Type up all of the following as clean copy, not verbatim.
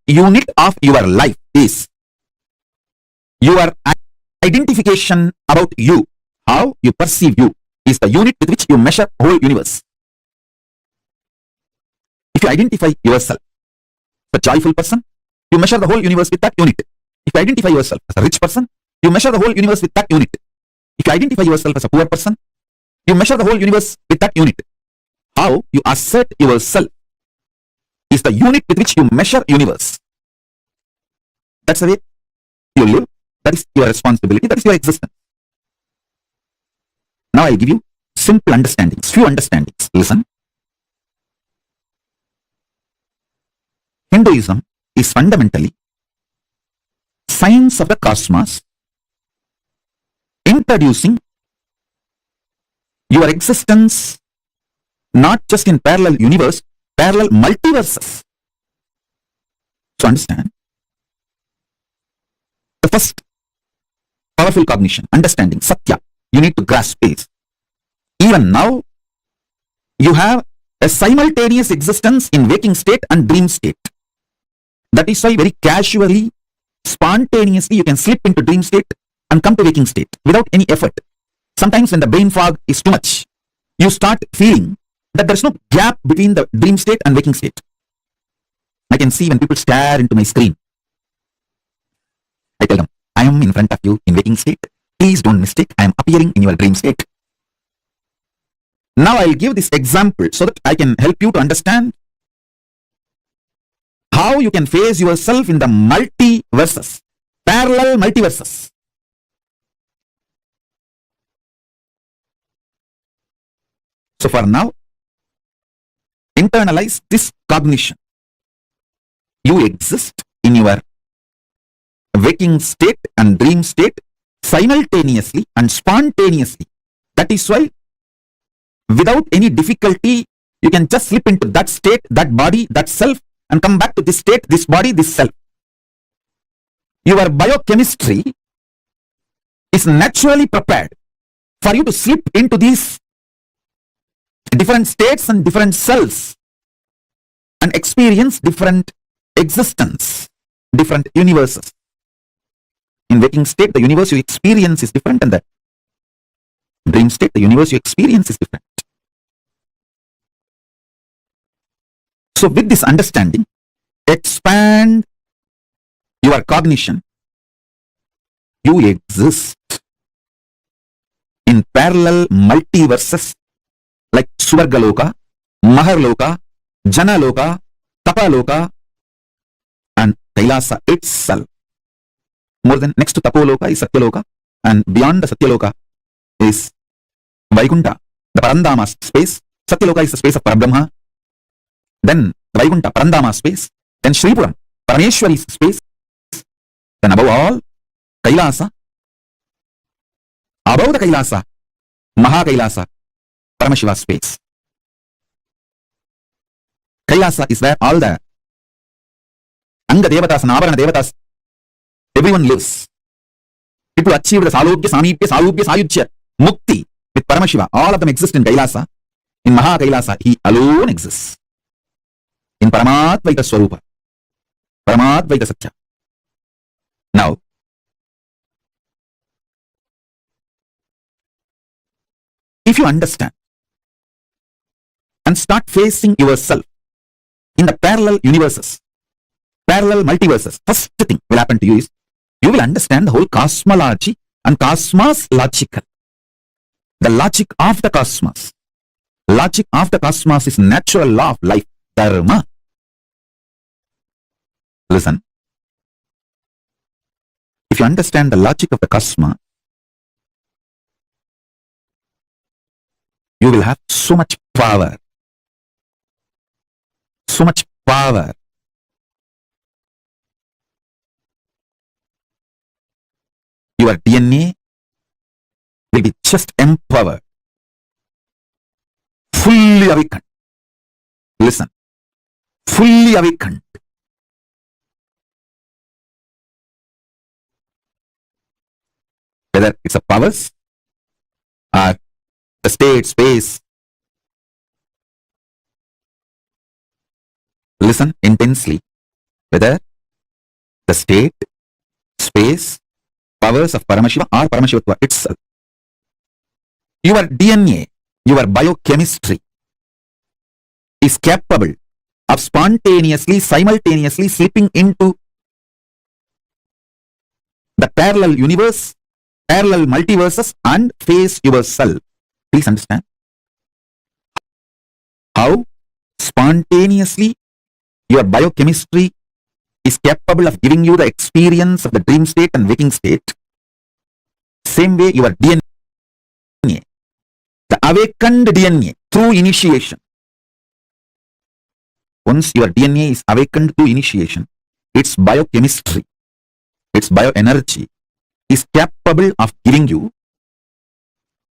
unit of your life is your identification about you. How you perceive you is the unit with which you measure whole universe. If you identify yourself as a joyful person, you measure the whole universe with that unit. If you identify yourself as a rich person, you measure the whole universe with that unit. If you identify yourself as a poor person, you measure the whole universe with that unit. How you assert yourself is the unit with which you measure universe. That's the way you live. That is your responsibility. That is your existence. Now I'll give you simple understandings, few understandings. Listen. Hinduism is fundamentally science of the cosmos, introducing your existence not just in parallel universe, parallel multiverses. So understand, the first powerful cognition, understanding, satya, you need to grasp is, even now, you have a simultaneous existence in waking state and dream state. That is why very casually, spontaneously, you can slip into dream state and come to waking state without any effort. Sometimes when the brain fog is too much, you start feeling that there is no gap between the dream state and waking state. I can see when people stare into my screen. I tell them, I am in front of you in waking state. Please don't mistake, I am appearing in your dream state. Now I'll give this example so that I can help you to understand how you can face yourself in the multiverses, parallel multiverses. So for now, internalize this cognition. You exist in your waking state and dream state simultaneously and spontaneously. That is why, without any difficulty, you can just slip into that state, that body, that self, and come back to this state, this body, this self. Your biochemistry is naturally prepared for you to slip into these different states and different selves and experience different existence, different universes. In waking state, the universe you experience is different, and the dream state, the universe you experience is different. So with this understanding, expand your cognition. You exist in parallel multiverses like Suvargaloka, Maharloka, Janaloka, Tapaloka, and Kailasa itself. More than next to Tapoloka is Satyaloka, and beyond the Satyaloka is Vaikuntha, the Parandama space. Satyaloka is the space of Parabrahma. Then Vaikuntha, Parandama space. Then Shripuram, Parameshwari's space. Then above all, Kailasa. Above the Kailasa, Maha Kailasa, Paramashiva space. Kailasa is where all the Anga Devatas and Avarana Devatas, everyone lives. People achieve the Salobhya, Samipya, Salubhya, Sayujya, Mukti with Paramashiva. All of them exist in Kailasa. In Maha Kailasa, he alone exists. In Paramatvaita Swarupa, Paramatvaita Satya. Now, if you understand and start facing yourself in the parallel universes, parallel multiverses, first thing will happen to you is you will understand the whole cosmology and cosmos logical. The logic of the cosmos. Logic of the cosmos is natural law of life, dharma. Listen. If you understand the logic of the cosmos, you will have so much power. So much power. Your DNA will be just empowered, fully awakened. Listen, fully awakened. Whether it's a powers or the state, space. Listen intensely. Whether the state, space, powers of Paramashiva or Paramashivatva itself. Your DNA, your biochemistry is capable of spontaneously, simultaneously slipping into the parallel universe, parallel multiverses and face yourself. Please understand how spontaneously your biochemistry is capable of giving you the experience of the dream state and waking state. Same way your DNA, the awakened DNA through initiation. Once your DNA is awakened through initiation, its biochemistry, its bioenergy is capable of giving you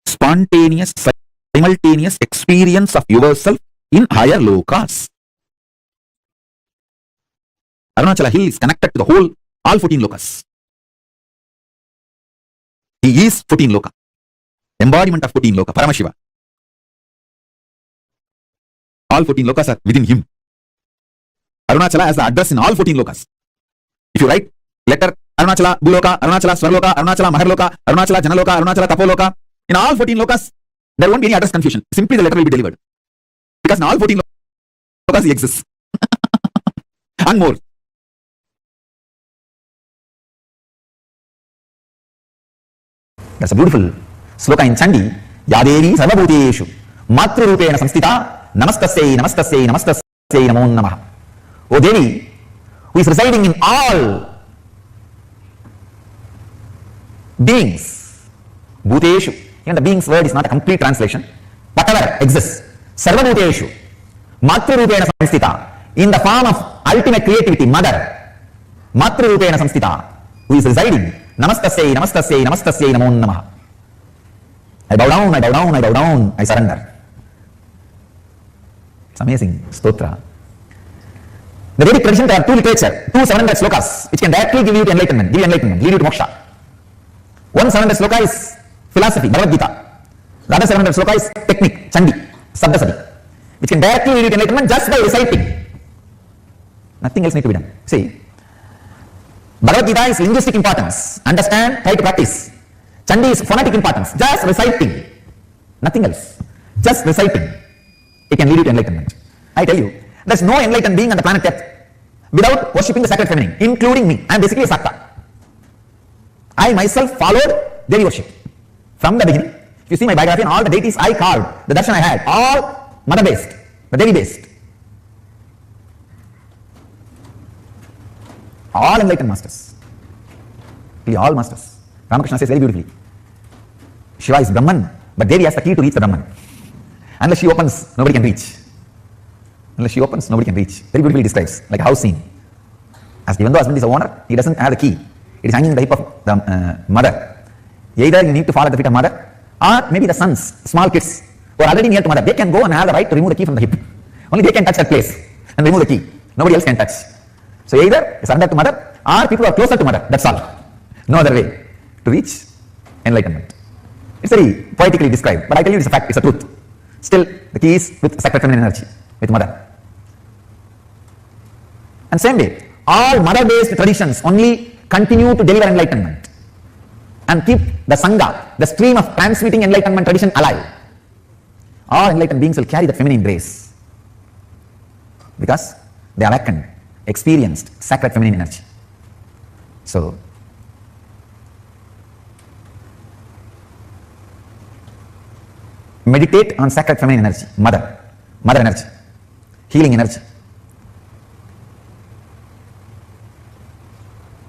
spontaneous, simultaneous experience of yourself in higher lokas. Arunachala Hill is connected to the whole, all 14 lokas. He is 14 loka, embodiment of 14 loka, Paramashiva. All 14 lokas are within him. Arunachala has the address in all 14 lokas. If you write letter Arunachala Bhuloka, Arunachala Swarloka, Arunachala Maharloka, Arunachala Janaloka, Arunachala Tapoloka, in all 14 lokas, there won't be any address confusion. Simply the letter will be delivered. Because in all 14 lokas he exists. And more. That's a beautiful sloka in Chandi. Yadevi Sarvabhuteshu Matru Rupena Samstita Namastasei Namastasei Namastasei Namo Namaha. O Devi, who is residing in all beings, Bhuteshu. Even the beings word is not a complete translation. Whatever exists, Sarvabhuteshu Matru Rupena Samstita, in the form of ultimate creativity, Mother, Matru Rupena Samstita, who is residing. Namastasei, Namastasei, Namastasei Namo Namaha. I bow down, I bow down, I bow down, I surrender. It's amazing stotra. The Vedic tradition, there are two literature, two 700 slokas, which can directly give you to enlightenment, give you enlightenment, lead you to moksha. One 700 sloka is philosophy, Bhagavad Gita. The other 700 sloka is technique, Chandi, Sabdasati, which can directly lead you to enlightenment just by reciting. Nothing else need to be done. See, Bhagavad Gita is linguistic importance. Understand, try to practice. Chandi is phonetic importance. Just reciting. Nothing else. Just reciting. It can lead you to enlightenment. I tell you, there's no enlightened being on the planet Earth without worshipping the sacred feminine, including me. I am basically a Sakta. I myself followed Devi worship. From the beginning, if you see my biography and all the deities I carved, the darshan I had, all mother based, the Devi based. All enlightened masters. Really all masters. Ramakrishna says very beautifully, Shiva is Brahman, but Devi has the key to reach the Brahman. Unless she opens, nobody can reach. Unless she opens, nobody can reach. Very beautifully describes, like a house scene. As even though husband is the owner, he doesn't have the key. It is hanging in the hip of the mother. Either you need to fall at the feet of mother, or maybe the sons, small kids, who are already near to mother. They can go and have the right to remove the key from the hip. Only they can touch that place and remove the key. Nobody else can touch. So either surrender to mother, or people who are closer to mother. That's all. No other way to reach enlightenment. It's very poetically described, but I tell you it's a fact, it's a truth. Still, the key is with sacred feminine energy, with mother. And same way, all mother-based traditions only continue to deliver enlightenment and keep the Sangha, the stream of transmitting enlightenment tradition alive. All enlightened beings will carry the feminine grace because they awakened, experienced sacred feminine energy. So, meditate on sacred feminine energy, mother energy, healing energy.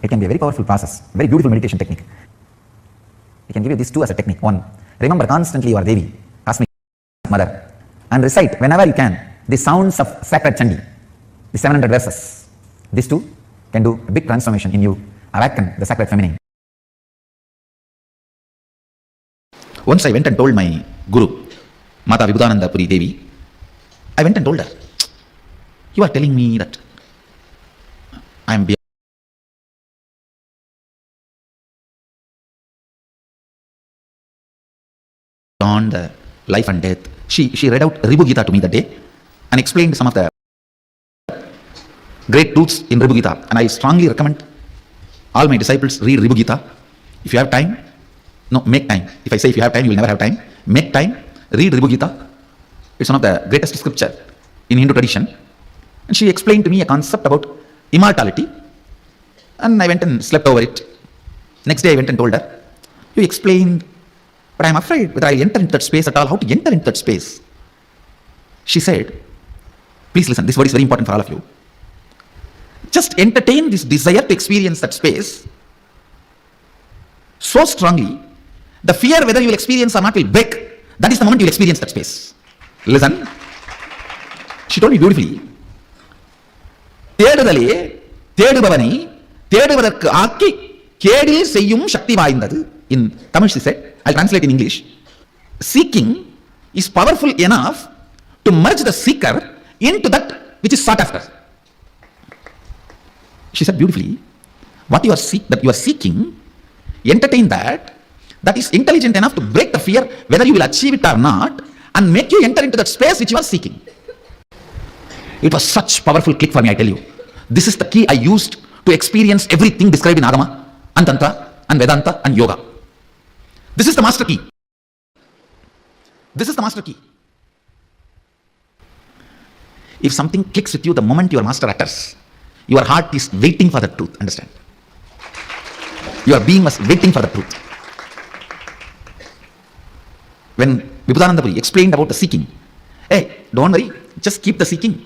It can be a very powerful process, very beautiful meditation technique. We can give you these two as a technique. One, remember constantly you are Devi, cosmic mother, and recite whenever you can the sounds of sacred Chandi, the 700 verses. These two can do a big transformation in you, awaken the sacred feminine. Once I went and told my Guru, Mata Vibhudananda Puri Devi, I went and told her, you are telling me that I am beyond the life and death. She read out Ribhu Gita to me that day and explained some of the great truths in Ribhu Gita, and I strongly recommend all my disciples read Ribu Gita. If you have time, no, make time. If I say if you have time, you will never have time. Make time, read Ribu Gita. It's one of the greatest scripture in Hindu tradition. And she explained to me a concept about immortality. And I went and slept over it. Next day I went and told her, you explained, but I am afraid whether I will enter into that space at all. How to enter into that space? She said, please listen, this word is very important for all of you. Just entertain this desire to experience that space so strongly, the fear whether you will experience or not will break. That is the moment you will experience that space. Listen. She told me beautifully, தேடுதலே தேடுபவனை தேடுவதற்கு ஆக்கி கேடில் செய்யும் சக்தி வாய்ந்தது. In Tamil she said, I'll translate in English. Seeking is powerful enough to merge the seeker into that which is sought after. She said beautifully, what you are seeking, entertain that. That is intelligent enough to break the fear whether you will achieve it or not and make you enter into that space which you are seeking. It was such powerful click for me, I tell you. This is the key I used to experience everything described in Agama and Tantra and Vedanta and Yoga. This is the master key. This is the master key. If something clicks with you the moment your master utters, your heart is waiting for the truth, understand? Your being was waiting for the truth. When Vibhudananda Puri explained about the seeking, hey, don't worry, just keep the seeking.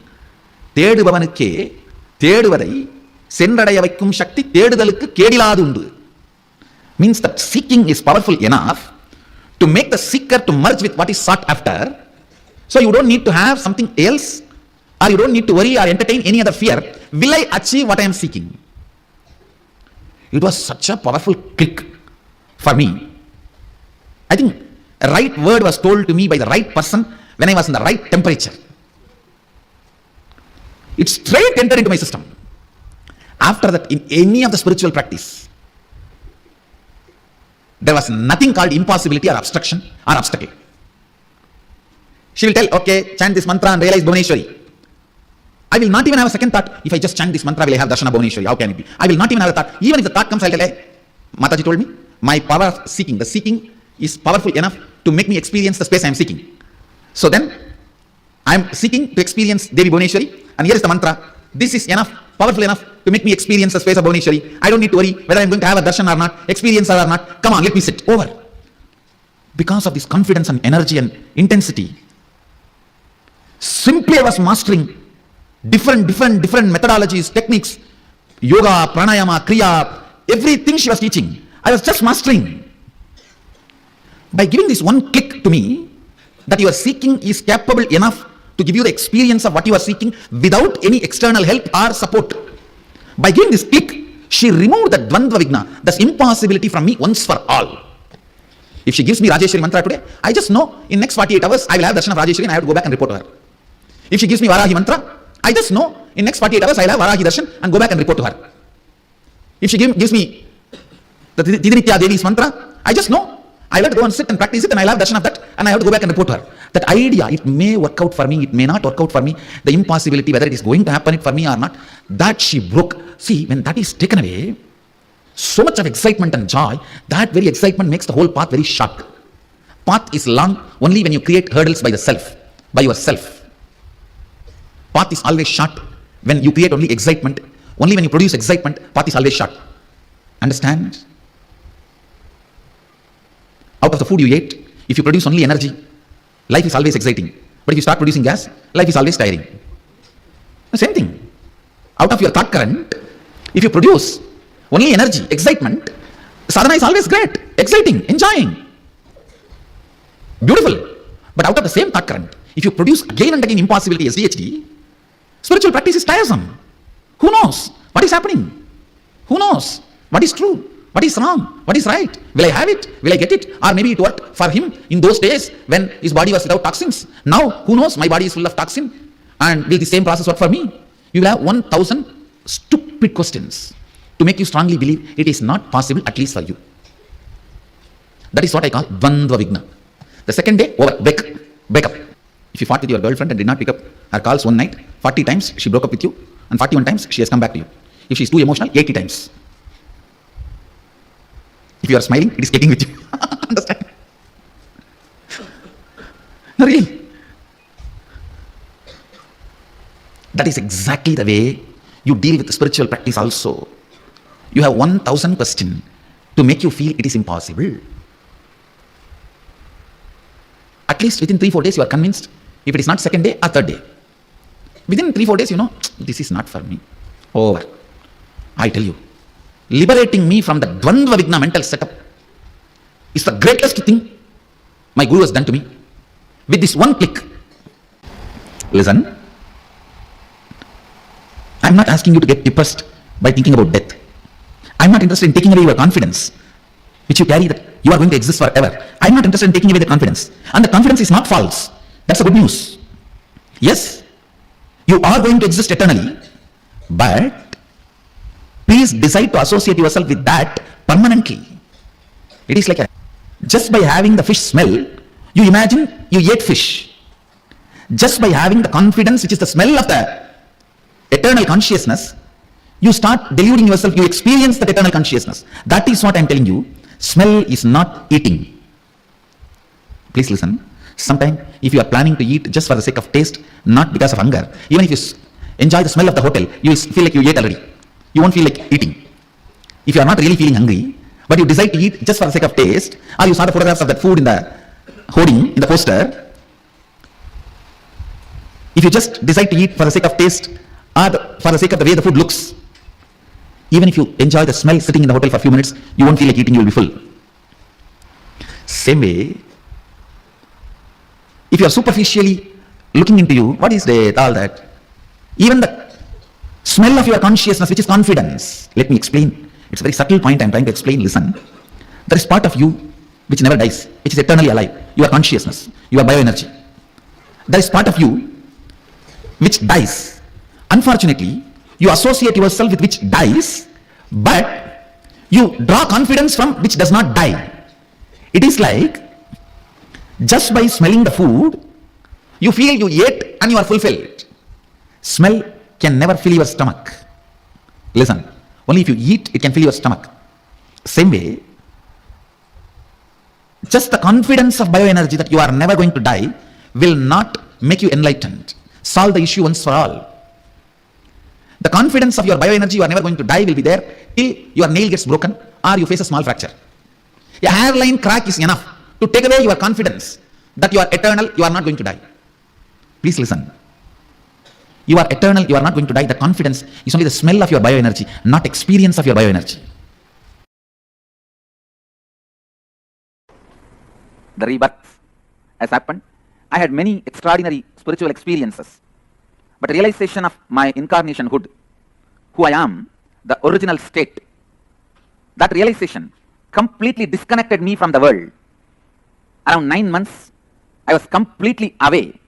தேடுபவனுக்கே தேடுவதை சென்றடைய வைக்கும் சக்தி தேடுதலுக்கு கேடிலாது உண்டு. Means that seeking is powerful enough to make the seeker to merge with what is sought after. So you don't need to have something else, or you don't need to worry or entertain any other fear. Will I achieve what I am seeking? It was such a powerful click for me. I think a right word was told to me by the right person when I was in the right temperature. It straight entered into my system. After that, in any of the spiritual practice, there was nothing called impossibility or obstruction or obstacle. She will tell, okay, chant this mantra and realize Bhuvaneshwari. I will not even have a second thought. If I just chant this mantra, will I have darshana Bhuvaneshwari? How can it be? I will not even have a thought. Even if the thought comes, I will tell, hey, Mataji told me, my power of seeking, the seeking is powerful enough to make me experience the space I am seeking. So then, I am seeking to experience Devi Bhuvaneshwari, and here is the mantra. This is enough, powerful enough to make me experience the space of Bhuvaneshwari. I don't need to worry whether I am going to have a darshan or not, experience or not. Come on, let me sit. Over. Because of this confidence and energy and intensity, simply I was mastering different methodologies, techniques, yoga, pranayama, kriya, everything she was teaching. I was just mastering. By giving this one click to me, that your seeking is capable enough to give you the experience of what you are seeking without any external help or support. By giving this click, she removed the Dvandva Vigna, the impossibility from me once for all. If she gives me Rajeshwari mantra today, I just know in next 48 hours I will have darshan of Rajeshwari and I have to go back and report to her. If she gives me Varahi mantra, I just know in next 48 hours I will have Varahi darshan and go back and report to her. If she gives me the Tidinitya Devi's mantra, I just know I will have to go and sit and practice it and I will have darshan of that and I have to go back and report to her. That idea, it may work out for me, it may not work out for me, the impossibility whether it is going to happen for me or not, that she broke. See, when that is taken away, so much of excitement and joy, that very excitement makes the whole path very short. Path is long only when you create hurdles by yourself. Path is always short when you create only excitement. Only when you produce excitement, path is always short. Understand? Out of the food you ate, if you produce only energy, life is always exciting. But if you start producing gas, life is always tiring. The same thing. Out of your thought current, if you produce only energy, excitement, sadhana is always great, exciting, enjoying, beautiful. But out of the same thought current, if you produce again and again impossibility, SDHD, spiritual practice is tiresome. Who knows what is happening? Who knows what is true? What is wrong? What is right? Will I have it? Will I get it? Or maybe it worked for him in those days when his body was without toxins. Now, who knows? My body is full of toxin. And will the same process work for me? You will have 1,000 stupid questions to make you strongly believe it is not possible, at least for you. That is what I call Dvandva Vigna. The second day, over, break up. If you fought with your girlfriend and did not pick up her calls one night, 40 times she broke up with you, and 41 times she has come back to you. If she is too emotional, 80 times. If you are smiling, it is taking with you. Understand? No, really. That is exactly the way you deal with spiritual practice also. You have 1,000 questions to make you feel it is impossible. At least within 3-4 days you are convinced, if it is not second day or third day. Within 3-4 days, you know, this is not for me. Over. I tell you, liberating me from the Dvandva Vigna mental setup is the greatest thing my Guru has done to me. With this one click. Listen, I'm not asking you to get depressed by thinking about death. I'm not interested in taking away your confidence, which you carry that you are going to exist forever. I'm not interested in taking away the confidence. And the confidence is not false. That's the good news. Yes, you are going to exist eternally, but please decide to associate yourself with that permanently. It is like just by having the fish smell, you imagine you ate fish. Just by having the confidence, which is the smell of the eternal consciousness, you start deluding yourself, you experience that eternal consciousness. That is what I'm telling you. Smell is not eating. Please listen. Sometime, if you are planning to eat just for the sake of taste, not because of hunger, even if you enjoy the smell of the hotel, you will feel like you ate already. You won't feel like eating. If you are not really feeling hungry, but you decide to eat just for the sake of taste, or you saw the photographs of that food in the hoarding, in the poster, if you just decide to eat for the sake of taste, or for the sake of the way the food looks, even if you enjoy the smell sitting in the hotel for a few minutes, you won't feel like eating, you will be full. Same way, if you are superficially looking into you, what is death, all that? Even the smell of your consciousness, which is confidence. Let me explain. It's a very subtle point I'm trying to explain. Listen. There is part of you which never dies, which is eternally alive. Your consciousness, your bioenergy. There is part of you which dies. Unfortunately, you associate yourself with which dies, but you draw confidence from which does not die. It is like, just by smelling the food, you feel you ate and you are fulfilled. Smell can never fill your stomach. Listen, only if you eat, it can fill your stomach. Same way, just the confidence of bioenergy that you are never going to die will not make you enlightened, solve the issue once for all. The confidence of your bioenergy you are never going to die will be there till your nail gets broken or you face a small fracture. A hairline crack is enough to take away your confidence that you are eternal, you are not going to die. Please listen. You are eternal, you are not going to die. The confidence is only the smell of your bioenergy, not experience of your bioenergy. The rebirth has happened. I had many extraordinary spiritual experiences. But realization of my incarnationhood, who I am, the original state, that realization completely disconnected me from the world. Around 9 months, I was completely away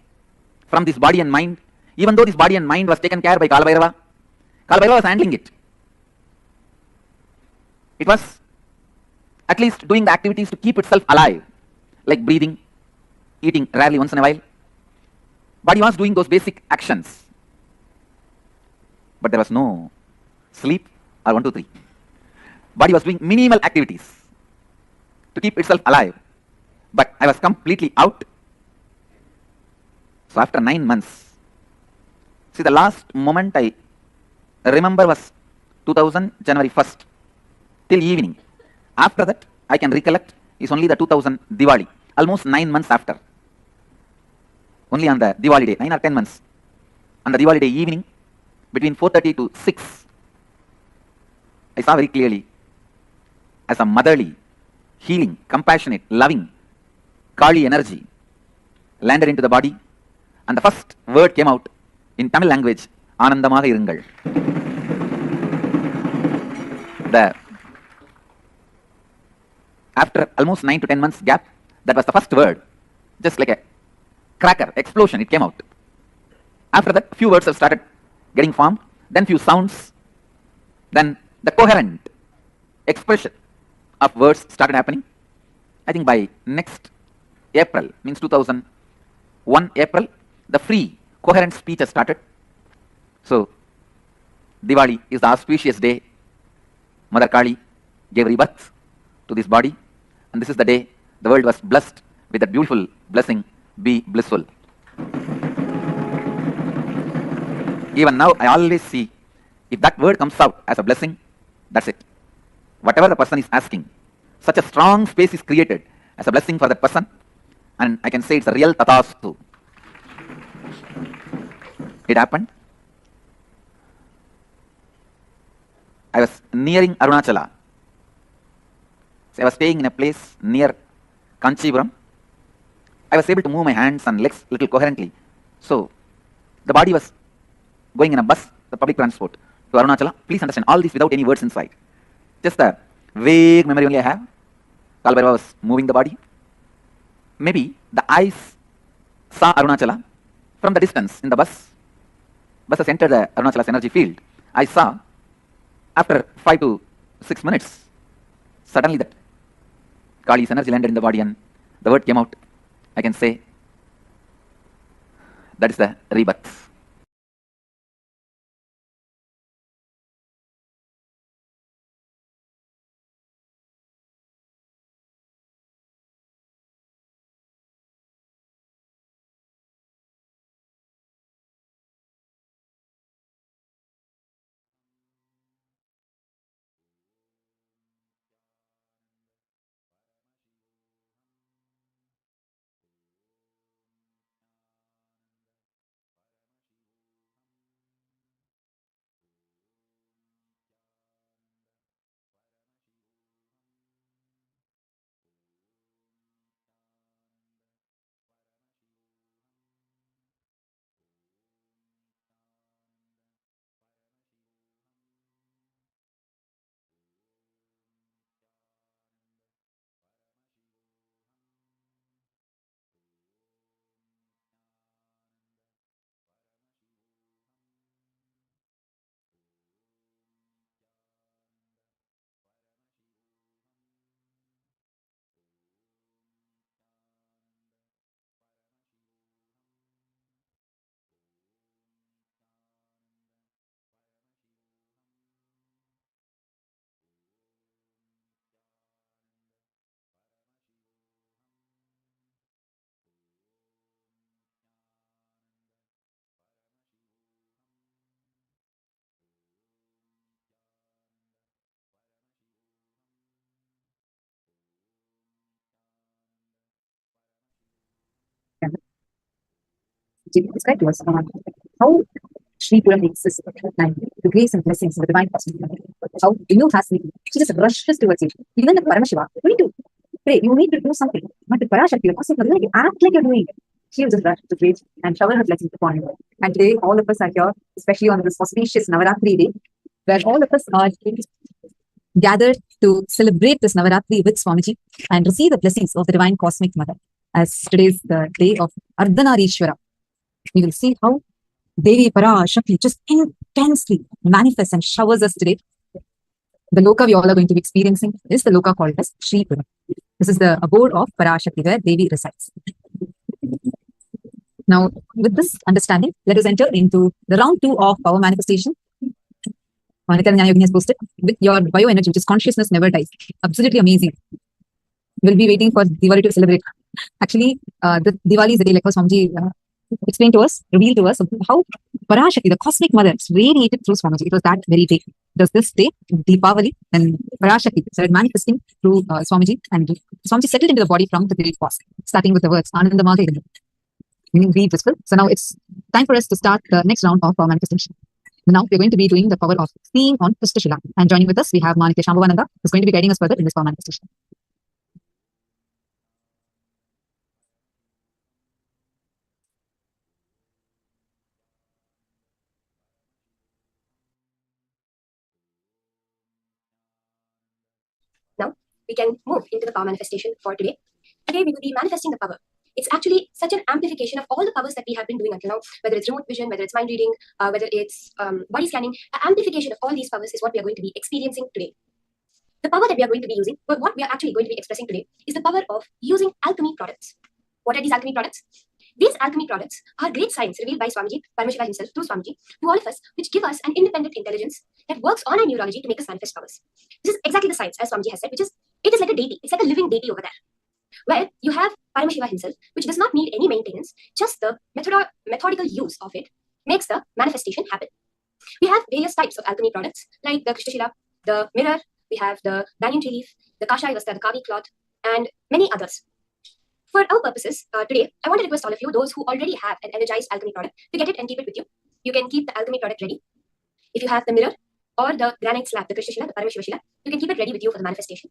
from this body and mind. Even though this body and mind was taken care by Kalabhairava, Kalabhairava was handling it. It was at least doing the activities to keep itself alive, like breathing, eating rarely once in a while. Body was doing those basic actions. But there was no sleep or 1, 2, 3. Body was doing minimal activities to keep itself alive. But I was completely out. So after 9 months, see, the last moment I remember was 2000 January 1st till evening. After that, I can recollect is only the 2000 Diwali, almost 9 months after. Only on the Diwali day, 9 or 10 months. On the Diwali day evening, between 4:30 to 6, I saw very clearly as a motherly, healing, compassionate, loving, Kali energy landed into the body, and the first word came out in Tamil language, Anandamaga irungal. After almost 9 to 10 months gap, that was the first word, just like a cracker, explosion, it came out. After that, few words have started getting formed, then few sounds, then the coherent expression of words started happening. I think by next April, means 2001 April, the free coherent speech has started. So, Diwali is the auspicious day Mother Kali gave rebirth to to this body, and this is the day the world was blessed with that beautiful blessing, be blissful. Even now, I always see, if that word comes out as a blessing, that's it. Whatever the person is asking, such a strong space is created as a blessing for that person, and I can say it's a real tathastu. It happened. I was nearing Arunachala. So I was staying in a place near Kanchipuram. I was able to move my hands and legs little coherently. So the body was going in a bus, the public transport, to Arunachala. Please understand all this without any words inside. Just a vague memory only I have. Kalbhairava was moving the body. Maybe the eyes saw Arunachala from the distance in the bus. Bus has entered the Arunachala's energy field. I saw, after 5 to 6 minutes, suddenly that Kali's energy landed in the body and the word came out. I can say that is the rebirth. Describe to us how Sri Puram exists and the grace and blessings of the divine cosmic. How Inu has me. She just rushes towards it. Even the Paramashiva, you need to pray, you need to do something. But the Parashakti, the cosmic, you act like you're doing it. She will just rush to pray and shower her blessings upon you. And today, all of us are here, especially on this auspicious Navaratri day, where all of us are gathered to celebrate this Navaratri with Swamiji and receive the blessings of the divine cosmic mother. As today is the day of Ardhanarishwara, we will see how Devi Parashakti just intensely manifests and showers us today. The loka we all are going to be experiencing is the loka called as Sri Puram. This is the abode of Parashakti where Devi resides. Now, with this understanding, let us enter into the round 2 of power manifestation. Nityananda Yogini has posted, with your bioenergy, which is consciousness never dies. Absolutely amazing. We'll be waiting for Diwali to celebrate. Actually, the Diwali is the day, like Swamiji explained to us, revealed to us how Parashakti, the cosmic mother, radiated through Swamiji. It was that very day. It was this day, Deepavali, and Parashakti started manifesting through Swamiji, and Swamiji settled into the body from the very first, starting with the words Ananda Madhya, meaning be blissful. So now it's time for us to start the next round of power manifestation. Now we're going to be doing the power of seeing on Krishna. And joining with us, we have Manitya Shambhavananda, who's going to be guiding us further in this power manifestation. Now we can move into the power manifestation for today. Today we will be manifesting the power. It's actually such an amplification of all the powers that we have been doing until now, whether it's remote vision, whether it's mind reading, whether it's body scanning. An amplification of all these powers is what we are going to be experiencing today. The power that we are going to be using, but what we are actually going to be expressing today, is the power of using alchemy products. What are these alchemy products? These alchemy products are great science revealed by Swamiji, Paramashiva himself, through Swamiji, to all of us, which give us an independent intelligence that works on our neurology to make us manifest powers. This is exactly the science, as Swamiji has said, which is It is like a deity. It's like a living deity over there, where you have Paramashiva himself, which does not need any maintenance. Just the methodical use of it makes the manifestation happen. We have various types of alchemy products, like the Krishnashila, the mirror, we have the banyan tree leaf, the Kashaya Vasta, the Kavi cloth, and many others. For our purposes, today, I want to request all of you, those who already have an energized alchemy product, to get it and keep it with you. You can keep the alchemy product ready. If you have the mirror or the granite slab, the Krishnashila, the Paramashiva, you can keep it ready with you for the manifestation.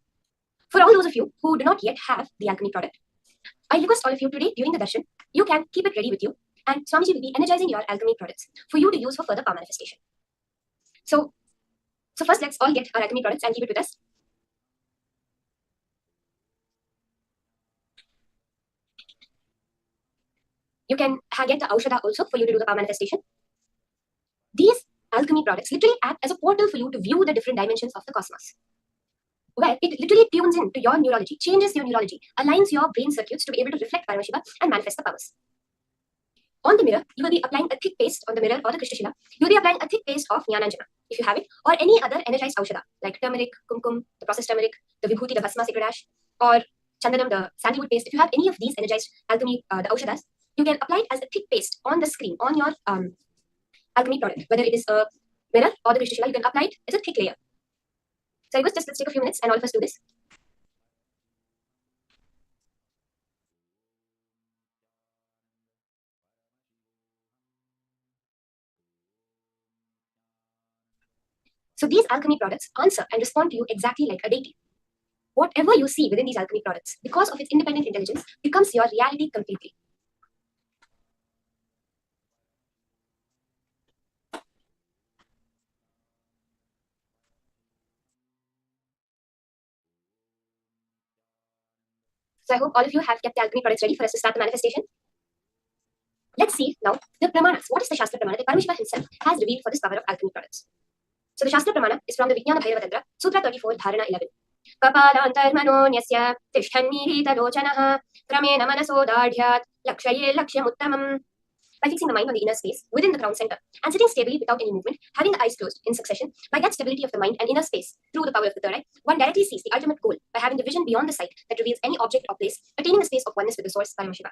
For all those of you who do not yet have the alchemy product, I request all of you today during the darshan, you can keep it ready with you, and Swamiji will be energizing your alchemy products for you to use for further power manifestation. So first, let's all get our alchemy products and keep it with us. You can get the Aushadha also for you to do the power manifestation. These alchemy products literally act as a portal for you to view the different dimensions of the cosmos, where it literally tunes in to your neurology, changes your neurology, aligns your brain circuits to be able to reflect Paramashiva and manifest the powers. On the mirror, you will be applying a thick paste on the mirror or the Krishnashila. You will be applying a thick paste of Jnananjana, if you have it, or any other energized Aushadha, like turmeric, kumkum, the processed turmeric, the Vibhuti, the Bhasma sacred ash, or Chandanam, the sandalwood paste. If you have any of these energized alchemy, the Aushadhas, you can apply it as a thick paste on the screen, on your alchemy product, whether it is a mirror or the Krishnashila, you can apply it as a thick layer. So I guess let's take a few minutes and all of us do this. So these alchemy products answer and respond to you exactly like a deity. Whatever you see within these alchemy products, because of its independent intelligence, becomes your reality completely. So I hope all of you have kept the alchemy products ready for us to start the manifestation. Let's see now the Pramanas. What is the Shastra Pramana that Paramashiva himself has revealed for this power of alchemy products? So the Shastra Pramana is from the Vijnana Bhairava Tantra, Sutra 34, Dharana 11. Kapalantarmanonyasya tishthanmirhitalochanaha kramena manaso dadhyat lakshaye lakshyamuttamam. By fixing the mind on the inner space within the crown center and sitting stably without any movement, having the eyes closed in succession, by that stability of the mind and inner space through the power of the third eye, one directly sees the ultimate goal by having the vision beyond the sight that reveals any object or place, attaining a space of oneness with the source, Paramashiva.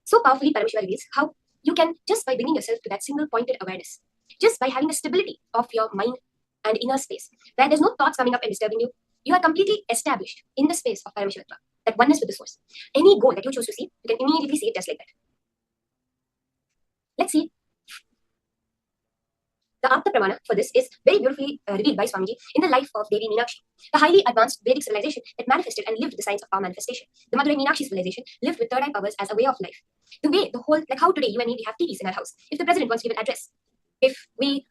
So powerfully, Paramashiva reveals how you can, just by bringing yourself to that single pointed awareness, just by having the stability of your mind and inner space, where there's no thoughts coming up and disturbing you, you are completely established in the space of Paramashiva, that oneness with the source. Any goal that you choose to see, you can immediately see it just like that. Let's see. The Apta Pramana for this is very beautifully revealed by Swamiji in the life of Devi Meenakshi, the highly advanced Vedic civilization that manifested and lived the science of power manifestation. The Madurai Meenakshi civilization lived with third eye powers as a way of life. The way, the whole, like how today you and me, we have TVs in our house. If the president wants to give an address, if we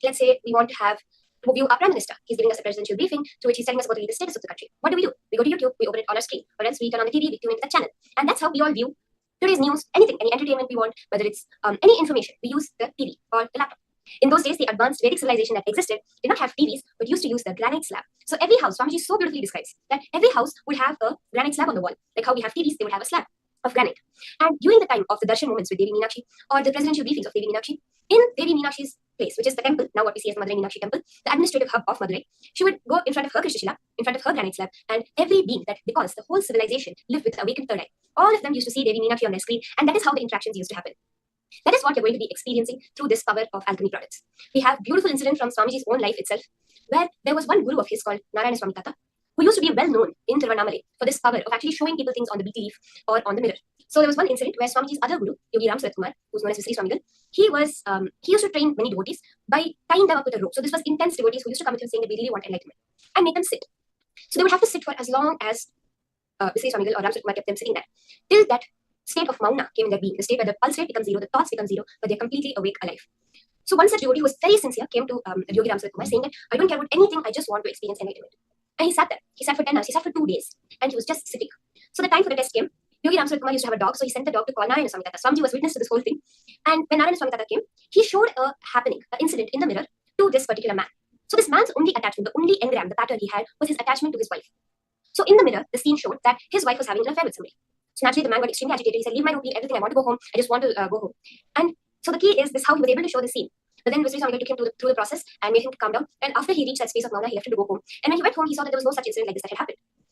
let's say we want to have to view our prime minister, he's giving us a presidential briefing to which he's telling us about the latest status of the country. What do? We go to YouTube, we open it on our screen, or else we turn on the TV, we tune into that channel. And that's how we all view today's news, anything, any entertainment we want, whether it's any information, we use the TV or the laptop. In those days, the advanced Vedic civilization that existed did not have TVs, but used to use the granite slab. So every house, Swamiji so beautifully describes that every house would have a granite slab on the wall. Like how we have TVs, they would have a slab of granite. And during the time of the darshan moments with Devi Meenakshi, or the presidential briefings of Devi Meenakshi, in Devi Meenakshi's place, which is the temple, now what we see as the Madurai Meenakshi temple, the administrative hub of Madurai, she would go in front of her Krishnashila, in front of her granite slab, and every being that, because the whole civilization lived with awakened third eye, all of them used to see Devi Meenakshi on their screen, and that is how the interactions used to happen. That is what you're going to be experiencing through this power of alchemy products. We have beautiful incident from Swamiji's own life itself, where there was one guru of his called Narayana Swami Tata, who used to be well known in Tiruvannamalai for this power of actually showing people things on the betel leaf or on the mirror. So there was one incident where Swamiji's other guru, Yogi Ram Surat Kumar, who's known as Visri Swamigal, he used to train many devotees by tying them up with a rope. So this was intense devotees who used to come with him saying that we really want enlightenment and make them sit. So they would have to sit for as long as Visri Swamigal or Ram Surat Kumar kept them sitting there, till that state of mauna came in their being, the state where the pulse rate becomes zero, the thoughts become zero, but they're completely awake, alive. So one such devotee who was very sincere came to Yogi Ram Surat Kumar saying that I don't care about anything, I just want to experience enlightenment. And he sat there. He sat for 10 hours. He sat for 2 days. And he was just sitting. So the time for the test came. Yogi Ram Surat Kumar used to have a dog, so he sent the dog to call Narayana Swami Tata. Swamiji was witness to this whole thing. And when Narayana Swami Tata came, he showed a happening, an incident in the mirror to this particular man. So this man's only attachment, the only engram, the pattern he had was his attachment to his wife. So in the mirror, the scene showed that his wife was having an affair with somebody. So naturally, the man got extremely agitated. He said, leave my room, leave everything. I want to go home. I just want to go home. And so the key is this, how he was able to show the scene. But then Visri Swamigal took him through the process and made him calm down. And after he reached that space of mauna, he left him to go home. And when he went home, he saw that there was no such incident like this that had happened.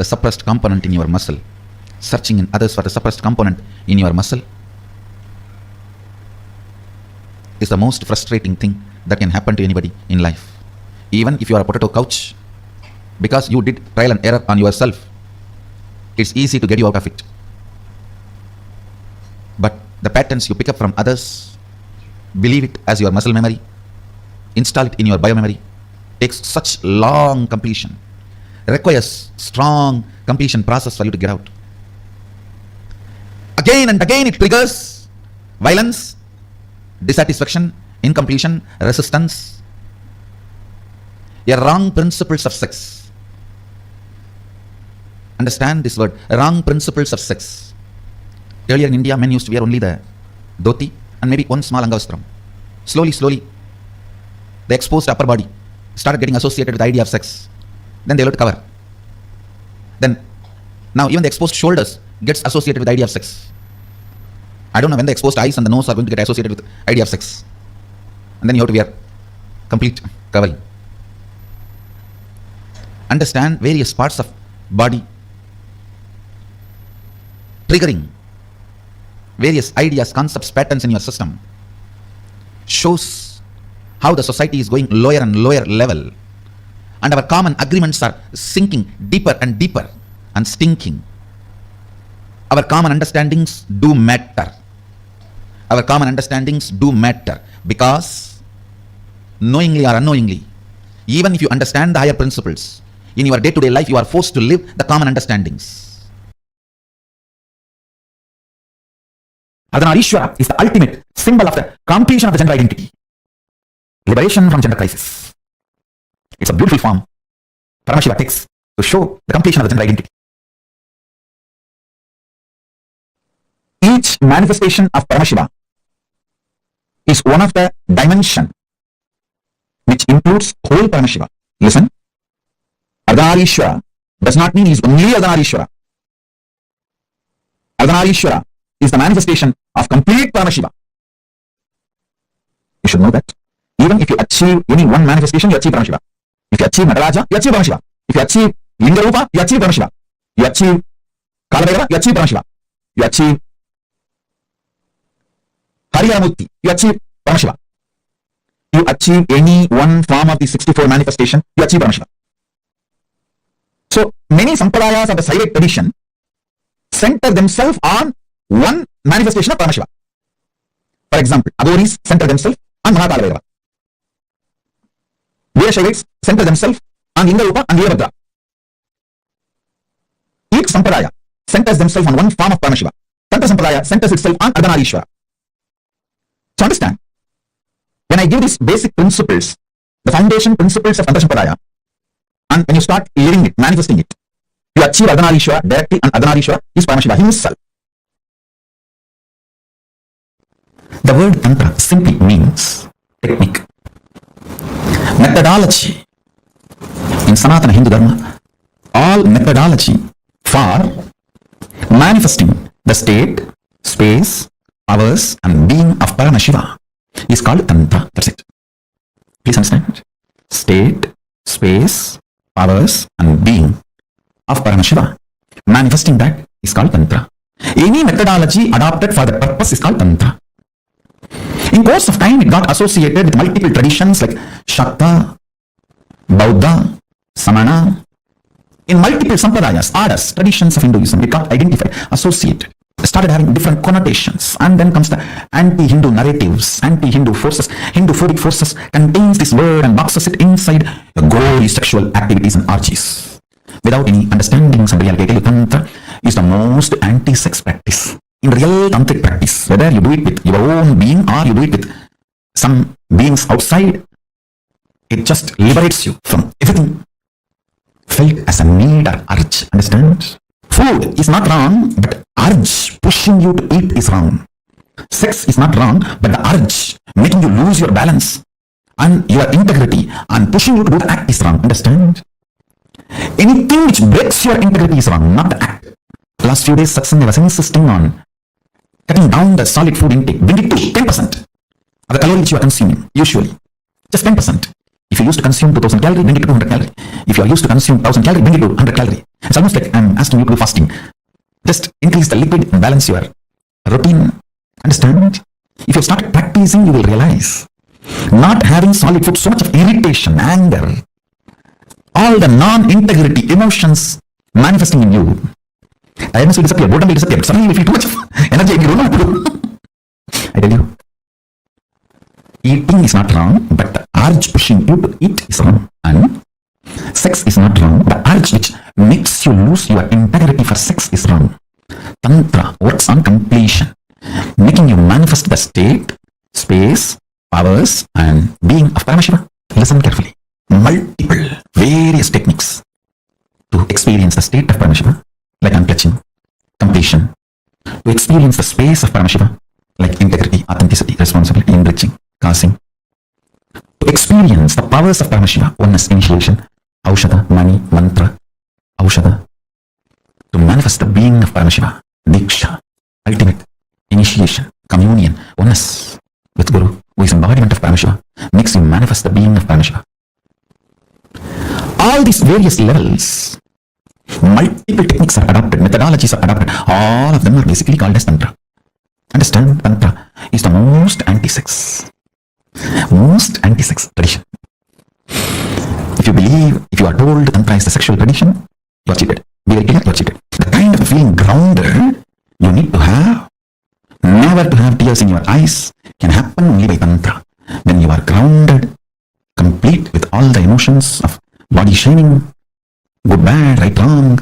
the suppressed component in your muscle, searching in others for the suppressed component in your muscle, is the most frustrating thing that can happen to anybody in life. Even if you are a potato couch, because you did trial and error on yourself, it's easy to get you out of it. But the patterns you pick up from others, believe it as your muscle memory, install it in your biomemory, takes such long completion, requires strong completion process for you to get out. Again and again it triggers violence, dissatisfaction, incompletion, resistance, a wrong principles of sex. Understand this word, wrong principles of sex. Earlier in India, men used to wear only the dhoti and maybe one small angavastram. Slowly, the exposed upper body started getting associated with the idea of sex. Then they will cover. Then, now even the exposed shoulders gets associated with the idea of sex. I don't know when the exposed eyes and the nose are going to get associated with the idea of sex. And then you have to wear complete covering. Understand various parts of body triggering various ideas, concepts, patterns in your system shows how the society is going lower and lower level, and our common agreements are sinking deeper and deeper and stinking. Our common understandings do matter. Our common understandings do matter because knowingly or unknowingly, even if you understand the higher principles, in your day-to-day life you are forced to live the common understandings. Ardhanarishwara is the ultimate symbol of the completion of the gender identity. Liberation from gender crisis. It's a beautiful form Paramashiva takes to show the completion of the gender identity. Each manifestation of Paramashiva is one of the dimension which includes whole Paramashiva. Listen, Ardhanarishwara does not mean he is only Ardhanarishwara. Ardhanarishwara is the manifestation of complete Paramashiva. You should know that. Even if you achieve any one manifestation, you achieve Paramashiva. If you achieve Nataraja, you achieve Paramashiva. If you achieve Lingarupa, you achieve Paramashiva. You achieve Kalabhairava, you achieve Paramashiva. You achieve Hariharamurti, you achieve Paramashiva. You achieve any one form of the 64 manifestation, you achieve Paramashiva. So many sampradayas of the Saiva tradition center themselves on one manifestation of Paramashiva. For example, Aghoris center themselves on Mahakalabhairava. Veerashaivites center themselves on Indrarupa and Veerabhadra. Each sampradaya centers themselves on one form of Paramashiva. Tantra sampradaya centers itself on Ardhanarishwara. So understand, when I give these basic principles, the foundation principles of Tantra sampradaya, and when you start living it, manifesting it, you achieve Ardhanarishwara directly, and Ardhanarishwara is Paramashiva himself. The word Tantra simply means technique, methodology. In Sanatana Hindu Dharma, all methodology for manifesting the state, space, powers and being of Paramashiva is called Tantra. That's it. Please understand. State, space, powers and being of Paramashiva, manifesting that is called Tantra. Any methodology adopted for the purpose is called Tantra. In course of time, it got associated with multiple traditions like Shakta, Bauddha, Samana. In multiple sampradayas, orders, traditions of Hinduism, it got identified, associated, started having different connotations, and then comes the anti-Hindu narratives, anti-Hindu forces, Hindu-phobic forces contains this word and boxes it inside the gory sexual activities and orgies. Without any understandings and reality, Tantra is the most anti-sex practice. In real tantric practice, whether you do it with your own being or you do it with some beings outside, it just liberates you from everything felt as a need or urge. Understand? Food is not wrong, but urge pushing you to eat is wrong. Sex is not wrong, but the urge making you lose your balance and your integrity and pushing you to do the act is wrong. Understand? Anything which breaks your integrity is wrong, not the act. Last few days, Satsang was insisting on cutting down the solid food intake, bring it to 10% of the calories you are consuming, usually. Just 10%. If you used to consume 2000 calories, bring it to 200 calories. If you are used to consume 1000 calories, bring it to 100 calories. It's almost like I'm asking you to do fasting. Just increase the liquid and balance your routine. Understand? If you start practicing, you will realize not having solid food, so much of irritation, anger, all the non-integrity emotions manifesting in you. Tiredness will disappear, boredom will disappear. Suddenly you feel too much of energy and you don't know what to do. I tell you, eating is not wrong, but the urge pushing you to eat is wrong. And sex is not wrong. The urge which makes you lose your integrity for sex is wrong. Tantra works on completion, making you manifest the state, space, powers, and being of Paramashiva. Listen carefully. Multiple, various techniques to experience the state of Paramashiva, like unclutching, completion. To experience the space of Paramashiva, like integrity, authenticity, responsibility, enriching, causing. To experience the powers of Paramashiva, oneness, initiation, Aushadha, money, mantra, Aushadha. To manifest the being of Paramashiva, Diksha, ultimate initiation, communion, oneness with Guru, who is embodiment of Paramashiva, makes you manifest the being of Paramashiva. All these various levels, multiple techniques are adopted, methodologies are adopted. All of them are basically called as Tantra. Understand? Tantra is the most anti-sex tradition. If you believe, if you are told Tantra is the sexual tradition, you are cheated. Be very clear, you are cheated. The kind of feeling grounded you need to have, never to have tears in your eyes, can happen only by Tantra. When you are grounded, complete with all the emotions of body shaming, good, bad, right, wrong,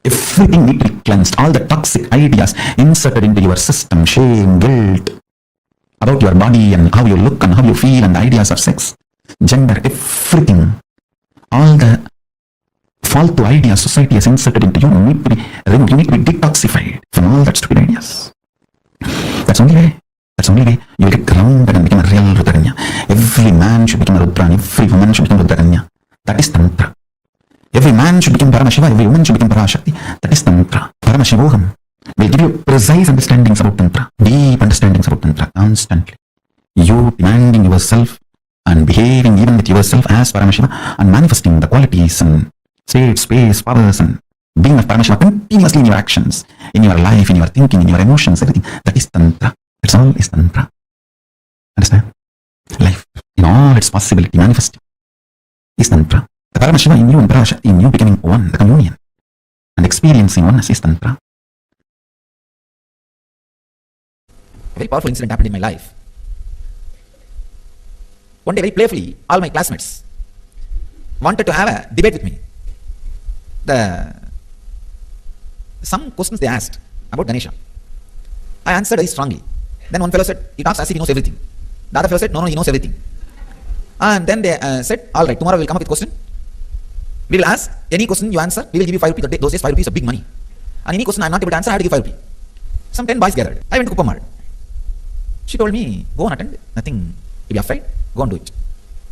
everything need to be cleansed. All the toxic ideas inserted into your system, shame, guilt, about your body and how you look and how you feel and the ideas of sex, gender, everything, all the false ideas society has inserted into you need to be removed. You need to be detoxified from all that stupid ideas. That's the only way you will get grounded and become a real Rudranya. Every man should become a Rudra and every woman should become Rudranya. That is Tantra. Every man should become Paramashiva, every woman should become Parashakti. That is Tantra. Paramashivoham will give you precise understandings about Tantra, deep understandings about Tantra constantly. You demanding yourself and behaving even with yourself as Paramashiva and manifesting the qualities and state, space, powers and being of Paramashiva continuously in your actions, in your life, in your thinking, in your emotions, everything. That is Tantra. That's all is Tantra. Understand? Life in all its possibility manifesting is Tantra. The Paramashiva in you and Parashakti in you becoming one, the communion and experiencing oneness is Tantra. A very powerful incident happened in my life. One day, very playfully, all my classmates wanted to have a debate with me. Some questions they asked about Ganesha. I answered very strongly. Then one fellow said, he talks as if he knows everything. The other fellow said, no, he knows everything. And then they said, all right, tomorrow we'll come up with a question. We will ask any question you answer, we will give you 5 rupees. Those days 5 rupees is a big money. And any question I am not able to answer, I have to give 5 rupees. Some 10 boys gathered. I went to Kuppamad. She told me, go and attend. Nothing to be afraid. Go and do it.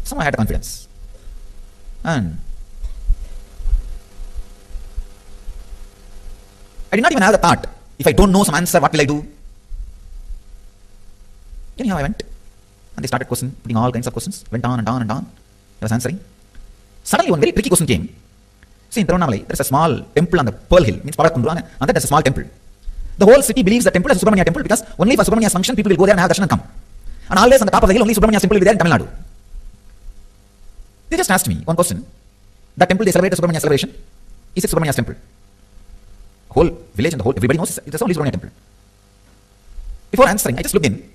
Somehow I had confidence. And I did not even have the thought, if I don't know some answer, what will I do? Anyhow, I went. And they started putting all kinds of questions. Went on and on and on. I was answering. Suddenly one very tricky question came. See, in Tiruvannamalai, there is a small temple on the Pearl Hill, means Pavakundu, and that there is a small temple. The whole city believes the temple is a Subramania temple because only for Subramania's function people will go there and have darshan and come. And always on the top of the hill, only Subramania's temple will be there in Tamil Nadu. They just asked me one question. That temple they celebrate a Subramania celebration. Is it Subramania's temple? Whole village and the whole, everybody knows it's only Subramania temple. Before answering, I just looked in.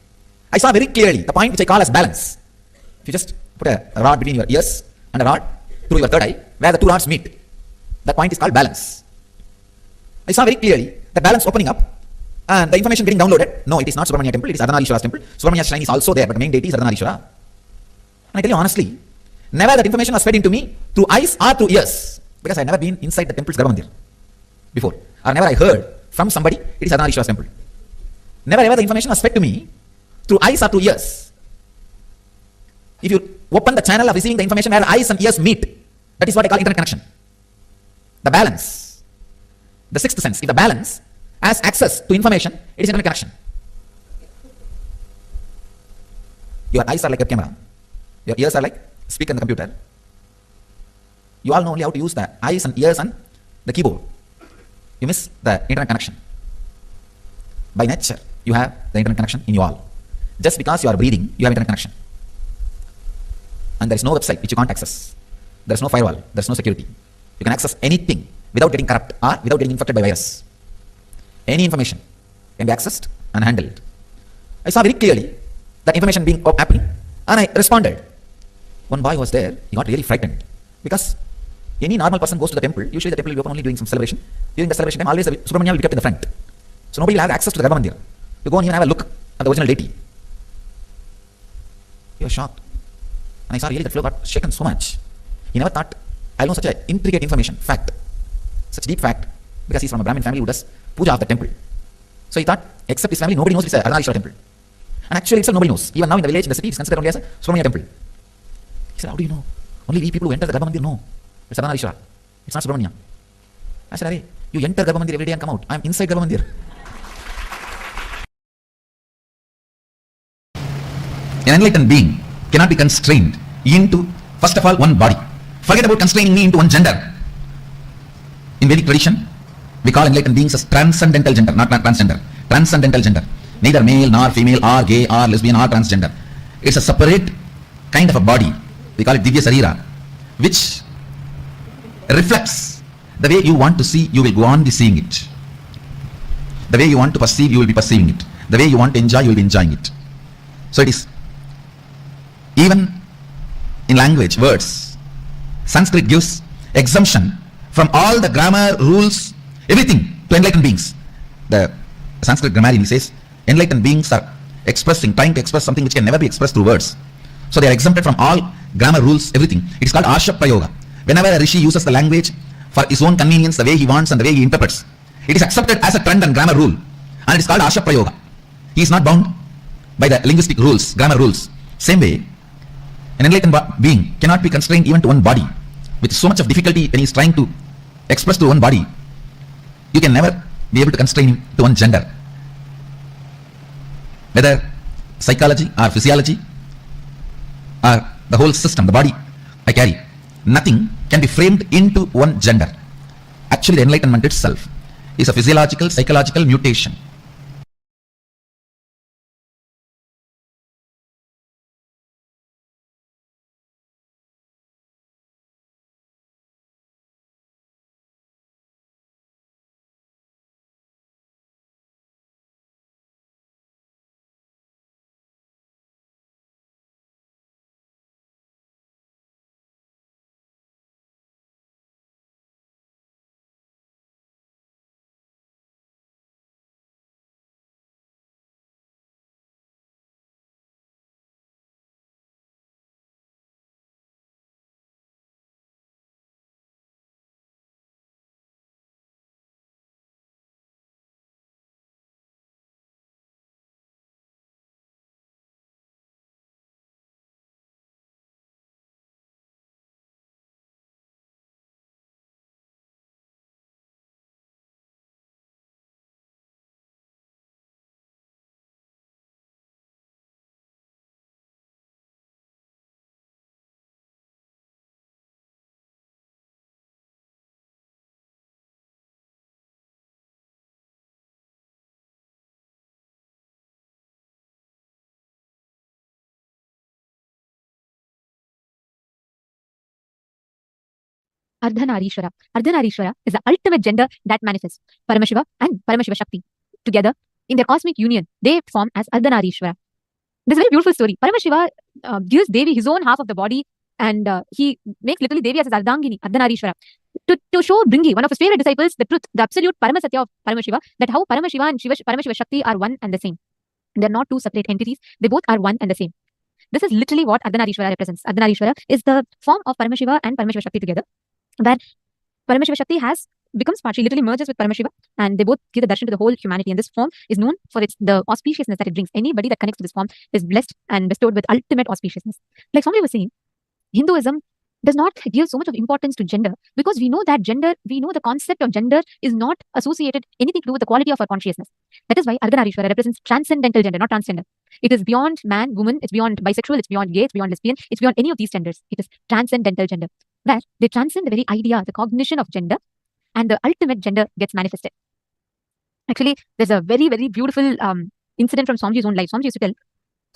I saw very clearly the point which I call as balance. If you just put a rod between your ears and a rod through your third eye, where the two rods meet, that point is called balance. I saw very clearly the balance opening up and the information getting downloaded. No, it is not Subramania temple, it is Ardhanarishwara's temple. Subramania's shrine is also there, but the main deity is Ardhanarishwara. And I tell you honestly, never that information was fed into me through eyes or through ears, because I had never been inside the temple's Garbhamandir before, or never I heard from somebody it is Ardhanarishwara's temple. Never ever the information was fed to me through eyes or through ears. If you open the channel of receiving the information where eyes and ears meet, that is what I call internet connection. The balance, the sixth sense. If the balance has access to information, it is internet connection. Your eyes are like a camera. Your ears are like speaker in the computer. you all know only how to use the eyes and ears and the keyboard. You miss the internet connection. By nature, you have the internet connection in you all. Just because you are breathing, you have internet connection. And there is no website which you can't access. There is no firewall. There is no security. You can access anything without getting corrupt or without getting infected by virus. Any information can be accessed and handled. I saw very clearly that information being happening, and I responded. One boy was there. He got really frightened because any normal person goes to the temple. Usually the temple will be open only during some celebration. During the celebration time, always the Subramanya will be kept in the front. So nobody will have access to the Garbha Mandir. You go and even have a look at the original deity. He was shocked. And I saw really that flow got shaken so much. He never thought, I'll know such an intricate information, fact, such deep fact, because he's from a Brahmin family who does puja of the temple. So he thought, except his family, nobody knows it's a Ardhanarishwara temple. And actually itself nobody knows. Even now in the village, in the city, it's considered only as a Subramanya temple. He said, how do you know? Only we people who enter the Garbha Mandir know. It's Ardhanarishwara. It's not Subramanya. I said, Arey, you enter Garbha Mandir every day and come out. I'm inside Garbha Mandir. An enlightened being cannot be constrained into, first of all, one body. Forget about constraining me into one gender. In Vedic tradition, we call enlightened beings as transcendental gender, not transgender. Transcendental gender. Neither male nor female or gay or lesbian or transgender. It's a separate kind of a body. We call it Divya Sarira, which reflects the way you want to see, you will go on be seeing it. The way you want to perceive, you will be perceiving it. The way you want to enjoy, you will be enjoying it. So it is. Even in language, words, Sanskrit gives exemption from all the grammar, rules, everything to enlightened beings. The Sanskrit grammarian says, enlightened beings are trying to express something which can never be expressed through words. So they are exempted from all grammar, rules, everything. It is called Asha Prayoga. Whenever a rishi uses the language for his own convenience, the way he wants and the way he interprets, it is accepted as a trend and grammar rule. And it is called Asha Prayoga. He is not bound by the linguistic rules, grammar rules. Same way, an enlightened being cannot be constrained even to one body. With so much of difficulty when he is trying to express to one body, you can never be able to constrain him to one gender. Whether psychology or physiology or the whole system, the body I carry, nothing can be framed into one gender. Actually, the enlightenment itself is a physiological, psychological mutation. Ardhanarishwara. Ardhanarishwara is the ultimate gender that manifests. Paramashiva and Paramashiva Shakti. Together, in their cosmic union, they form as Ardhanarishwara. This is a very beautiful story. Paramashiva gives Devi his own half of the body, and he makes literally Devi as his Ardhangini, Ardhanarishwara, to show Bringi, one of his favorite disciples, the truth, the absolute Paramasatya of Paramashiva, that how Paramashiva and Paramashiva Shakti are one and the same. They're not two separate entities. They both are one and the same. This is literally what Ardhanarishwara represents. Ardhanarishwara is the form of Paramashiva and Paramashiva Shakti together, where Paramashiva Shakti becomes part, she literally merges with Paramashiva, and they both give the darshan to the whole humanity. And this form is known for the auspiciousness that it brings. Anybody that connects to this form is blessed and bestowed with ultimate auspiciousness. Like Swami was saying, Hinduism does not give so much of importance to gender, because we know that the concept of gender is not associated anything to do with the quality of our consciousness. That is why Ardhanarishwara represents transcendental gender, not transgender. It is beyond man, woman, it's beyond bisexual, it's beyond gay, it's beyond lesbian, it's beyond any of these genders. It is transcendental gender, where they transcend the very idea, the cognition of gender, and the ultimate gender gets manifested. Actually, there's a very, very beautiful incident from Swamiji's own life. Swamiji used to tell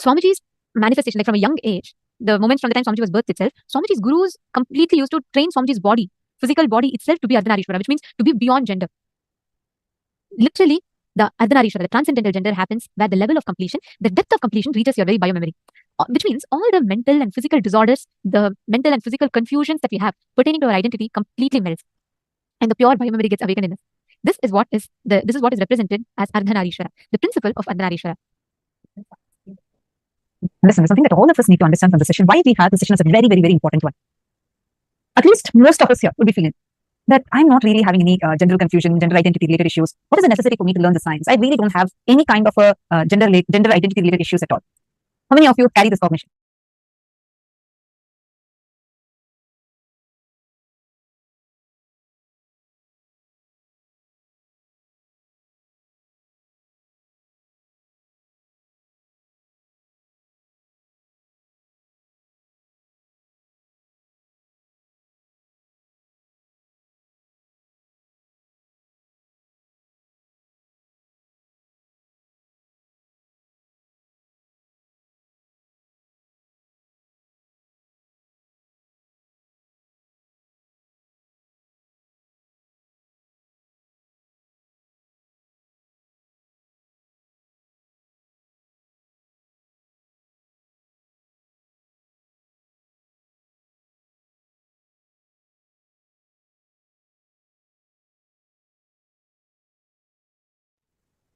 Swamiji's manifestation, like from a young age, the moment from the time Swamiji was birthed itself, Swamiji's gurus completely used to train Swamiji's body, physical body itself, to be Ardhanarishwara, which means to be beyond gender. Literally, the Ardhanarishwara, the transcendental gender, happens where the level of completion, the depth of completion reaches your very biomemory. Which means all the mental and physical disorders, the mental and physical confusions that we have pertaining to our identity completely melts. And the pure biomemory gets awakened in us. This is what is represented as Ardhanarishwara, the principle of Ardhanarishwara. Listen, there's something that all of us need to understand from the session. Why we have this session is a very, very, very important one. At least most of us here would be feeling that I'm not really having any gender confusion, gender identity related issues. What is the necessity for me to learn the science? I really don't have any kind of a gender identity related issues at all. How many of you carry this cognition?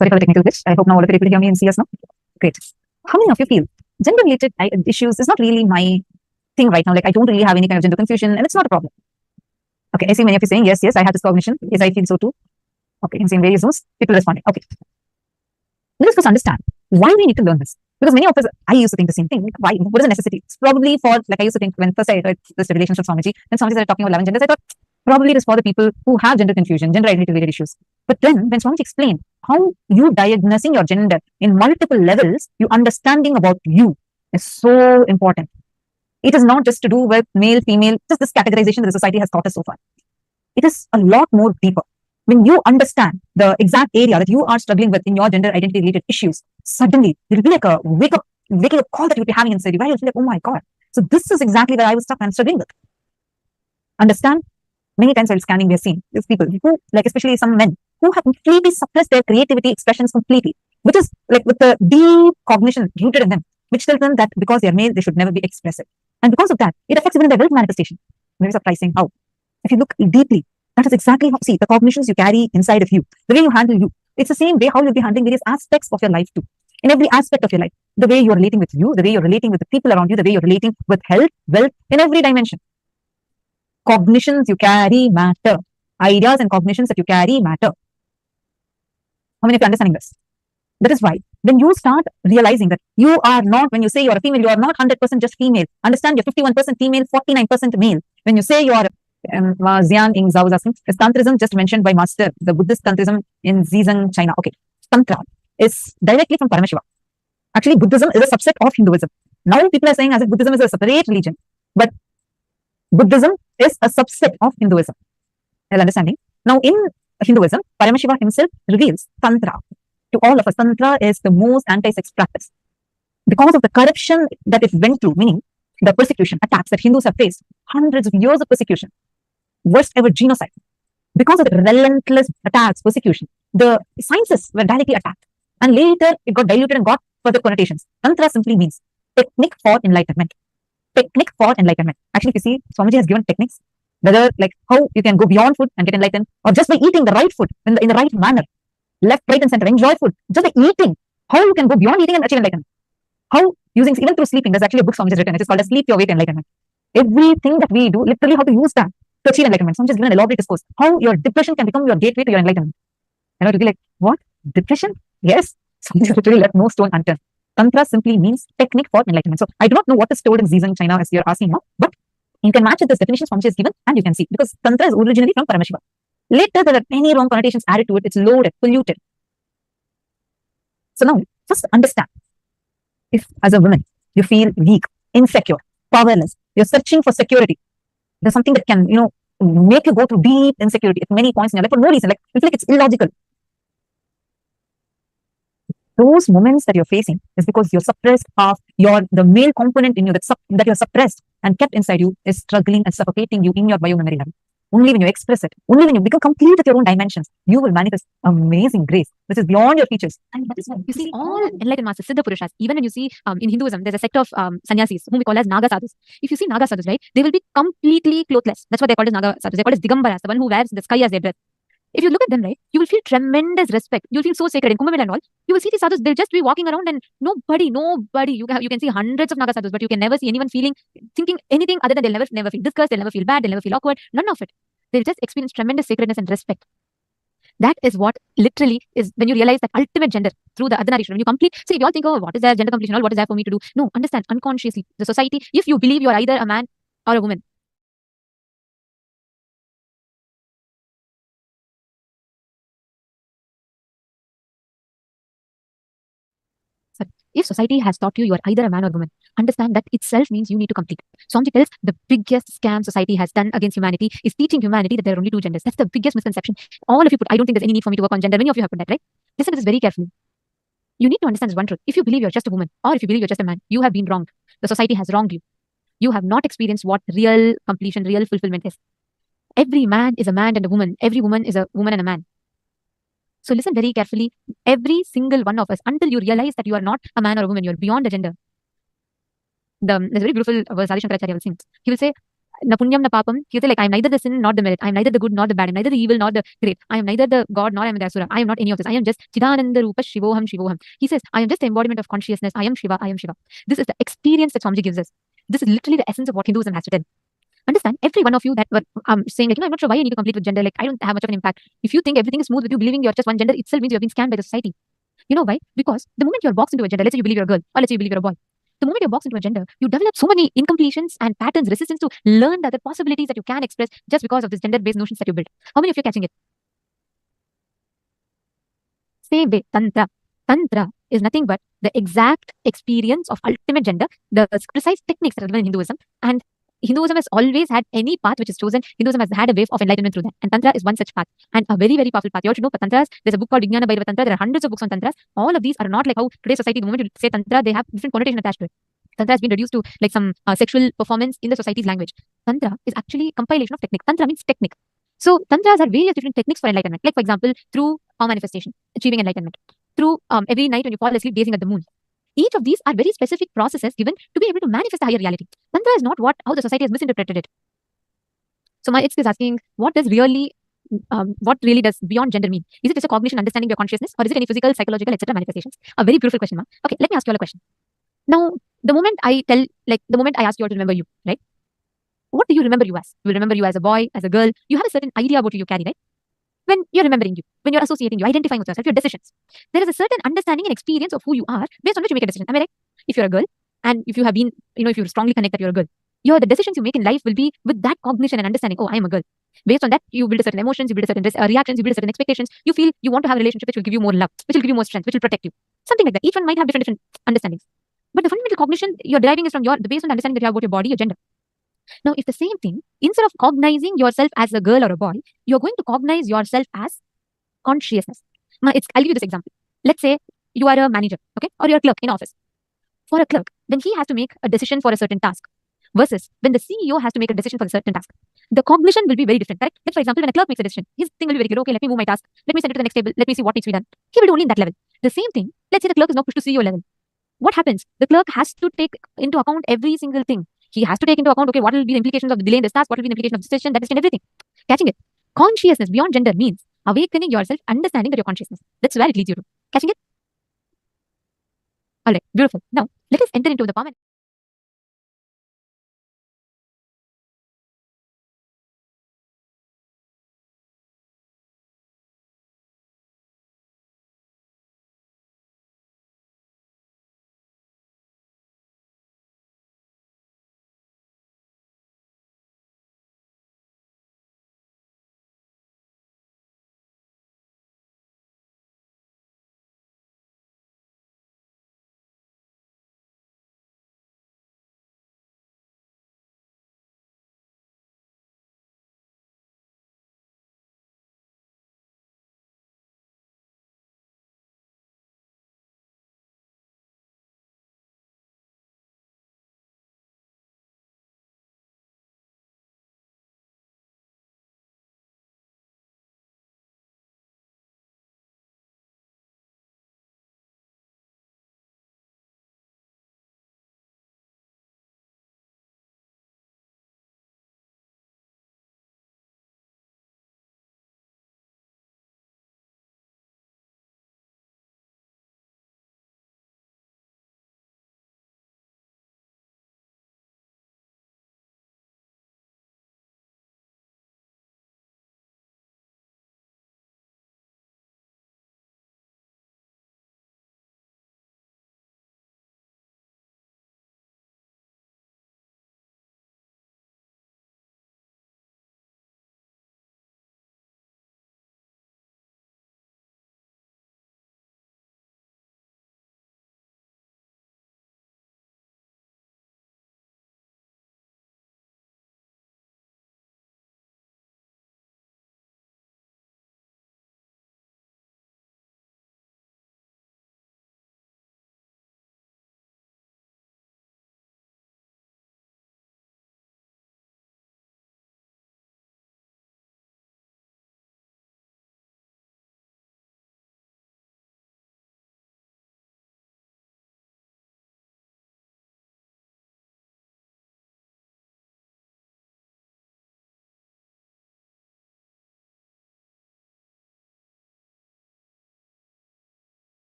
Sorry for the technical glitch. I hope now all of you are able to hear me and see us now. Great. How many of you feel gender-related issues is not really my thing right now? Like, I don't really have any kind of gender confusion, and it's not a problem. Okay, I see many of you saying, yes, I have this cognition. Yes, I feel so too. Okay, in various zones, people responding. Okay. Let us first understand why we need to learn this. Because many of us, I used to think the same thing. Why? What is the necessity? It's probably for, like I used to think when first I heard this revelation from Swamiji, when Swamiji started talking about 11 genders, I thought probably it is for the people who have gender confusion, gender identity related issues. But then when Swamiji explained how you diagnosing your gender in multiple levels, you understanding about you is so important. It is not just to do with male, female, just this categorization that the society has taught us so far. It is a lot more deeper. When you understand the exact area that you are struggling with in your gender identity related issues, suddenly it will be like a waking up call that you'll be having inside you, where you'll feel like, oh my God. So this is exactly where I was stuck and struggling with. Understand? Many times while scanning, we have seen these people who, like especially some men, who have completely suppressed their creativity expressions completely, which is like with the deep cognition rooted in them, which tells them that because they are male, they should never be expressive. And because of that, it affects even in their wealth manifestation. Very surprising how. If you look deeply, that is exactly how, see, the cognitions you carry inside of you, the way you handle you, it's the same way how you'll be handling various aspects of your life too. In every aspect of your life, the way you're relating with you, the way you're relating with the people around you, the way you're relating with health, wealth, in every dimension. Cognitions you carry matter. Ideas and cognitions that you carry matter. How many of you are understanding this? That is why when you start realizing that you are not, when you say you're a female, you are not 100% just female. Understand you're 51% female, 49% male. When you say you're Xian Ying Zhao was asking, is Tantrism just mentioned by Master, the Buddhist Tantrism in Zhejiang, China? Okay. Tantra is directly from Paramashiva. Actually, Buddhism is a subset of Hinduism. Now people are saying as if Buddhism is a separate religion. But Buddhism is a subset of Hinduism. Well, understanding? Now, in Hinduism, Paramashiva himself reveals Tantra. To all of us, Tantra is the most anti-sex practice. Because of the corruption that it went through, meaning the persecution, attacks that Hindus have faced, hundreds of years of persecution, worst ever genocide. Because of the relentless attacks, persecution, the sciences were directly attacked. And later, it got diluted and got further connotations. Tantra simply means technique for enlightenment. Technique for enlightenment. Actually, if you see, Swamiji has given techniques, whether like how you can go beyond food and get enlightened, or just by eating the right food in the right manner, left, right, and center, enjoy food, just by eating, how you can go beyond eating and achieve enlightenment. How using, even through sleeping, there's actually a book Swamiji has written, it is called as Sleep Your Way to Enlightenment. Everything that we do, literally how to use that to achieve enlightenment. Swamiji has given an elaborate discourse, how your depression can become your gateway to your enlightenment. And it'll be like, what? Depression? Yes. Swamiji literally left no stone unturned. Tantra simply means technique for enlightenment. So I do not know what is told in Zhejiang, China, as you're asking now, but you can match it this definition Swamiji has given and you can see, because Tantra is originally from Paramashiva. Later, there are many wrong connotations added to it. It's loaded, polluted. So now, first understand If as a woman, you feel weak, insecure, powerless, you're searching for security, there's something that can, make you go through deep insecurity at many points in your life for no reason. Like, you feel like it's illogical. Those moments that you're facing is because you're suppressed half the male component in you that you're suppressed and kept inside you is struggling and suffocating you in your biomemory level. Only when you express it, only when you become complete with your own dimensions, you will manifest amazing grace, which is beyond your features. And that is why You see, all enlightened masters, Siddha Purushas, even when you see in Hinduism, there's a sect of sannyasis whom we call as Naga sadhus. If you see Naga sadhus, right, they will be completely clothless. That's what they're called as Naga sadhus. They're called as Digambaras, the one who wears the sky as their dress. If you look at them, right, you will feel tremendous respect. You'll feel so sacred in Kumbh Mela and all. You will see these sadhus, they'll just be walking around and nobody, you can see hundreds of Naga sadhus, but you can never see anyone thinking anything other than they'll never feel disgust, they'll never feel bad, they'll never feel awkward. None of it. They'll just experience tremendous sacredness and respect. That is what literally is when you realize that ultimate gender through the Ardhanarishwara. When you complete, see, if you all think, oh, what is there, gender completion, all what is there for me to do? No, understand unconsciously the society. If you believe you are either a man or a woman, sorry, if society has taught you you are either a man or woman, understand that itself means you need to complete. Swamiji tells the biggest scam society has done against humanity is teaching humanity that there are only two genders. That's the biggest misconception. All of you put, I don't think there's any need for me to work on gender. Many of you have put that, right? Listen to this very carefully. You need to understand this one truth. If you believe you're just a woman or if you believe you're just a man, you have been wronged. The society has wronged you. You have not experienced what real completion, real fulfillment is. Every man is a man and a woman. Every woman is a woman and a man. So listen very carefully. Every single one of us, until you realize that you are not a man or a woman, you're beyond the gender. There's a very beautiful verse Adi Shankaracharya will sing. He will say, na punyam na papam. He will say, like, I am neither the sin nor the merit. I am neither the good nor the bad. I am neither the evil nor the great. I am neither the God nor I am the Asura. I am not any of this. I am just Chidananda Rupa Shivoham Shivoham. He says, I am just the embodiment of consciousness. I am Shiva. I am Shiva. This is the experience that Swamiji gives us. This is literally the essence of what Hinduism has to tell. Understand, every one of you that were saying, like, I'm not sure why I need to complete with gender. Like, I don't have much of an impact. If you think everything is smooth with you believing you're just one gender, itself means you have been scammed by the society. You know why? Because the moment you're boxed into a gender, let's say you believe you're a girl, or let's say you believe you're a boy, the moment you're boxed into a gender, you develop so many incompletions and patterns, resistance to learn the other possibilities that you can express just because of this gender-based notions that you build. How many of you are catching it? Same way, Tantra. Tantra is nothing but the exact experience of ultimate gender, the precise techniques that are given in Hinduism. And Hinduism has always had any path which is chosen. Hinduism has had a wave of enlightenment through that. And Tantra is one such path. And a very, very powerful path. You all should know, for Tantras, there's a book called Vijnana Bhairava Tantra. There are hundreds of books on Tantras. All of these are not like how today's society, the moment you say Tantra, they have different connotation attached to it. Tantra has been reduced to like some sexual performance in the society's language. Tantra is actually compilation of technique. Tantra means technique. So Tantras are various different techniques for enlightenment. Like, for example, through palm manifestation, achieving enlightenment. Through every night when you fall asleep, gazing at the moon. Each of these are very specific processes given to be able to manifest the higher reality. Tantra is not how the society has misinterpreted it. So my ex is asking, what really does beyond gender mean? Is it just a cognition, understanding of your consciousness, or is it any physical, psychological, etc. manifestations? A very beautiful question, ma. Okay, let me ask you all a question. Now, the moment I ask you all to remember you, right? What do you remember you as? You will remember you as a boy, as a girl. You have a certain idea about who you carry, right? When you're remembering you, when you're associating you, identifying with yourself, your decisions. There is a certain understanding and experience of who you are based on which you make a decision. Am I right? If you're a girl, and if you have been, if you strongly connect that you're a girl, the decisions you make in life will be with that cognition and understanding. Oh, I am a girl. Based on that, you build a certain emotions, you build a certain reactions, you build a certain expectations. You feel you want to have a relationship which will give you more love, which will give you more strength, which will protect you. Something like that. Each one might have different understandings. But the fundamental cognition you're deriving is from based on the understanding that you have about your body, your gender. Now, if the same thing, instead of cognizing yourself as a girl or a boy, you're going to cognize yourself as consciousness. I'll give you this example. Let's say you are a manager, okay, or you're a clerk in office. For a clerk, when he has to make a decision for a certain task, versus when the CEO has to make a decision for a certain task, the cognition will be very different, correct? Like, for example, when a clerk makes a decision, his thing will be very clear. Okay, let me move my task. Let me send it to the next table. Let me see what needs to be done. He will do only in that level. The same thing. Let's say the clerk is now pushed to CEO level. What happens? The clerk has to take into account every single thing. He has to take into account, okay, what will be the implications of the delay in this task? What will be the implication of this decision, that decision, everything. Catching it. Consciousness beyond gender means awakening yourself, understanding that you're consciousness. That's where it leads you to. Catching it? All right, beautiful. Now, let us enter into the palm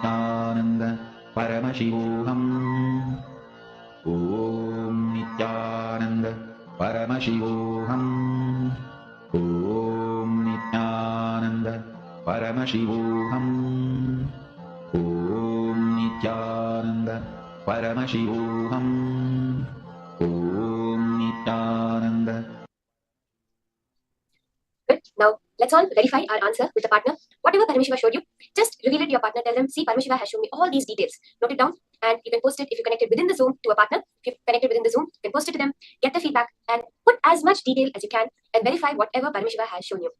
Nityananda Paramashivoham. Om Nityananda Paramashivoham. Om Nityananda Paramashivoham. Om Nityananda Paramashivoham. Om Nityananda. Good. Now, let's all verify our answer with the partner. Whatever Paramashiva showed you, just reveal it to your partner. Tell them, see, Paramashiva has shown me all these details. Note it down and you can post it if you connected within the Zoom to a partner. If you're connected within the Zoom, you can post it to them, get the feedback and put as much detail as you can and verify whatever Paramashiva has shown you.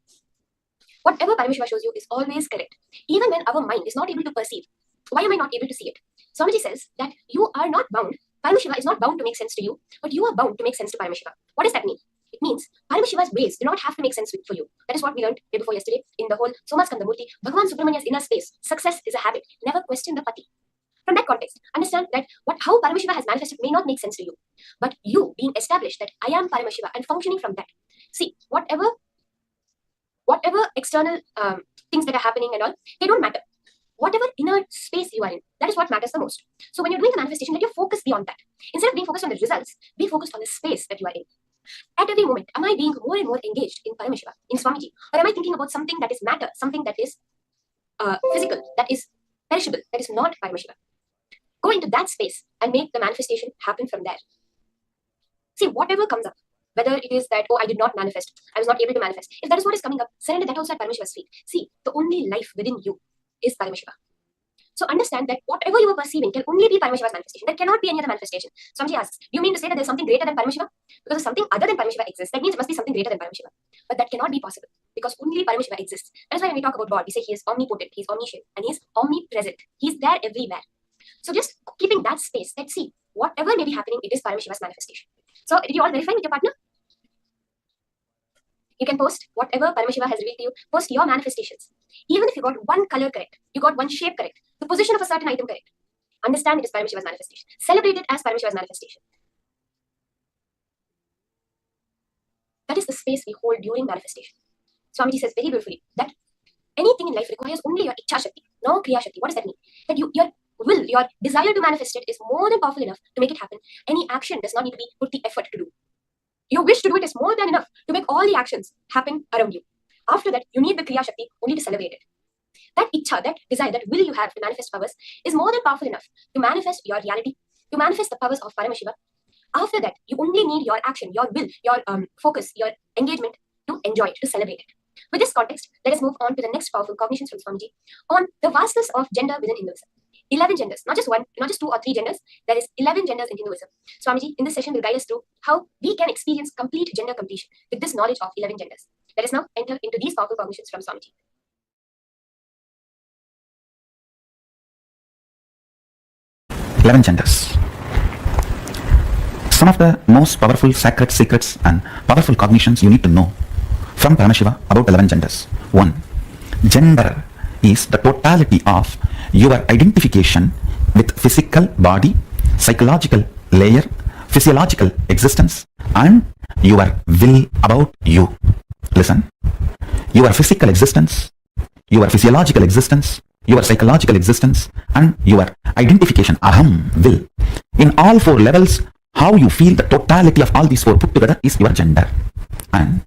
Whatever Paramashiva shows you is always correct. Even when our mind is not able to perceive. Why am I not able to see it? Swamiji says that you are not bound. Paramashiva is not bound to make sense to you, but you are bound to make sense to Paramashiva. What does that mean? It means Paramashiva's ways do not have to make sense for you. That is what we learned day before yesterday in the whole Somaskandamurti. Bhagavan Subramania's inner space. Success is a habit. Never question the pati. From that context, understand that how Paramashiva has manifested may not make sense to you. But you being established that I am Paramashiva and functioning from that. See, whatever external things that are happening and all, they don't matter. Whatever inner space you are in, that is what matters the most. So when you're doing the manifestation, let your focus be on that. Instead of being focused on the results, be focused on the space that you are in. At every moment, am I being more and more engaged in Paramashiva, in Swamiji? Or am I thinking about something that is matter, something that is physical, that is perishable, that is not Paramashiva? Go into that space and make the manifestation happen from there. See, whatever comes up, whether it is that, oh, I did not manifest, I was not able to manifest. If that is what is coming up, surrender that also at Paramashiva's feet. See, the only life within you is Paramashiva. So understand that whatever you are perceiving can only be Paramashiva's manifestation. There cannot be any other manifestation. Swamiji asks, do you mean to say that there's something greater than Paramashiva? Because if something other than Paramashiva exists, that means it must be something greater than Paramashiva. But that cannot be possible because only Paramashiva exists. That is why when we talk about God, we say he is omnipotent, he is omniscient, and he is omnipresent. He is there everywhere. So just keeping that space, let's see, whatever may be happening, it is Paramashiva's manifestation. So did you all verify with your partner? You can post whatever Paramashiva has revealed to you. Post your manifestations. Even if you got one color correct, you got one shape correct, the position of a certain item correct, understand it is Paramashiva's manifestation. Celebrate it as Paramashiva's manifestation. That is the space we hold during manifestation. Swamiji says very beautifully that anything in life requires only your Ichha Shakti, no Kriya Shakti. What does that mean? That your will, your desire to manifest it is more than powerful enough to make it happen. Any action does not need to be put the effort to do. Your wish to do it is more than enough to make all the actions happen around you. After that, you need the Kriya Shakti only to celebrate it. That Ichha, that desire, that will you have to manifest powers is more than powerful enough to manifest your reality, to manifest the powers of Paramashiva. After that, you only need your action, your will, your focus, your engagement to enjoy it, to celebrate it. With this context, let us move on to the next powerful cognitions from Swamiji on the vastness of gender within Hinduism. 11 genders, not just one, not just 2 or 3 genders. There is 11 genders in Hinduism. Swamiji, in this session, will guide us through how we can experience complete gender completion with this knowledge of 11 genders. Let us now enter into these powerful cognitions from Swamiji. Eleven genders. Some of the most powerful sacred secrets and powerful cognitions you need to know from Paramashiva about 11 genders. 1. Gender is the totality of your identification with physical body, psychological layer, physiological existence, and your will about you. Listen. Your physical existence, your physiological existence, your psychological existence, and your identification, aham, will. In all 4 levels, how you feel the totality of all these 4 put together is your gender. And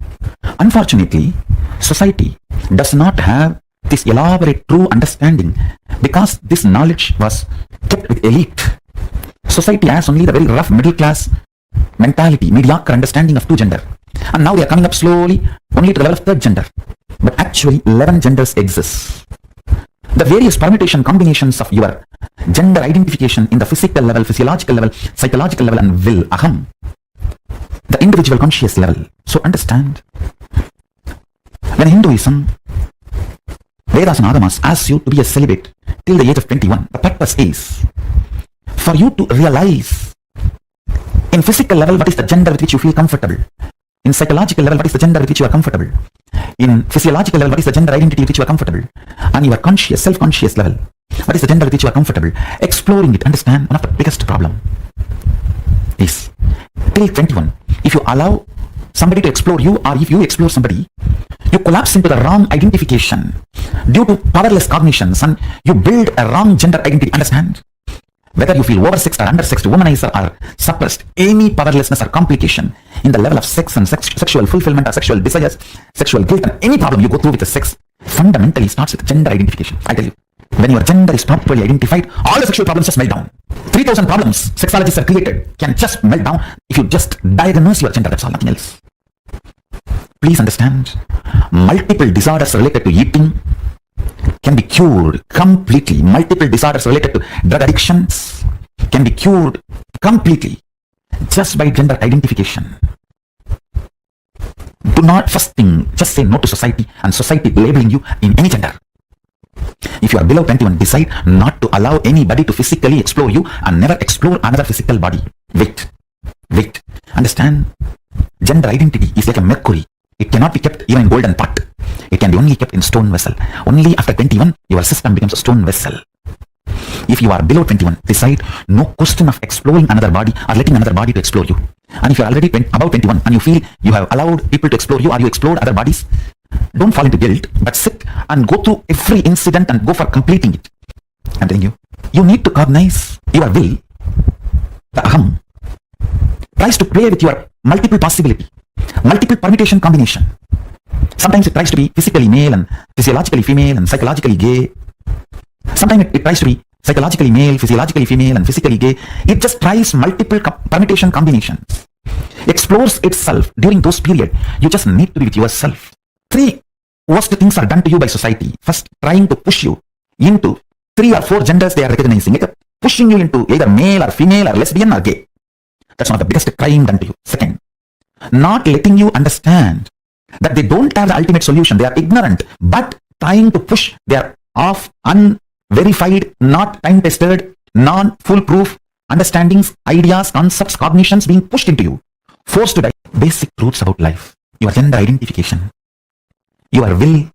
unfortunately, society does not have this elaborate true understanding because this knowledge was kept with elite. Society has only the very rough middle class mentality, mediocre understanding of 2 gender. And now they are coming up slowly only to the level of 3rd gender. But actually 11 genders exist. The various permutation combinations of your gender identification in the physical level, physiological level, psychological level, and will, aham, the individual conscious level. So understand, when Hinduism, Vedas and Agamas asks you to be a celibate till the age of 21, the purpose is for you to realize in physical level what is the gender with which you feel comfortable. In psychological level, what is the gender with which you are comfortable? In physiological level, what is the gender identity with which you are comfortable? And your conscious, self-conscious level, what is the gender with which you are comfortable? Exploring it, understand, one of the biggest problem is till 21, if you allow somebody to explore you, or if you explore somebody, you collapse into the wrong identification due to powerless cognitions, and you build a wrong gender identity. Understand? Whether you feel oversexed or undersexed, womanizer or suppressed, any powerlessness or complication in the level of sex and sexual fulfillment or sexual desires, sexual guilt, and any problem you go through with the sex fundamentally starts with gender identification. I tell you, when your gender is properly identified, all the sexual problems just melt down. 3,000 problems sexologists have created can just melt down if you just diagnose your gender. That's all, nothing else. Please understand, multiple disorders related to eating can be cured completely. Multiple disorders related to drug addictions can be cured completely just by gender identification. Do not, first thing, just say no to society and society labeling you in any gender. If you are below 21, decide not to allow anybody to physically explore you and never explore another physical body. Wait. Understand? Gender identity is like a mercury. It cannot be kept even in golden pot. It can be only kept in stone vessel. Only after 21, your system becomes a stone vessel. If you are below 21, decide no question of exploring another body or letting another body to explore you. And if you are already above 21 and you feel you have allowed people to explore you or you explored other bodies, don't fall into guilt, but sit and go through every incident and go for completing it. I'm telling you, you need to cognize your will. The aham tries to play with your multiple possibility, multiple permutation combination. Sometimes it tries to be physically male and physiologically female and psychologically gay. Sometimes it tries to be psychologically male, physiologically female and physically gay. It just tries multiple permutation combinations. Explores itself during those periods. You just need to be with yourself. 3 worst things are done to you by society. First, trying to push you into 3 or 4 genders they are recognizing. Like pushing you into either male or female or lesbian or gay. That's one of the biggest crime done to you. Second, not letting you understand that they don't have the ultimate solution. They are ignorant, but trying to push their off, unverified, not time-tested, non-foolproof understandings, ideas, concepts, cognitions being pushed into you. Forced to die. Basic truths about life. Your gender identification. Your will,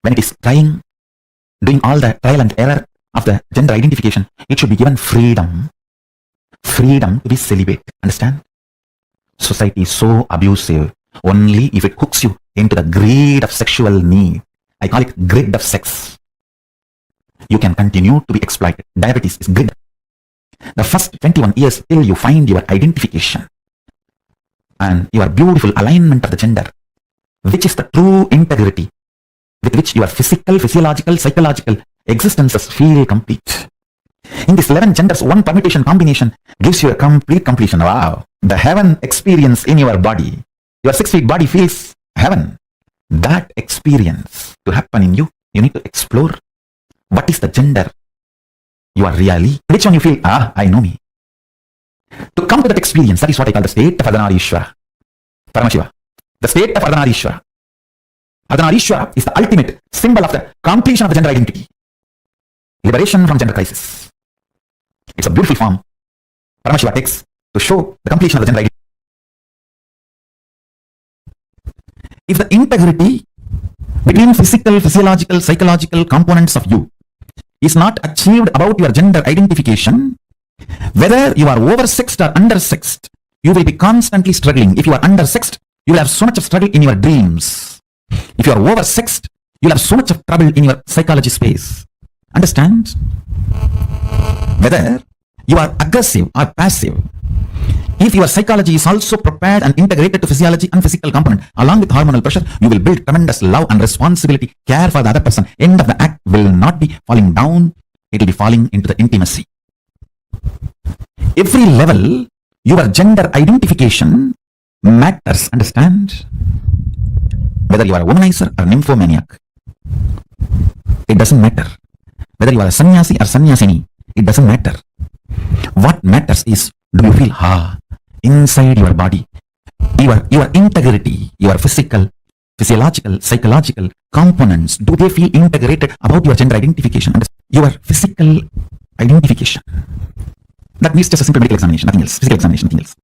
when it is doing all the trial and error of the gender identification, it should be given freedom. Freedom to be celibate. Understand? Society is so abusive only if it hooks you into the greed of sexual need. I call it grid of sex. You can continue to be exploited. Diabetes is grid. The first 21 years till you find your identification and your beautiful alignment of the gender, which is the true integrity with which your physical, physiological, psychological existences feel complete. In these 11 genders, one permutation combination gives you a complete completion. Wow. The heaven experience in your body. Your 6 feet body feels heaven. That experience to happen in you, you need to explore what is the gender you are really, which one you feel, I know me. To come to that experience, that is what I call the state of Ardhanarishwara. Paramashiva. The state of Ardhanarishwara. Ardhanarishwara is the ultimate symbol of the completion of the gender identity. Liberation from gender crisis. It's a beautiful form Paramashiva takes to show the completion of the gender identity. If the integrity between physical, physiological, psychological components of you is not achieved about your gender identification, whether you are oversexed or undersexed, you will be constantly struggling. If you are undersexed, you will have so much of struggle in your dreams. If you are oversexed, you will have so much of trouble in your psychology space. Understand? Whether you are aggressive or passive, if your psychology is also prepared and integrated to physiology and physical component, along with hormonal pressure, you will build tremendous love and responsibility, care for the other person. End of the act will not be falling down, it will be falling into the intimacy. Every level, your gender identification matters. Understand? Whether you are a womanizer or nymphomaniac, it doesn't matter. Whether you are a sannyasi or sannyasini, it doesn't matter. What matters is, do you feel inside your body, your integrity, your physical, physiological, psychological components, do they feel integrated about your gender identification? Your physical identification. That means just a simple medical examination, nothing else. Physical examination, nothing else.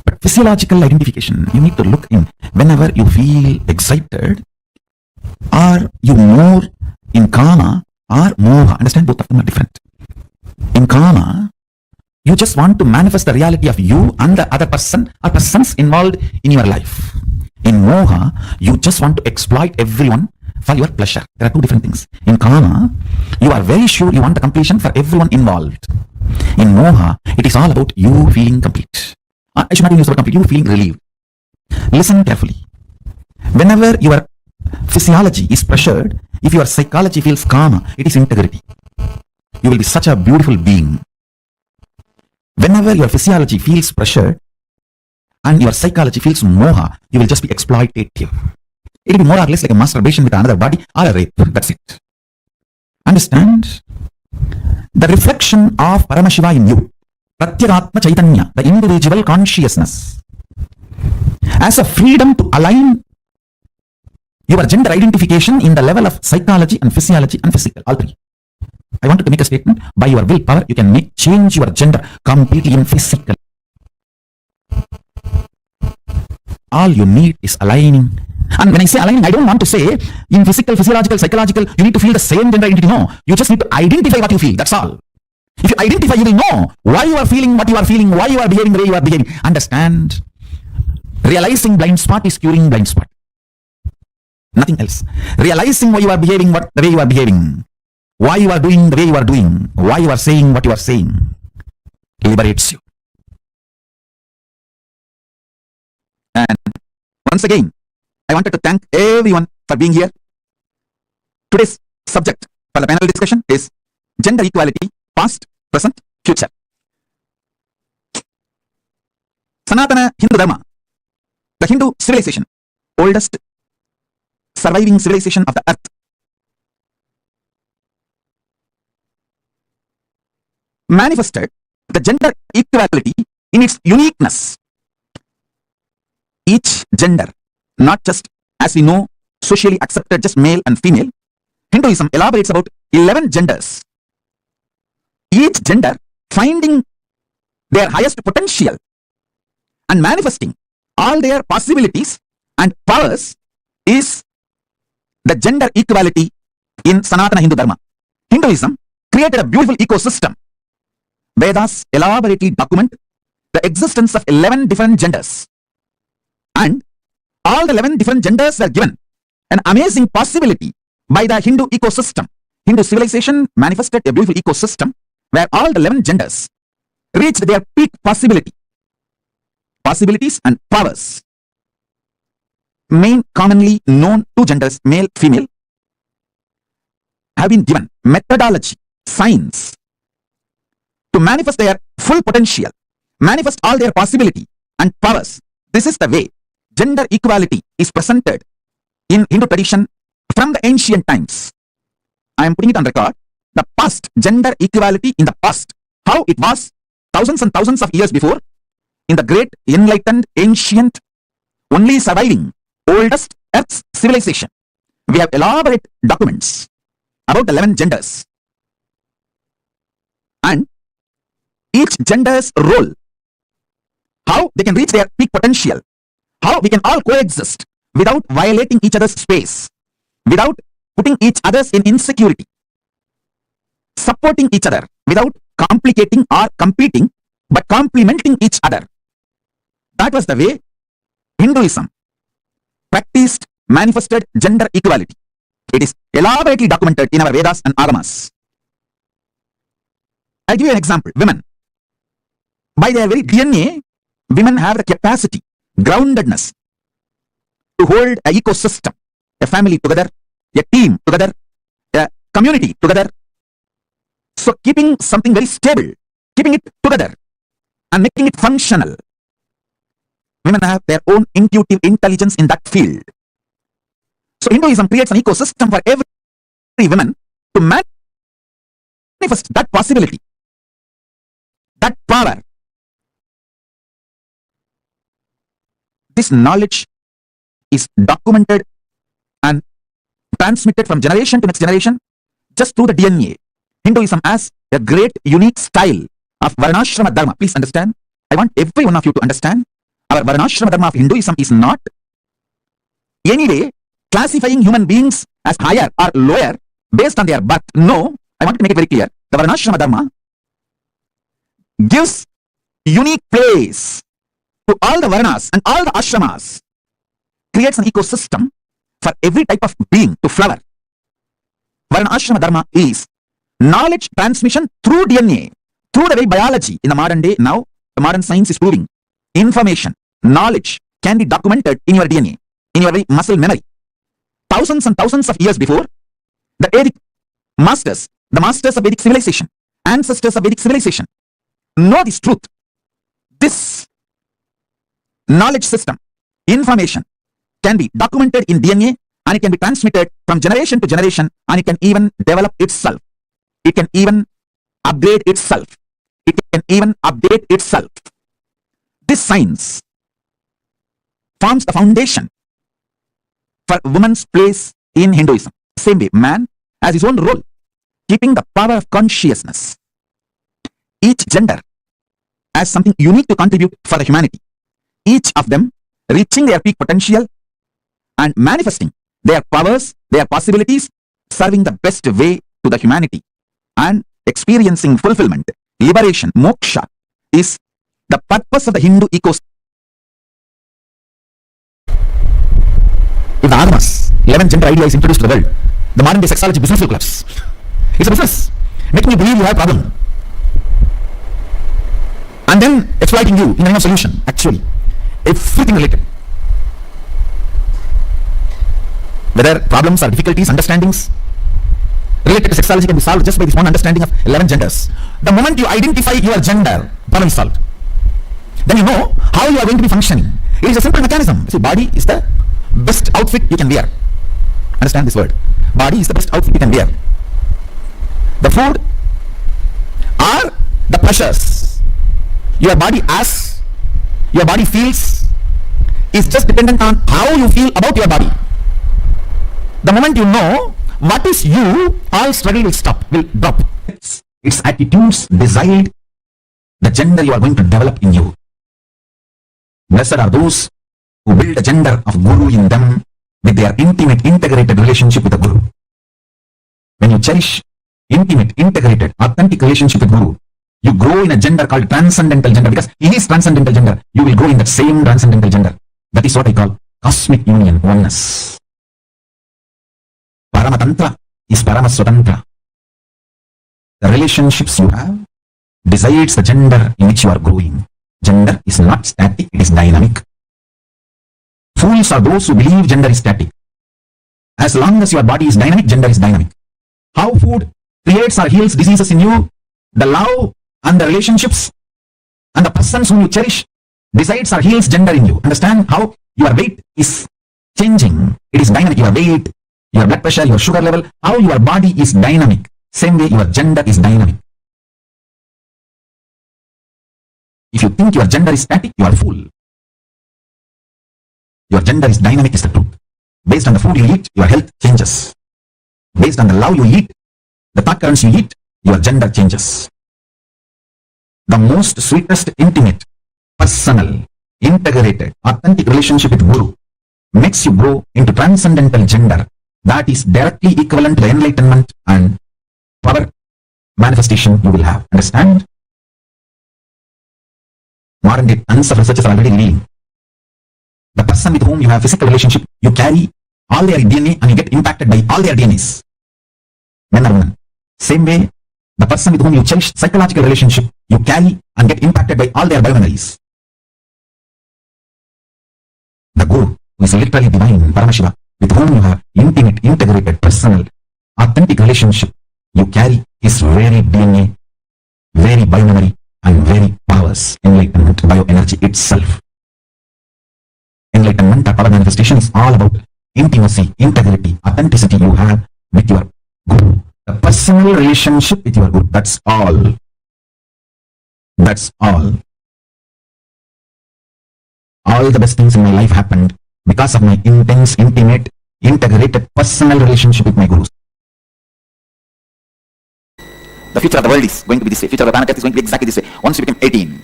But physiological identification, you need to look in whenever you feel excited, or you more in kama or moha. Understand, both of them are different. In kama, you just want to manifest the reality of you and the other person or persons involved in your life. In moha, you just want to exploit everyone for your pleasure. There are two different things. In kama, you are very sure you want the completion for everyone involved. In moha, it is all about you feeling complete. I should not use the word complete, you feeling relieved. Listen carefully. Whenever your physiology is pressured, if your psychology feels kama, it is integrity. You will be such a beautiful being. Whenever your physiology feels pressured and your psychology feels moha, you will just be exploitative. It will be more or less like a masturbation with another body or a rape. That's it. Understand? The reflection of Paramashiva in you, Pratyagatma Chaitanya, the individual consciousness, as a freedom to align your gender identification in the level of psychology and physiology and physical, all three. I wanted to make a statement. By your willpower, you can change your gender completely in physical. All you need is aligning. And when I say aligning, I don't want to say in physical, physiological, psychological, you need to feel the same gender identity. No, you just need to identify what you feel. That's all. If you identify, you will know why you are feeling what you are feeling, why you are behaving the way you are behaving. Understand? Realizing blind spot is curing blind spot. Nothing else. Realizing why you are behaving the way you are behaving, why you are doing the way you are doing, why you are saying what you are saying, liberates you. And once again, I wanted to thank everyone for being here. Today's subject for the panel discussion is gender equality, past, present, future. Sanatana Hindu Dharma, the Hindu civilization, oldest surviving civilization of the earth, manifested the gender equality in its uniqueness. Each gender, not just as we know, socially accepted, just male and female. Hinduism elaborates about 11 genders. Each gender finding their highest potential and manifesting all their possibilities and powers is the gender equality in Sanatana Hindu Dharma. Hinduism created a beautiful ecosystem. Vedas elaborately document the existence of 11 different genders. And all the 11 different genders were given an amazing possibility by the Hindu ecosystem. Hindu civilization manifested a beautiful ecosystem where all the 11 genders reached their peak possibilities and powers. Main commonly known two genders, male, female, have been given methodology, science, to manifest their full potential, manifest all their possibility and powers. This is the way gender equality is presented in Hindu tradition from the ancient times. I am putting it on record. The past, gender equality in the past, how it was thousands and thousands of years before, in the great, enlightened, ancient, only surviving, oldest Earth's civilization. We have elaborate documents about the 11 genders and each gender's role, how they can reach their peak potential, how we can all coexist without violating each other's space, without putting each others in insecurity, supporting each other without complicating or competing, but complementing each other. That was the way Hinduism practiced, manifested gender equality. It is elaborately documented in our Vedas and Agamas. I'll give you an example. Women. By their very DNA, women have the capacity, groundedness, to hold an ecosystem, a family together, a team together, a community together. So keeping something very stable, keeping it together and making it functional. Women have their own intuitive intelligence in that field. So Hinduism creates an ecosystem for every woman to manifest that possibility, that power. This knowledge is documented and transmitted from generation to next generation just through the DNA. Hinduism has a great unique style of Varnashrama Dharma. Please understand. I want every one of you to understand. Our Varnashrama Dharma of Hinduism is not anyway classifying human beings as higher or lower based on their birth. No, I want to make it very clear. The Varnashrama Dharma gives unique place to all the Varnas and all the Ashramas creates an ecosystem for every type of being to flower. Varna ashrama dharma is knowledge transmission through DNA, through the way biology in the modern day now, the modern science is proving. Information, knowledge can be documented in your DNA, in your muscle memory. Thousands and thousands of years before, the Vedic masters, the masters of Vedic civilization, ancestors of Vedic civilization, know this truth. This knowledge system, information, can be documented in DNA and it can be transmitted from generation to generation and it can even develop itself. It can even upgrade itself. It can even update itself. This science forms the foundation for woman's place in Hinduism. Same way, man has his own role, keeping the power of consciousness. Each gender has something unique to contribute for the humanity. Each of them reaching their peak potential and manifesting their powers, their possibilities, serving the best way to the humanity and experiencing fulfillment, liberation, moksha is the purpose of the Hindu ecosystem. If the Agamas, 11 gender idea is introduced to the world, the modern day sexology business will collapse. It's a business, making you believe you have a problem and then exploiting you in the name of solution. Actually, everything related. Whether problems or difficulties, understandings related to sexuality can be solved just by this one understanding of 11 genders. The moment you identify your gender, problem is solved. Then you know how you are going to be functioning. It is a simple mechanism. See, body is the best outfit you can wear. Understand this word. Body is the best outfit you can wear. The food or the pleasures your body asks, your body feels, is just dependent on how you feel about your body. The moment you know what is you, all struggle will stop, will drop. Its attitudes decide the gender you are going to develop in you. Blessed are those who build a gender of Guru in them with their intimate, integrated relationship with the Guru. When you cherish intimate, integrated, authentic relationship with Guru, you grow in a gender called transcendental gender, because he is transcendental gender. You will grow in that same transcendental gender. That is what I call cosmic union, oneness. Paramatantra is Paramaswatantra. The relationships you have decides the gender in which you are growing. Gender is not static, it is dynamic. Fools are those who believe gender is static. As long as your body is dynamic, gender is dynamic. How food creates or heals diseases in you, the love and the relationships and the persons whom you cherish decides or heals gender in you. Understand how your weight is changing. It is dynamic. Your weight, your blood pressure, your sugar level, how your body is dynamic. Same way your gender is dynamic. If you think your gender is static, you are a fool. Your gender is dynamic is the truth. Based on the food you eat, your health changes. Based on the love you eat, the thought currents you eat, your gender changes. The most sweetest, intimate, personal, integrated, authentic relationship with Guru makes you grow into transcendental gender that is directly equivalent to the enlightenment and power manifestation you will have. Understand? Modern day tons of researchers are already revealing. The person with whom you have physical relationship, you carry all their DNA and you get impacted by all their DNAs. Men or women. Same way, the person with whom you cherish psychological relationship, you carry and get impacted by all their biomemories. The Guru, who is literally divine, Paramashiva, with whom you have intimate, integrated, personal, authentic relationship, you carry his very DNA, very biomemory, and very powers, enlightenment, bioenergy itself. Enlightenment or power manifestation is all about intimacy, integrity, authenticity you have with your Guru. The personal relationship with your Guru. That's all. That's all. All the best things in my life happened because of my intense, intimate, integrated, personal relationship with my Gurus. The future of the world is going to be this way. Future of the planet Earth is going to be exactly this way. Once you become 18,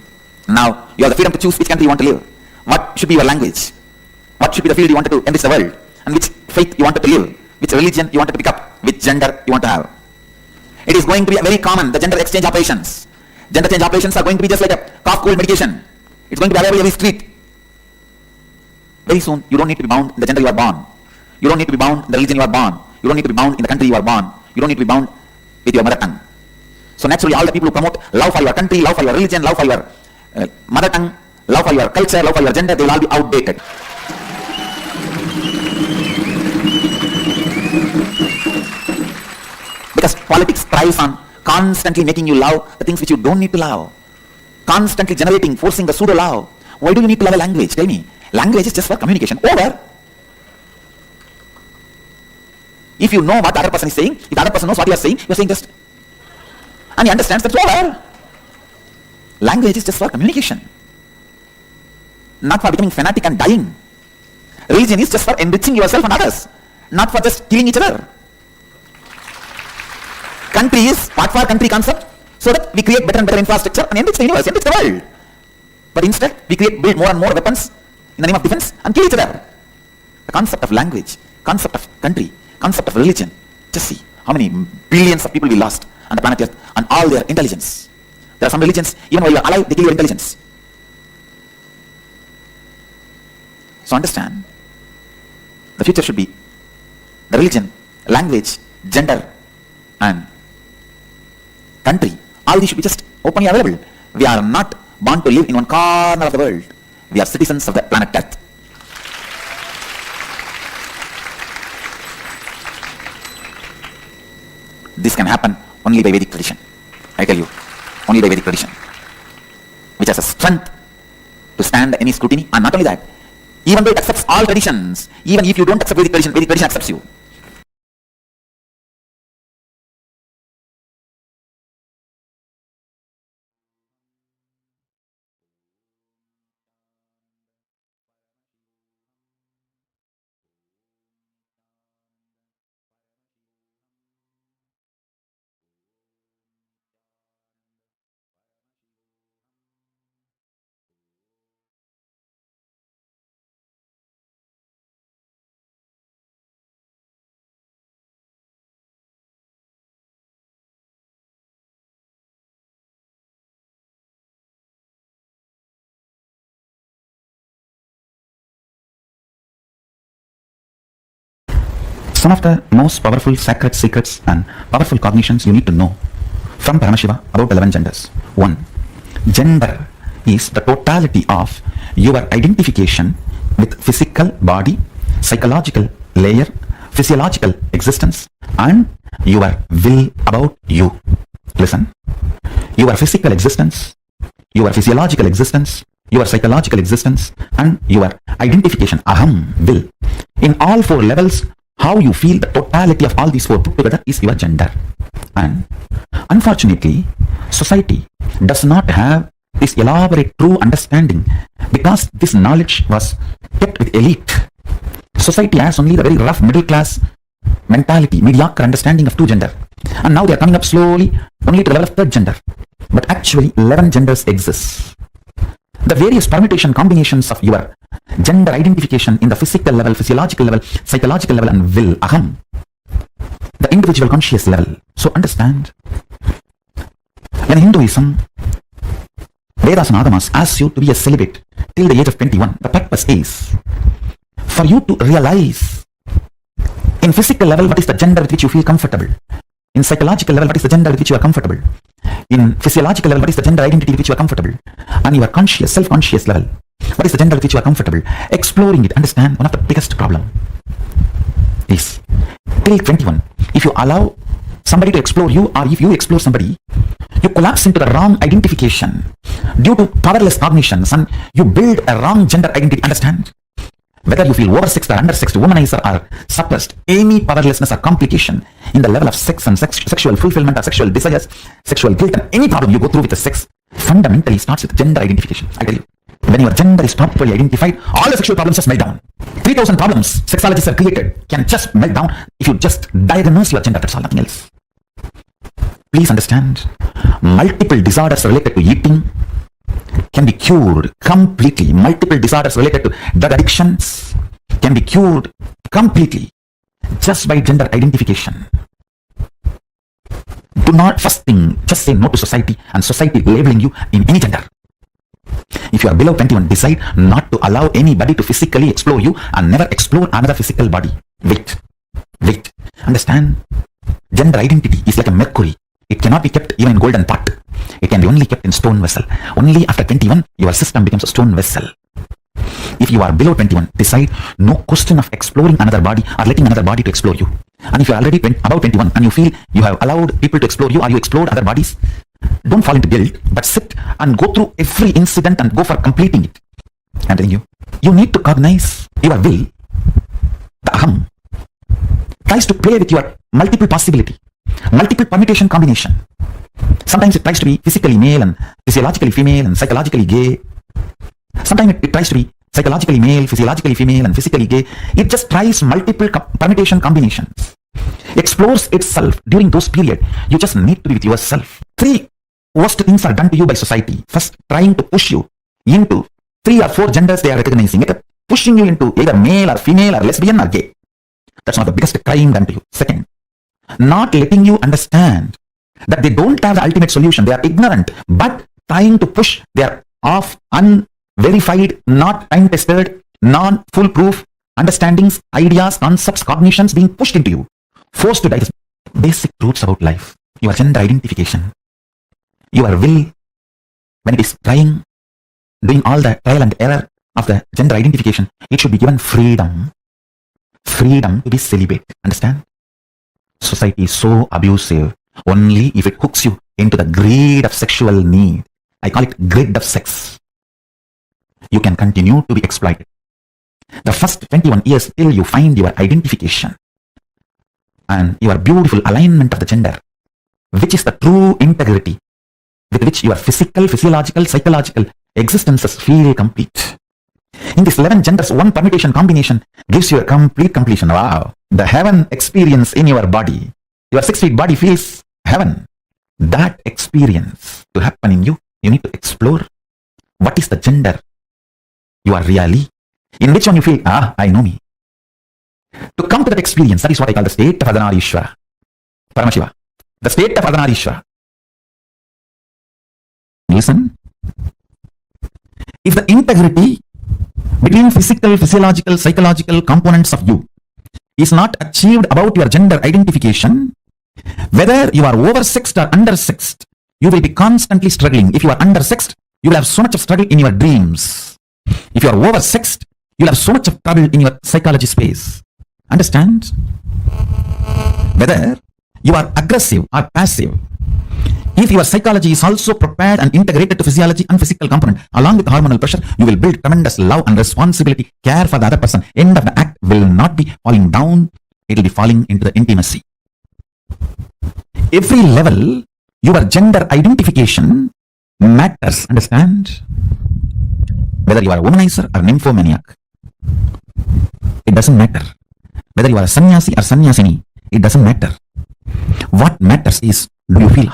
now you have the freedom to choose which country you want to live. What should be your language? What should be the field you want to enrich the world? And which faith you want to live? Which religion you want to pick up? Which gender you want to have? It is going to be very common, the gender exchange operations. Gender change operations are going to be just like a cough cold medication. It's going to be available every street. Very soon, you don't need to be bound in the gender you are born. You don't need to be bound in the religion you are born. You don't need to be bound in the country you are born. You don't need to be bound with your mother tongue. So naturally, all the people who promote love for your country, love for your religion, love for your mother tongue, love for your culture, love for your gender, they will all be outdated. Because politics thrives on constantly making you love the things which you don't need to love. Constantly generating, forcing the pseudo-love. Why do you need to love a language? Tell me. Language is just for communication. Over. If you know what the other person is saying, if the other person knows what you are saying just, and he understands, that's over. Language is just for communication, not for becoming fanatic and dying. Religion is just for enriching yourself and others, not for just killing each other. Country is part for country concept, so that we create better and better infrastructure and enrich the universe, enrich the world. But instead, we build more and more weapons in the name of defense and kill each other. The concept of language, concept of country, concept of religion. Just see how many billions of people we lost on the planet Earth and all their intelligence. There are some religions, even while you are alive, they kill your intelligence. So understand, the future should be the religion, language, gender, and country. All these should be just openly available. We are not born to live in one corner of the world. We are citizens of the planet Earth. This can happen only by Vedic tradition. I tell you, only by Vedic tradition, which has a strength to stand any scrutiny. And not only that, even though it accepts all traditions, even if you don't accept Vedic tradition accepts you. Some of the most powerful sacred secrets and powerful cognitions you need to know from Paramashiva about 11 genders. 1. Gender is the totality of your identification with physical body, psychological layer, physiological existence, and your will about you. Listen. Your physical existence, your physiological existence, your psychological existence, and your identification, aham, will. In all 4 levels, how you feel, the totality of all these 4 put together is your gender. And unfortunately, society does not have this elaborate true understanding because this knowledge was kept with elite. Society has only the very rough middle class mentality, mediocre understanding of 2 gender. And now they are coming up slowly only to the level of 3rd gender. But actually 11 genders exist. The various permutation combinations of your gender identification in the physical level, physiological level, psychological level, and will, aham, the individual conscious level. So understand, in Hinduism, Vedas and Agamas ask you to be a celibate till the age of 21. The purpose is for you to realize in physical level what is the gender with which you feel comfortable. In psychological level, what is the gender with which you are comfortable? In physiological level, what is the gender identity with which you are comfortable? And your conscious, self-conscious level, what is the gender with which you are comfortable? Exploring it, understand, one of the biggest problem is, till 21, if you allow somebody to explore you, or if you explore somebody, you collapse into the wrong identification due to powerless cognitions, and you build a wrong gender identity, understand? Whether you feel oversexed or undersexed, womanizer or suppressed, any powerlessness or complication in the level of sex and sexual fulfillment or sexual desires, sexual guilt, and any problem you go through with the sex, fundamentally starts with gender identification. I tell you, when your gender is properly identified, all the sexual problems just melt down. 3,000 problems sexologists have created can just melt down if you just diagnose your gender, that's all, nothing else. Please understand, multiple disorders related to eating can be cured completely. Multiple disorders related to drug addictions can be cured completely just by gender identification. Do not, first thing, just say no to society and society labeling you in any gender. If you are below 21, decide not to allow anybody to physically explore you and never explore another physical body. Wait. Understand? Gender identity is like a mercury. It cannot be kept even in golden pot. It can be only kept in stone vessel. Only after 21, your system becomes a stone vessel. If you are below 21, decide no question of exploring another body or letting another body to explore you. And if you are already above 21 and you feel you have allowed people to explore you or you explored other bodies, don't fall into guilt, but sit and go through every incident and go for completing it. I'm telling you, you need to cognize your will. The aham tries to play with your multiple possibility, multiple permutation combination. Sometimes it tries to be physically male and physiologically female and psychologically gay. Sometimes it tries to be psychologically male, physiologically female and physically gay. It just tries multiple permutation combinations. Explores itself during those periods. You just need to be with yourself. 3 worst things are done to you by society. First, trying to push you into 3 or 4 genders they are recognizing. Pushing you into either male or female or lesbian or gay. That's not the biggest crime done to you. Second, not letting you understand that they don't have the ultimate solution. They are ignorant, but trying to push their off, unverified, not time-tested, non-foolproof understandings, ideas, concepts, cognitions being pushed into you. Forced to digest basic truths about life. Your gender identification. Your will, when it is doing all the trial and error of the gender identification, it should be given freedom. Freedom to be celibate. Understand? Society is so abusive only if it hooks you into the greed of sexual need. I call it grid of sex. You can continue to be exploited. The first 21 years till you find your identification and your beautiful alignment of the gender, which is the true integrity with which your physical, physiological, psychological existences feel complete. In these 11 genders, one permutation combination gives you a complete completion. Wow! The heaven experience in your body. Your 6 feet body feels heaven. That experience to happen in you, you need to explore what is the gender you are really, in which one you feel, I know me. To come to that experience, that is what I call the state of Ardhanarishvara. Paramashiva. The state of Ardhanarishvara. Listen. If the integrity between physical, physiological, psychological components of you is not achieved about your gender identification, whether you are oversexed or undersexed, you will be constantly struggling. If you are undersexed, you will have so much of struggle in your dreams. If you are oversexed, you will have so much of trouble in your psychology space. Understand? Whether you are aggressive or passive, if your psychology is also prepared and integrated to physiology and physical component, along with hormonal pressure, you will build tremendous love and responsibility, care for the other person. End of the act will not be falling down, it will be falling into the intimacy. Every level, your gender identification matters. Understand? Whether you are a womanizer or nymphomaniac, it doesn't matter. Whether you are a sannyasi or sannyasini, it doesn't matter. What matters is, do you feel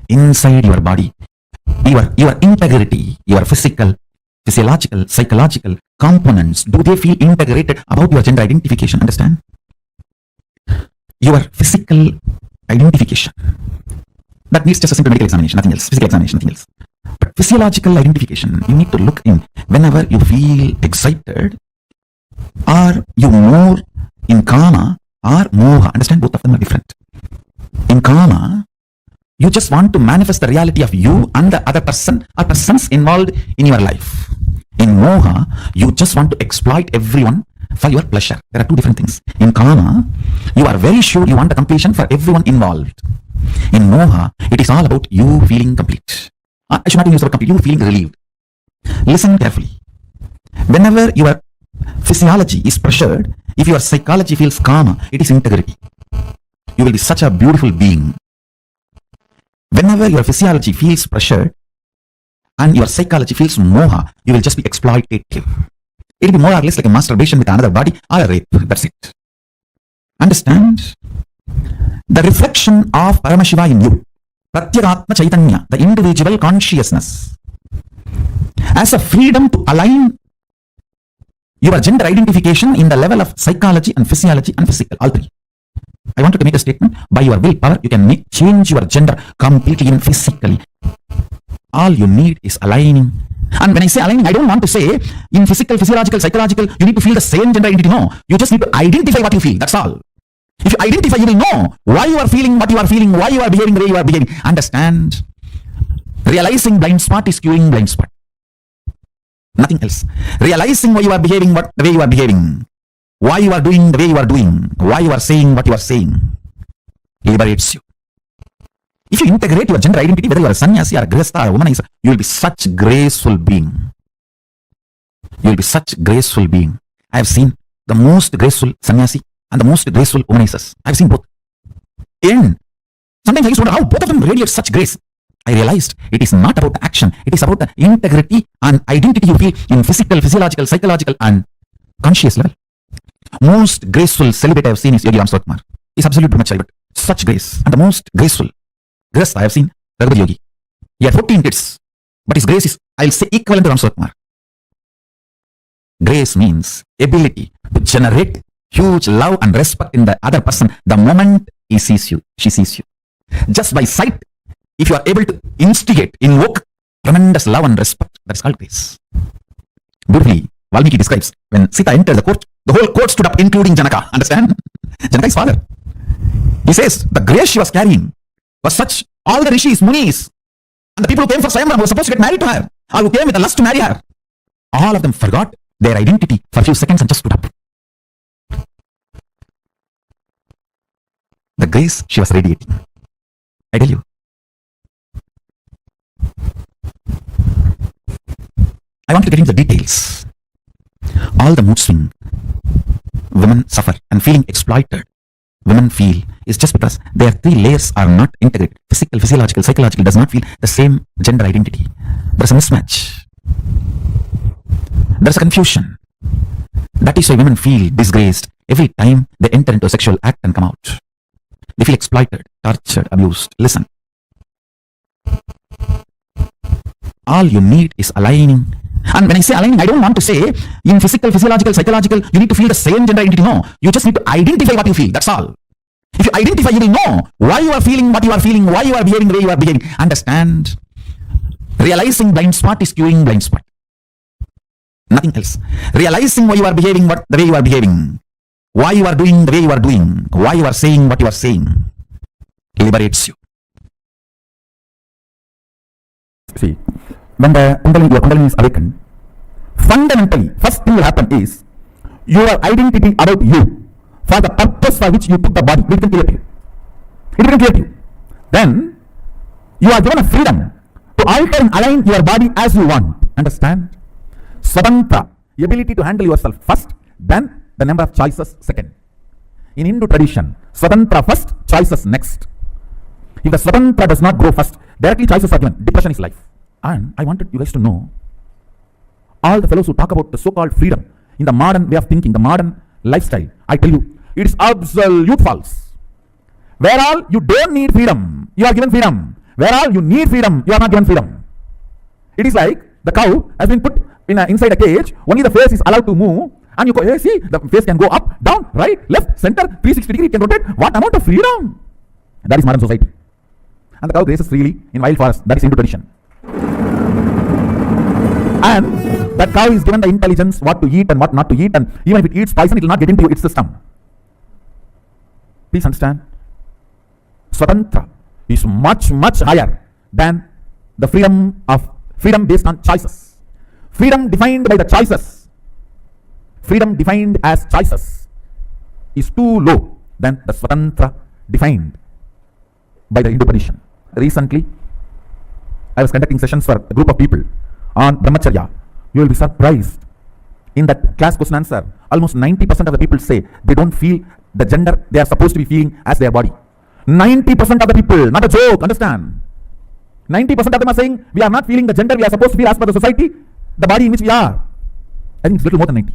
inside your body, your integrity, your physical, physiological, psychological components, do they feel integrated about your gender identification? Understand? Your physical identification, that needs just a simple medical examination, nothing else. Physical examination, nothing else. But physiological identification, you need to look in whenever you feel excited, or you more in kama or moha. Understand? Both of them are different. In kama, you just want to manifest the reality of you and the other person or persons involved in your life. In moha, you just want to exploit everyone for your pleasure. There are two different things. In kama, you are very sure you want a completion for everyone involved. In moha, it is all about you feeling complete. I should not use the word complete, you feeling relieved. Listen carefully. Whenever your physiology is pressured, if your psychology feels kama, it is integrity. You will be such a beautiful being. Whenever your physiology feels pressured and your psychology feels moha, you will just be exploitative. It will be more or less like a masturbation with another body or a rape. That's it. Understand? The reflection of Paramashiva in you, Pratyagatma Chaitanya, the individual consciousness, as a freedom to align your gender identification in the level of psychology and physiology and physical, all three. I wanted to make a statement. By your willpower, you can change your gender completely and physically. All you need is aligning And when I say aligning, I don't want to say in physical, physiological, psychological, you need to feel the same gender identity. No, you just need to identify what you feel. That's all. If you identify, you will know why you are feeling what you are feeling, why you are behaving the way you are behaving. Understand? Realizing blind spot is curing blind spot. Nothing else. Realizing why you are behaving the way you are behaving, why you are doing the way you are doing, why you are saying what you are saying, liberates you. If you integrate your gender identity, whether you are a sannyasi or a grihastha or a womanizer, you will be such graceful being. You will be such graceful being. I have seen the most graceful sannyasi and the most graceful womanizers. I have seen both. And sometimes I used to wonder how both of them radiate such grace. I realized it is not about the action. It is about the integrity and identity you feel in physical, physiological, psychological and conscious level. Most graceful celibate I have seen is Yogi Ramswar. He's absolute brahmachari, but such grace. And the most graceful grihastha I have seen, Raghunath Yogi. He had 14 kids, but his grace is, I'll say, equivalent to Ramswar. Grace means ability to generate huge love and respect in the other person the moment he sees you, she sees you. Just by sight, if you are able to instigate, invoke tremendous love and respect, that's called grace. Beautifully, Valmiki describes when Sita entered the court, the whole court stood up, including Janaka. Understand? Janaka is father. He says the grace she was carrying was such, all the rishis, munis, and the people who came for Swayamvara who were supposed to get married to her, or who came with a lust to marry her, all of them forgot their identity for a few seconds and just stood up. The grace she was radiating. I tell you. I want to get into the details. All the mood swing women suffer and feeling exploited, women feel, is just because their three layers are not integrated. Physical, physiological, psychological does not feel the same gender identity. There is a mismatch. There is a confusion. That is why women feel disgraced every time they enter into a sexual act and come out. They feel exploited, tortured, abused. Listen. All you need is aligning. And when I say aligning, I don't want to say in physical, physiological, psychological, you need to feel the same gender identity. No, you just need to identify what you feel. That's all. If you identify, you will know why you are feeling what you are feeling, why you are behaving the way you are behaving. Understand? Realizing blind spot is curing blind spot. Nothing else. Realizing why you are behaving the way you are behaving, why you are doing the way you are doing, why you are saying what you are saying, liberates you. See, when your Kundalini is awakened, fundamentally, first thing will happen is your identity about you for the purpose for which you took the body. It will create you. It will create you. Then you are given a freedom to alter and align your body as you want. Understand? Swatantra, ability to handle yourself first, then the number of choices second. In Hindu tradition, Swatantra first, choices next. If the Swatantra does not grow first, directly choices are given. Depression is life. And I wanted you guys to know, all the fellows who talk about the so-called freedom in the modern way of thinking, the modern lifestyle, I tell you, it is absolute false. Where all you don't need freedom, you are given freedom. Where all you need freedom, you are not given freedom. It is like the cow has been put inside a cage, only the face is allowed to move, and you go, see, the face can go up, down, right, left, center, 360 degree, it can rotate. What amount of freedom? That is modern society. And the cow grazes freely in wild forest. That is Hindu tradition. And that cow is given the intelligence what to eat and what not to eat, and even if it eats poison, it will not get into its system. Please understand, Swatantra is much, much higher than the freedom based on choices. Freedom defined by the choices, freedom defined as choices, is too low than the Swatantra defined by the Hindu tradition. Recently, I was conducting sessions for a group of people on brahmacharya. You will be surprised. In that class question answer, almost 90% of the people say they don't feel the gender they are supposed to be feeling as their body. 90% of the people, not a joke, understand. 90% of them are saying we are not feeling the gender we are supposed to feel as per the society, the body in which we are. I think it's little more than 90.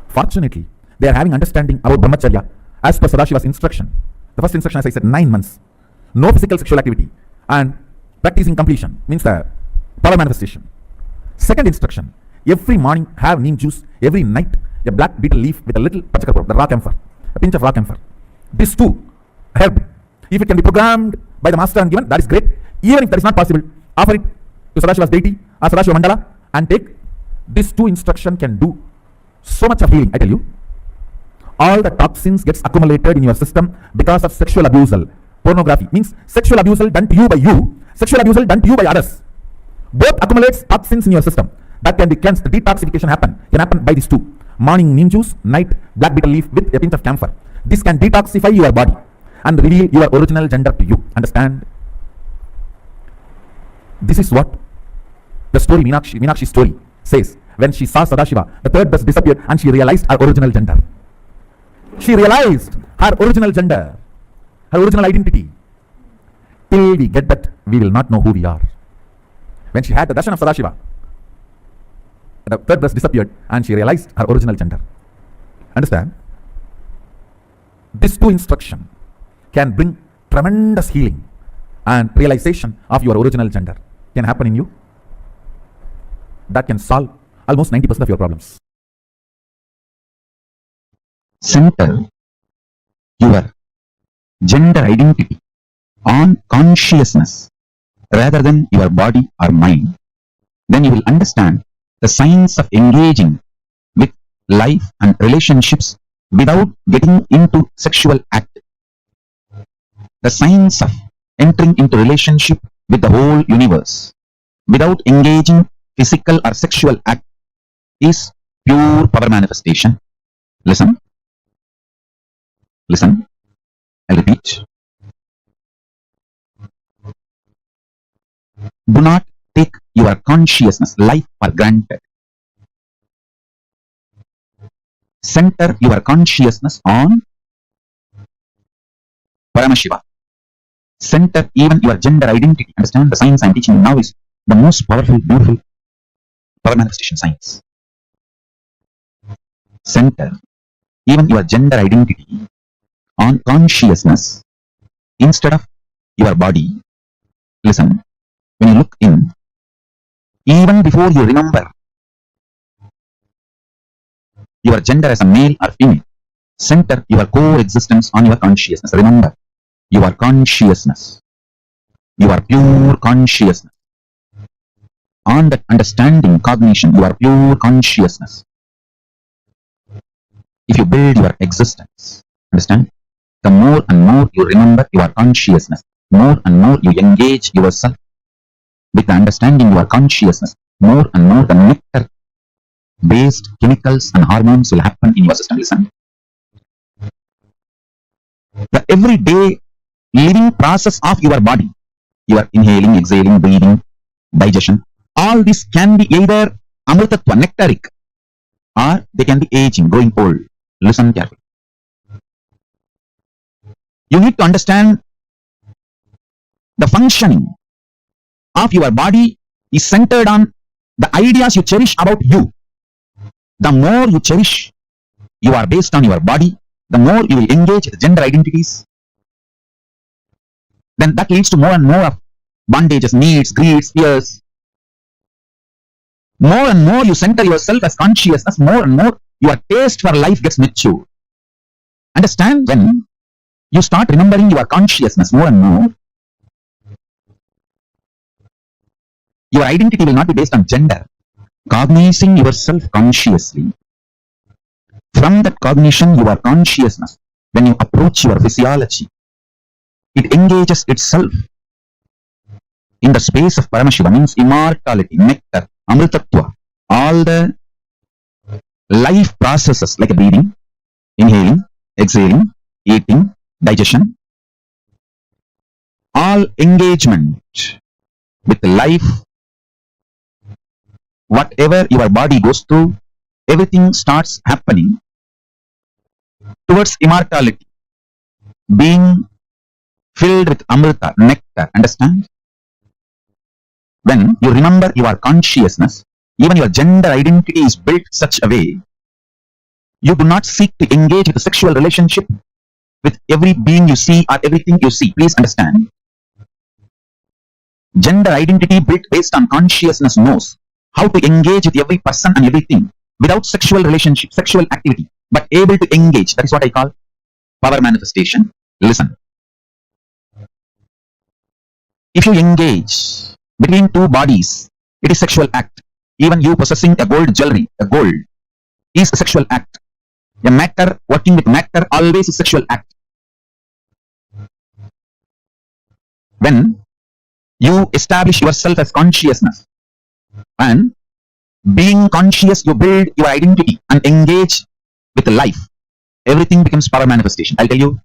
Fortunately, they are having understanding about brahmacharya as per Sadashiva's instruction. The first instruction, as I said, 9 months. No physical sexual activity. And practicing completion means the power manifestation. Second instruction, every morning have neem juice, every night a black betel leaf with a little pachakapur, the raw camphor, a pinch of raw camphor. This too, herb. If it can be programmed by the master and given, that is great. Even if that is not possible, offer it to Sadashiva's deity or Sadashiva Mandala and take. These two instruction can do so much of healing, I tell you. All the toxins gets accumulated in your system because of sexual abusal. Pornography means sexual abusal done to you by you, sexual abusal done to you by others. Both accumulates toxins in your system. That can be cleansed. The detoxification can happen by these two. Morning neem juice, night black betel leaf with a pinch of camphor. This can detoxify your body and reveal your original gender to you. Understand? This is what the story, Meenakshi's story says. When she saw Sadashiva, the third breast disappeared and she realized her original gender. She realized her original gender, her original identity. Till we get that, we will not know who we are. When she had the darshan of Sadashiva, the third breast disappeared and she realized her original gender. Understand? This two instruction can bring tremendous healing and realization of your original gender. Can happen in you. That can solve almost 90% of your problems. Center your gender identity on consciousness rather than your body or mind, then you will understand the science of engaging with life and relationships without getting into sexual act. The science of entering into relationship with the whole universe without engaging physical or sexual act is pure power manifestation. Listen. Listen. I'll repeat. Do not take your consciousness, life for granted. Center your consciousness on Paramashiva. Center even your gender identity. Understand? The science I'm teaching you now is the most powerful, beautiful power manifestation science. Center even your gender identity on consciousness instead of your body. Listen, when you look in, even before you remember your gender as a male or female, center your core existence on your consciousness. Remember, your consciousness, your pure consciousness. On that understanding, cognition, your pure consciousness. If you build your existence, understand? The more and more you remember your consciousness, more and more you engage yourself with the understanding your consciousness, more and more the nectar-based chemicals and hormones will happen in your system. Listen. The everyday living process of your body, your inhaling, exhaling, breathing, digestion, all this can be either amritatva, nectaric, or they can be aging, growing old. Listen carefully. You need to understand the functioning of your body is centered on the ideas you cherish about you. The more you cherish, you are based on your body, the more you will engage with gender identities. Then that leads to more and more of bondages, needs, greeds, fears. More and more you center yourself as consciousness, more and more your taste for life gets mature. Understand? When you start remembering your consciousness more and more, your identity will not be based on gender. Cognizing yourself consciously. From that cognition, your consciousness, when you approach your physiology, it engages itself in the space of Paramashiva, means immortality, nectar, amritatva, all the life processes like breathing, inhaling, exhaling, eating, digestion, all engagement with life, whatever your body goes through, everything starts happening towards immortality, being filled with amrita, nectar. Understand? When you remember your consciousness, even your gender identity is built such a way, you do not seek to engage with a sexual relationship with every being you see or everything you see. Please understand. Gender identity built based on consciousness knows how to engage with every person and everything without sexual relationship, sexual activity, but able to engage. That is what I call power manifestation. Listen. If you engage between two bodies, it is sexual act. Even you possessing a gold jewelry, a gold, is a sexual act. A matter working with matter always is sexual act. When you establish yourself as consciousness and being conscious, you build your identity and engage with life. Everything becomes power manifestation. I'll tell you,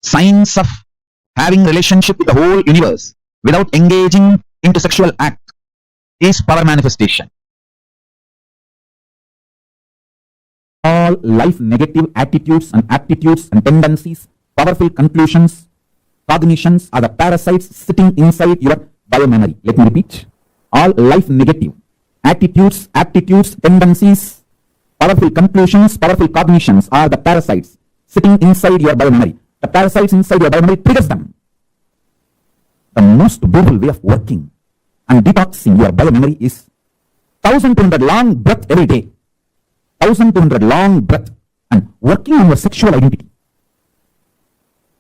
signs of having relationship with the whole universe without engaging into sexual act is power manifestation. All life negative attitudes and aptitudes and tendencies, powerful conclusions, cognitions are the parasites sitting inside your biomemory. Let me repeat. All life negative attitudes, aptitudes, tendencies, powerful conclusions, powerful cognitions are the parasites sitting inside your biomemory. The parasites inside your biomemory triggers them. The most beautiful way of working and detoxing your biomemory is 1200 long breath every day. 1200 long breath and working on your sexual identity.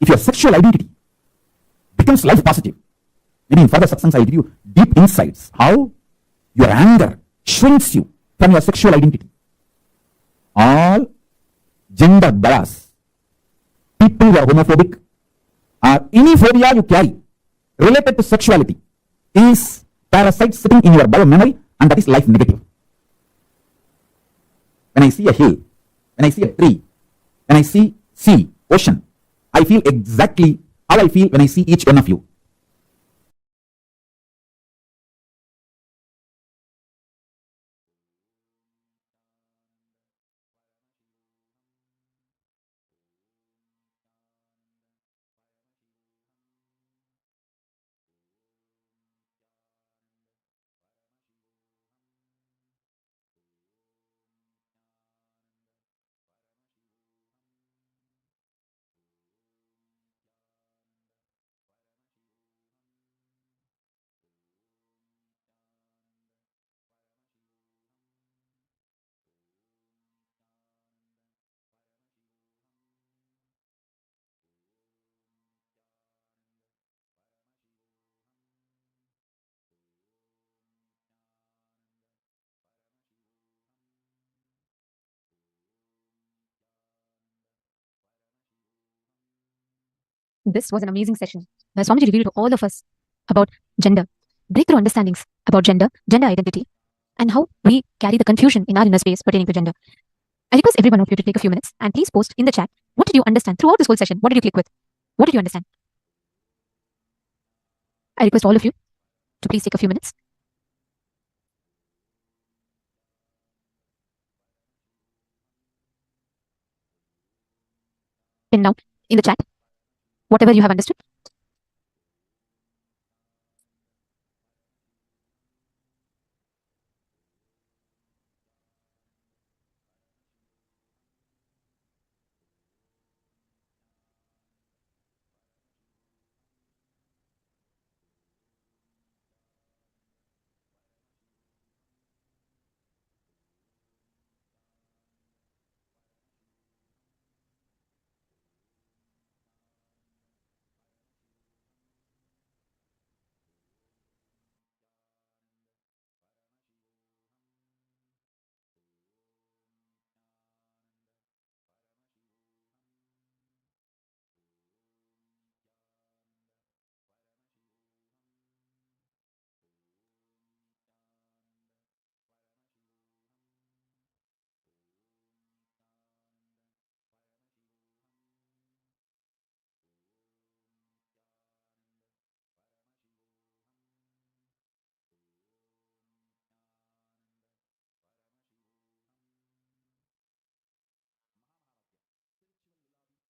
If your sexual identity becomes life positive, maybe in further satsangs I give you deep insights how your anger shrinks you from your sexual identity. All gender bias, people who are homophobic or any phobia you carry related to sexuality is parasite sitting in your biomemory, and that is life negative. When I see a hill, when I see a tree, when I see sea, ocean, I feel exactly how I feel when I see each one of you. This was an amazing session where Swamiji revealed to all of us about gender, breakthrough understandings about gender, gender identity, and how we carry the confusion in our inner space pertaining to gender. I request every one of you to take a few minutes and please post in the chat, what did you understand throughout this whole session? What did you click with? What did you understand? I request all of you to please take a few minutes. Pin down in the chat whatever you have understood.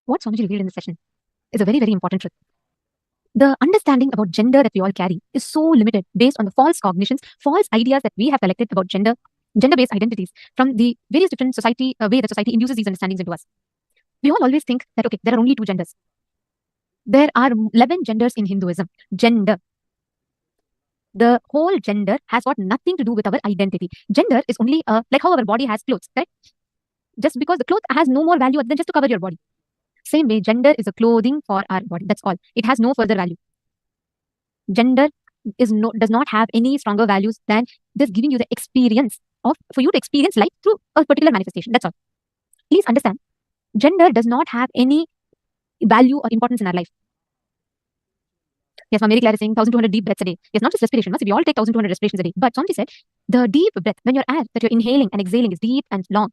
What Swamiji revealed in this session is a very, very important truth. The understanding about gender that we all carry is so limited based on the false cognitions, false ideas that we have collected about gender-based identities from the various different way that society induces these understandings into us. We all always think that, okay, there are only 2 genders. There are 11 genders in Hinduism. Gender. The whole gender has got nothing to do with our identity. Gender is only like how our body has clothes, right? Just because the cloth has no more value other than just to cover your body. Same way, gender is a clothing for our body. That's all. It has no further value. Gender does not have any stronger values than just giving you the experience for you to experience life through a particular manifestation. That's all. Please understand, gender does not have any value or importance in our life. Yes, Mary Claire is saying 1200 deep breaths a day. Yes, not just respiration. No? So we all take 1200 respirations a day. But Swamiji said the deep breath, when your air that you're inhaling and exhaling is deep and long,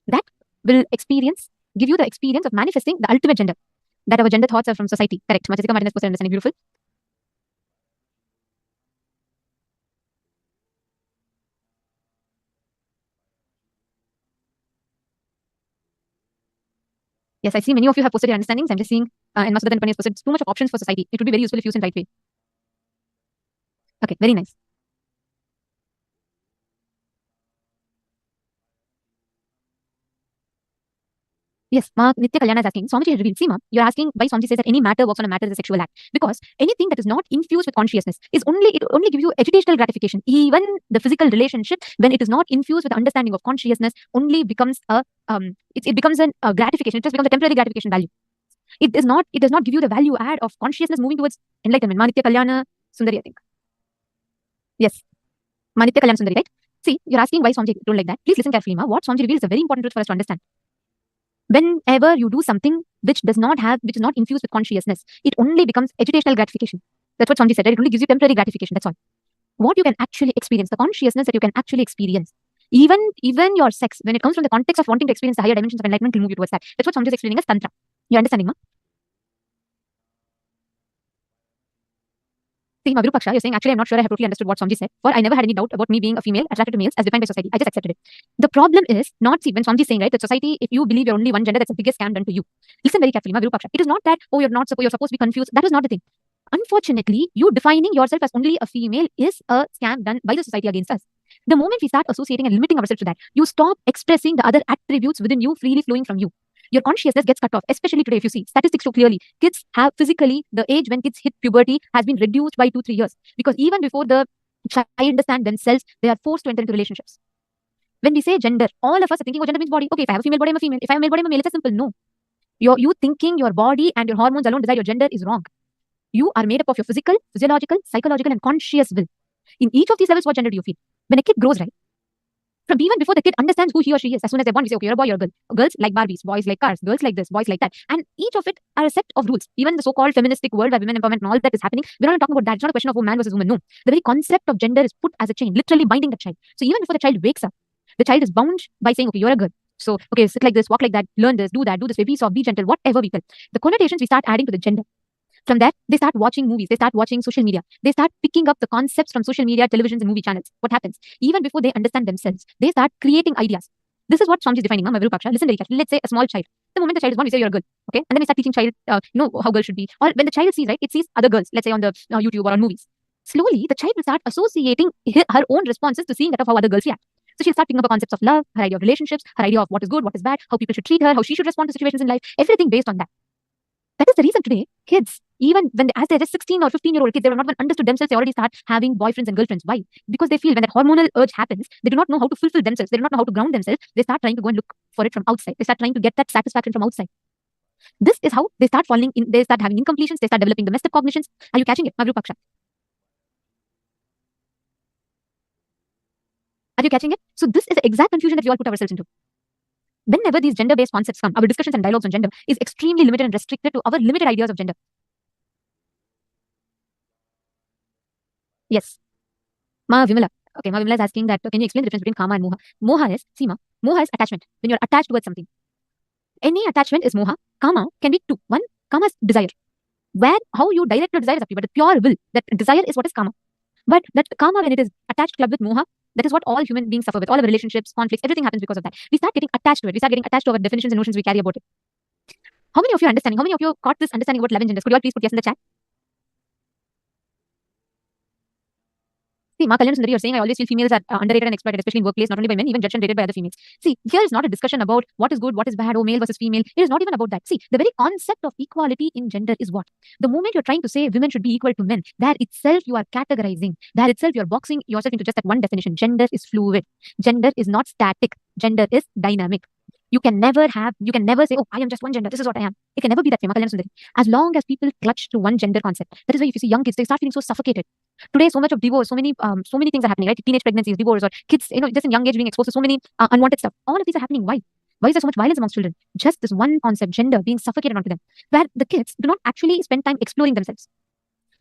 that will give you the experience of manifesting the ultimate gender. That our gender thoughts are from society. Correct. Machasika Martinez posted understanding. Beautiful. Yes, I see many of you have posted your understandings. I'm just seeing, and Masudan Pani has posted too much of options for society. It would be very useful if used in right way. Okay, very nice. Yes, Ma Nitya Kalyana is asking, Swamiji has revealed. See, Ma, you're asking why Swamiji says that any matter works on a matter is a sexual act. Because anything that is not infused with consciousness it only gives you agitational gratification. Even the physical relationship, when it is not infused with the understanding of consciousness, only becomes it becomes a gratification. It just becomes a temporary gratification value. It does not give you the value add of consciousness moving towards enlightenment. Ma Nitya Kalyana Sundari, I think. Yes. Ma Nitya Kalyana Sundari, right? See, you're asking why Swamiji don't like that. Please listen carefully, Ma. What Swamiji reveals is a very important truth for us to understand. Whenever you do something which is not infused with consciousness, it only becomes agitational gratification. That's what Swamiji said, right? It only gives you temporary gratification. That's all. What you can actually experience, the consciousness that you can actually experience, even your sex, when it comes from the context of wanting to experience the higher dimensions of enlightenment, will move you towards that. That's what Swamiji is explaining as Tantra. You're understanding, Ma? See, Ma Virupaksha, you're saying, actually, I'm not sure I have totally understood what Swamiji said. For I never had any doubt about me being a female attracted to males as defined by society. I just accepted it. The problem is not, see, when Swamiji is saying, right, that society, if you believe you're only one gender, that's the biggest scam done to you. Listen very carefully, Ma Virupaksha. It is not that, oh, you're supposed to be confused. That is not the thing. Unfortunately, you defining yourself as only a female is a scam done by the society against us. The moment we start associating and limiting ourselves to that, you stop expressing the other attributes within you freely flowing from you. Your consciousness gets cut off, especially today. If you see statistics show clearly, kids have physically, the age when kids hit puberty has been reduced by 2-3 years, because even before the child understand themselves, they are forced to enter into relationships. When we say gender, all of us are thinking, oh, gender means body. Okay, if I have a female body, I'm a female. If I have a male body, I'm a male. It's a simple. No. You thinking your body and your hormones alone decide your gender is wrong. You are made up of your physical, physiological, psychological, and conscious will. In each of these levels, what gender do you feel? When a kid grows, right? From even before the kid understands who he or she is, as soon as they're born, we say, okay, you're a boy, you're a girl. Girls like Barbies, boys like cars, girls like this, boys like that. And each of it are a set of rules. Even the so-called feministic world where women empowerment and all that is happening, we're not talking about that. It's not a question of man versus woman. No. The very concept of gender is put as a chain, literally binding the child. So even before the child wakes up, the child is bound by saying, okay, you're a girl. So, okay, sit like this, walk like that, learn this, do this, be soft, be gentle, whatever we tell. The connotations we start adding to the gender. From that, they start watching movies, they start watching social media, they start picking up the concepts from social media, televisions, and movie channels. What happens? Even before they understand themselves, they start creating ideas. This is what Swamiji is defining, Ma Virupaksha. Listen very carefully. Let's say a small child. The moment the child is born, we say you're a girl. Okay? And then we start teaching child, how girls should be. Or when the child sees, right, it sees other girls, let's say on the YouTube or on movies. Slowly, the child will start associating her own responses to seeing that of how other girls react. So she'll start picking up the concepts of love, her idea of relationships, her idea of what is good, what is bad, how people should treat her, how she should respond to situations in life, everything based on that. That is the reason today, kids, even when as they're just 16 or 15-year-old kids, they have not even understood themselves, they already start having boyfriends and girlfriends. Why? Because they feel when that hormonal urge happens, they do not know how to fulfill themselves. They do not know how to ground themselves. They start trying to go and look for it from outside. They start trying to get that satisfaction from outside. This is how they start falling in, they start having incompletions, they start developing domestic cognitions. Are you catching it, Ma Virupaksha? Are you catching it? So this is the exact confusion that we all put ourselves into. Whenever these gender-based concepts come, our discussions and dialogues on gender is extremely limited and restricted to our limited ideas of gender. Yes. Ma Vimala. Okay, Ma Vimala is asking that, can you explain the difference between Kama and Moha? Moha is, see Ma, Moha is attachment. When you're attached towards something. Any attachment is Moha. Kama can be two. One, Kama is desire. How you direct your desire is up to you, but the pure will, that desire is what is Kama. But that Kama, when it is attached club with Moha, that is what all human beings suffer with. All our relationships, conflicts, everything happens because of that. We start getting attached to it. We start getting attached to our definitions and notions we carry about it. How many of you are understanding? How many of you got this understanding about 11 genders? Could you all please put yes in the chat? See, Ma Kalyan Sundari, you're saying I always feel females are underrated and exploited, especially in workplace, not only by men, even judged and rated by other females. See, here is not a discussion about what is good, what is bad, or male versus female. It is not even about that. See, the very concept of equality in gender is what? The moment you're trying to say women should be equal to men, there itself you are categorizing. There itself you are boxing yourself into just that one definition. Gender is fluid. Gender is not static. Gender is dynamic. You can never say, oh, I am just one gender. This is what I am. It can never be that way. Makalyana Sundari. As long as people clutch to one gender concept. That is why if you see young kids, they start feeling so suffocated. Today, so much of divorce, so many things are happening, right? Teenage pregnancies, divorce, or kids, just in young age being exposed to so many unwanted stuff. All of these are happening. Why? Why is there so much violence amongst children? Just this one concept, gender, being suffocated onto them, where the kids do not actually spend time exploring themselves.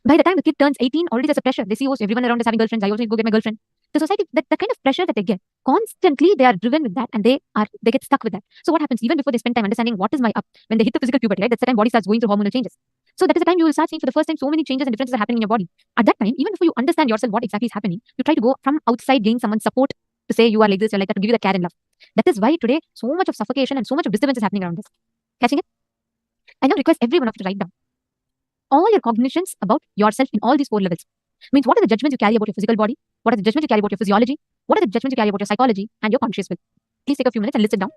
By the time the kid turns 18, already there's a pressure. They see, oh, everyone around is having girlfriends. I also need to go get my girlfriend. The society, that kind of pressure that they get, constantly they are driven with that, and they get stuck with that. So what happens even before they spend time understanding what is my up, when they hit the physical puberty, right? That's the time body starts going through hormonal changes. So that is the time you will start seeing for the first time so many changes and differences are happening in your body. At that time, even before you understand yourself what exactly is happening, you try to go from outside, gain someone's support to say you are like this, you're like that, to give you the care and love. That is why today so much of suffocation and so much of disturbance is happening around us. Catching it? I now request every one of you to write down all your cognitions about yourself in all these 4 levels. Means, what are the judgments you carry about your physical body? What are the judgments you carry about your physiology? What are the judgments you carry about your psychology and your conscious will? Please take a few minutes and list it down.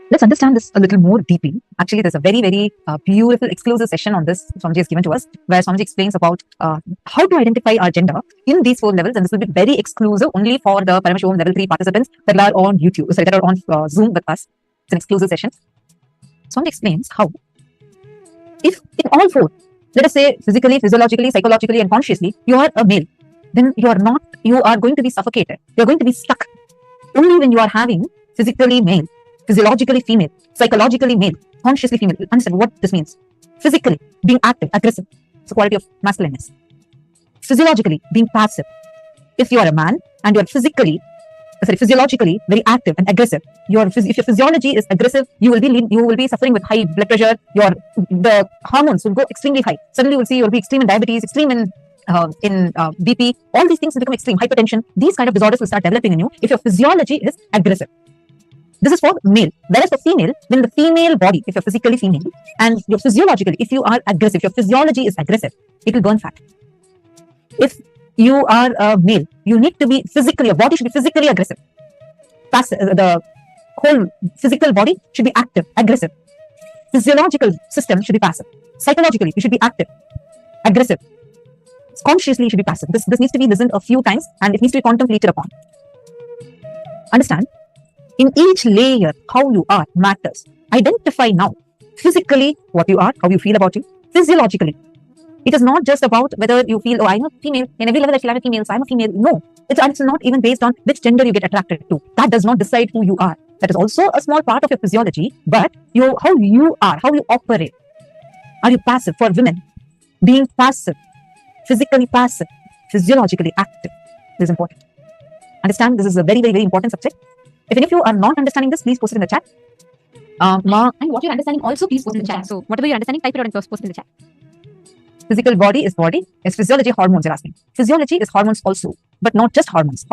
Let's understand this a little more deeply. Actually, there's a very, very beautiful exclusive session on this Swamiji has given to us, where Swamiji explains about how to identify our gender in these 4 levels. And this will be very exclusive only for the Paramashivoham level 3 participants that are on YouTube, that are on Zoom with us. It's an exclusive session. Swamiji explains how, if in all 4, let us say physically, physiologically, psychologically, and consciously, you are a male, then you are going to be suffocated. You're going to be stuck. Only when you are having physically male, physiologically female, psychologically male, consciously female. Understand what this means. Physically, being active, aggressive. It's a quality of masculineness. Physiologically, being passive. If you are a man and you are physiologically very active and aggressive, if your physiology is aggressive, you will be suffering with high blood pressure. The hormones will go extremely high. Suddenly you will see you'll be extreme in diabetes, extreme in BP. All these things will become extreme. Hypertension. These kind of disorders will start developing in you if your physiology is aggressive. This is for male. Whereas for female, when the female body, if you're physically female, and you're physiologically, if you are aggressive, your physiology is aggressive, it will burn fat. If you are a male, you need to be physically, your body should be physically aggressive. The whole physical body should be active, aggressive. Physiological system should be passive. Psychologically, you should be active, aggressive. Consciously, you should be passive. This needs to be listened a few times, and it needs to be contemplated upon. Understand? In each layer, how you are matters. Identify now, physically, what you are, how you feel about you, physiologically. It is not just about whether you feel, oh, I'm a female, in every level I feel I'm a female, so I'm a female. No, it's not even based on which gender you get attracted to. That does not decide who you are. That is also a small part of your physiology, but how you are, how you operate. Are you passive? For women, being passive, physically passive, physiologically active is important. Understand, this is a very, very, very important subject. If any of you are not understanding this, please post it in the chat. And what you're understanding also, please post it in the chat. So whatever you're understanding, type it out and post it in the chat. Physical body is body. Is physiology hormones, you're asking. Physiology is hormones also, but not just hormones.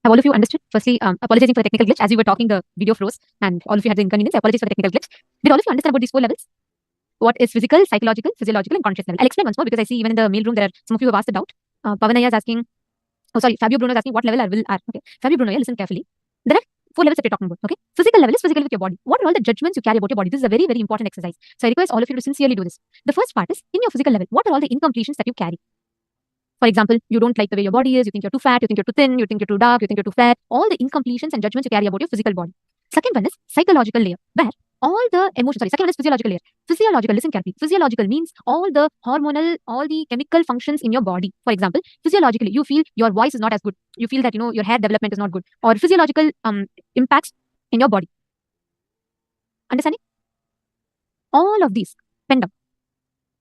Have all of you understood? Firstly, apologizing for the technical glitch. As we were talking, the video froze and all of you had the inconvenience. I apologize for the technical glitch. Did all of you understand about these 4 levels? What is physical, psychological, physiological, and conscious level? I'll explain once more because I see even in the mail room there are some of you who have asked the doubt. Pavanaya is asking, Fabio Bruno is asking what level are. Okay, Fabio Bruno, listen carefully. There are 4 levels that we're talking about. Okay, physical level is physical with your body. What are all the judgments you carry about your body? This is a very, very important exercise. So I request all of you to sincerely do this. The first part is in your physical level. What are all the incompletions that you carry? For example, you don't like the way your body is, you think you're too fat, you think you're too thin, you think you're too dark, you think you're too fat, all the incompletions and judgments you carry about your physical body. Second one is psychological layer, where all the emotions, second one is physiological layer. Physiological, listen carefully. Physiological means all the hormonal, all the chemical functions in your body. For example, physiologically, you feel your voice is not as good. You feel that, your hair development is not good. Or physiological impacts in your body. Understanding? All of these pen down.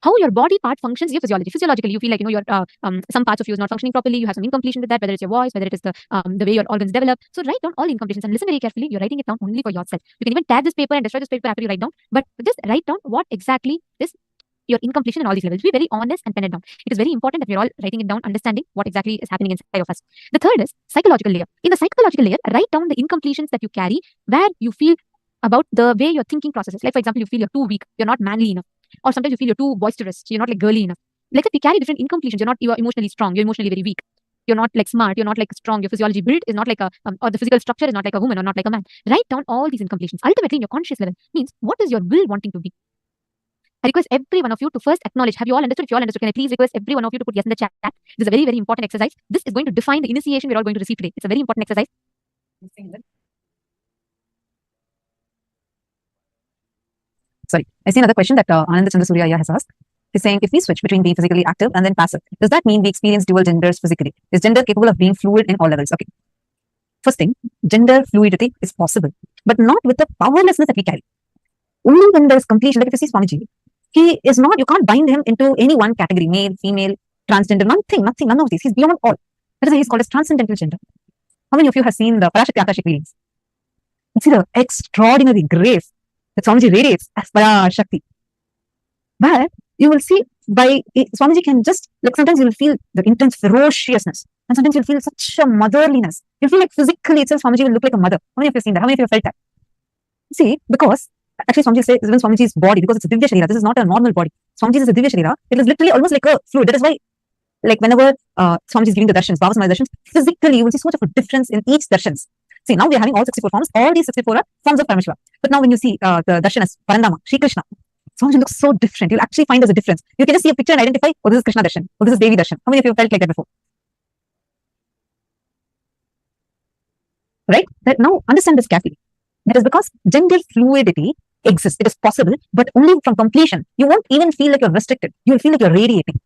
How your body part functions, your physiology. Physiologically, you feel like your some parts of you is not functioning properly. You have some incompletion with that, whether it's your voice, whether it is the way your organs develop. So write down all the incompletions and listen very carefully. You're writing it down only for yourself. You can even tag this paper and destroy this paper after you write down. But just write down what exactly is your incompletion in all these levels. Be very honest and pen it down. It is very important that we're all writing it down, understanding what exactly is happening inside of us. The third is psychological layer. In the psychological layer, write down the incompletions that you carry, where you feel about the way your thinking processes. Like for example, you feel you're too weak, you're not manly enough. Or sometimes you feel you're too boisterous, you're not like girly enough. Like that, we carry different incompletions. You're emotionally strong, you're emotionally very weak. You're not like smart, you're not like strong, your physiology build is not like a, or the physical structure is not like a woman or not like a man. Write down all these incompletions. Ultimately, in your conscious level, means what is your will wanting to be? I request every one of you to first acknowledge. Have you all understood? If you all understood, can I please request every one of you to put yes in the chat? This is a very, very important exercise. This is going to define the initiation we're all going to receive today. It's a very important exercise. Sorry, I see another question that Ananda Chandrasurya has asked. He's saying, if we switch between being physically active and then passive, does that mean we experience dual genders physically? Is gender capable of being fluid in all levels? Okay. First thing, gender fluidity is possible, but not with the powerlessness that we carry. Only when there is completion, like if you see Swamiji, he is not, you can't bind him into any one category, male, female, transgender, nothing, none of these. He's beyond all. That is why he's called as transcendental gender. How many of you have seen the Parashakti Akashic readings? You see the extraordinary grace that Swamiji radiates as Parashakti. But you will see by Swamiji can just, like sometimes you will feel the intense ferociousness, and sometimes you'll feel such a motherliness. You feel like physically itself Swamiji will look like a mother. How many of you have seen that? How many of you have felt that? See, because actually Swamiji says even Swamiji's body, because it's a Divya Sharira, this is not a normal body. Swamiji's is a Divya Sharira. It is literally almost like a fluid. That is why, like whenever Swamiji is giving the darshans, Baba Samaya darshans, physically you will see so much of a difference in each darshans. See, now we are having all 64 forms. All these 64 are forms of Paramashiva. But now when you see the darshan as Parandama, Shri Krishna, Swamiji looks so different. You'll actually find there's a difference. You can just see a picture and identify, oh, this is Krishna darshan, oh, this is Devi darshan. How many of you felt like that before? Right? That now understand this carefully. That is because gender fluidity exists. It is possible, but only from completion. You won't even feel like you're restricted. You will feel like you're radiating.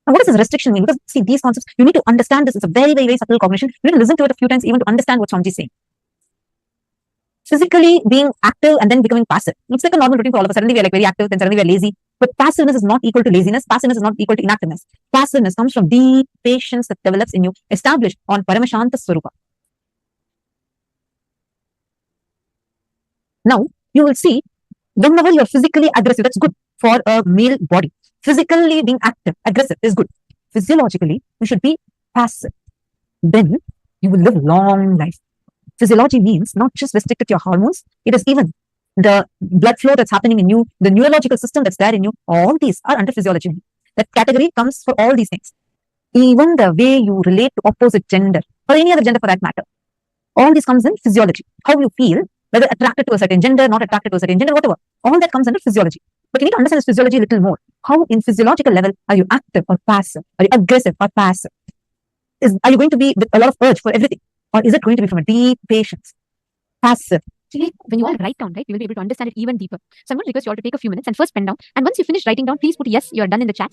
Now, what does this restriction mean? Because see, these concepts, you need to understand this. It's a very, very, very subtle cognition. You need to listen to it a few times even to understand what Swamiji is saying. Physically being active and then becoming passive. It's like a normal routine for all of us. Suddenly we're like very active, then suddenly we're lazy. But passiveness is not equal to laziness. Passiveness is not equal to inactiveness. Passiveness comes from deep patience that develops in you, established on Paramashanta Swarupa. Now, you will see, whenever you're physically aggressive, that's good for a male body. Physically being active, aggressive is good. Physiologically, you should be passive. Then you will live long life. Physiology means not just restricted to your hormones, it is even the blood flow that's happening in you, the neurological system that's there in you, all these are under physiology. That category comes for all these things. Even the way you relate to opposite gender, or any other gender for that matter, all this comes in physiology. How you feel, whether attracted to a certain gender, not attracted to a certain gender, whatever, all that comes under physiology. But you need to understand this physiology a little more. How in physiological level are you active or passive? Are you aggressive or passive? Are you going to be with a lot of urge for everything? Or is it going to be from a deep patience? Passive. When you all write down, right, you will be able to understand it even deeper. So I'm going to request you all to take a few minutes and first pen down. And once you finish writing down, please put yes, you're done in the chat.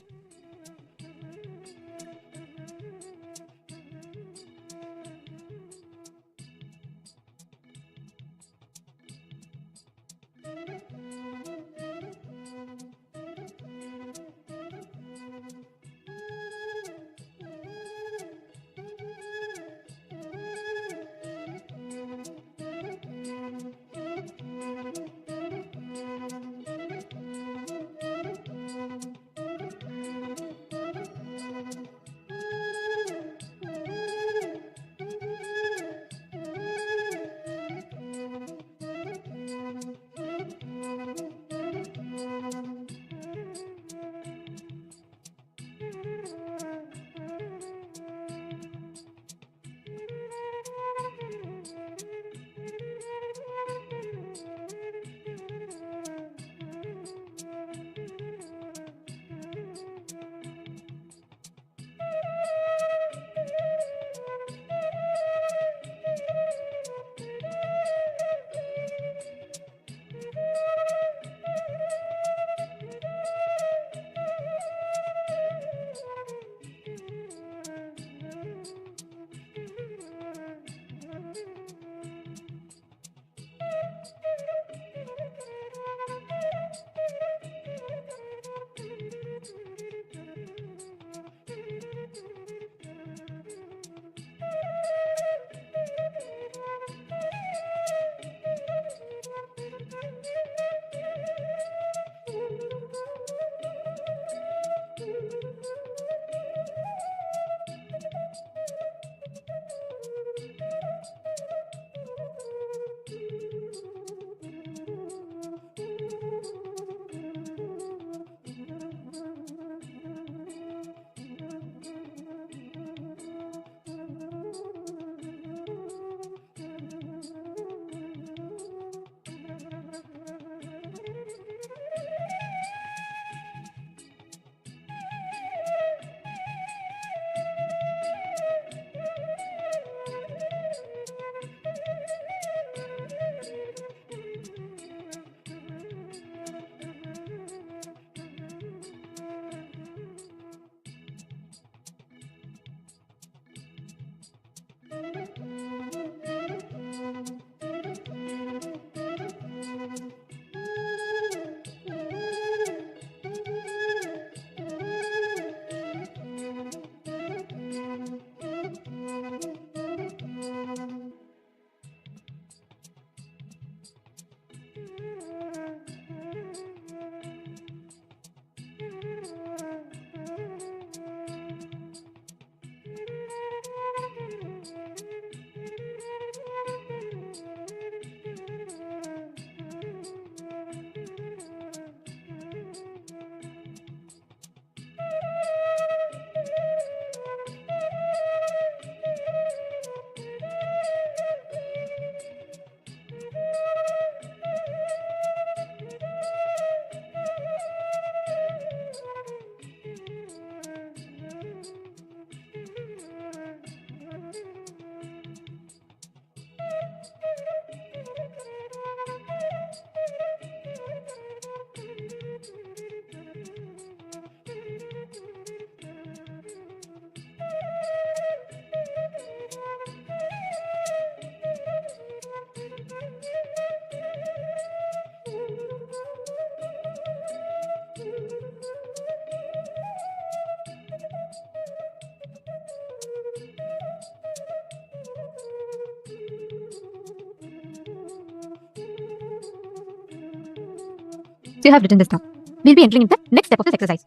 So you have written this down. We'll be entering into the next step of this exercise.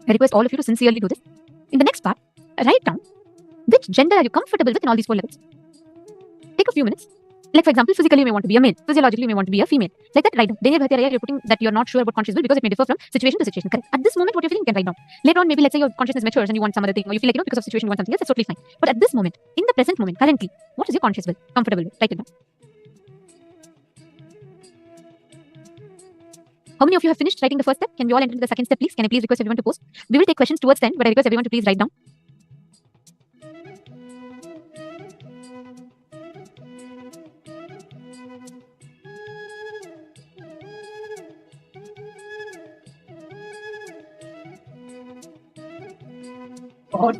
I request all of you to sincerely do this. In the next part, write down which gender are you comfortable with in all these 4 levels. Take a few minutes. Like for example, physically you may want to be a male, physiologically you may want to be a female. Like that, write down. You're putting that you're not sure about conscious will because it may differ from situation to situation. Correct. At this moment, what you're feeling, you can write down. Later on, maybe let's say your consciousness matures and you want some other thing, or you feel like because of situation you want something else. That's totally fine. But at this moment, in the present moment, currently, what is your conscious will comfortable with? Write it down. How many of you have finished writing the first step? Can we all enter into the second step, please? Can I please request everyone to post? We will take questions towards the end, but I request everyone to please write down. God.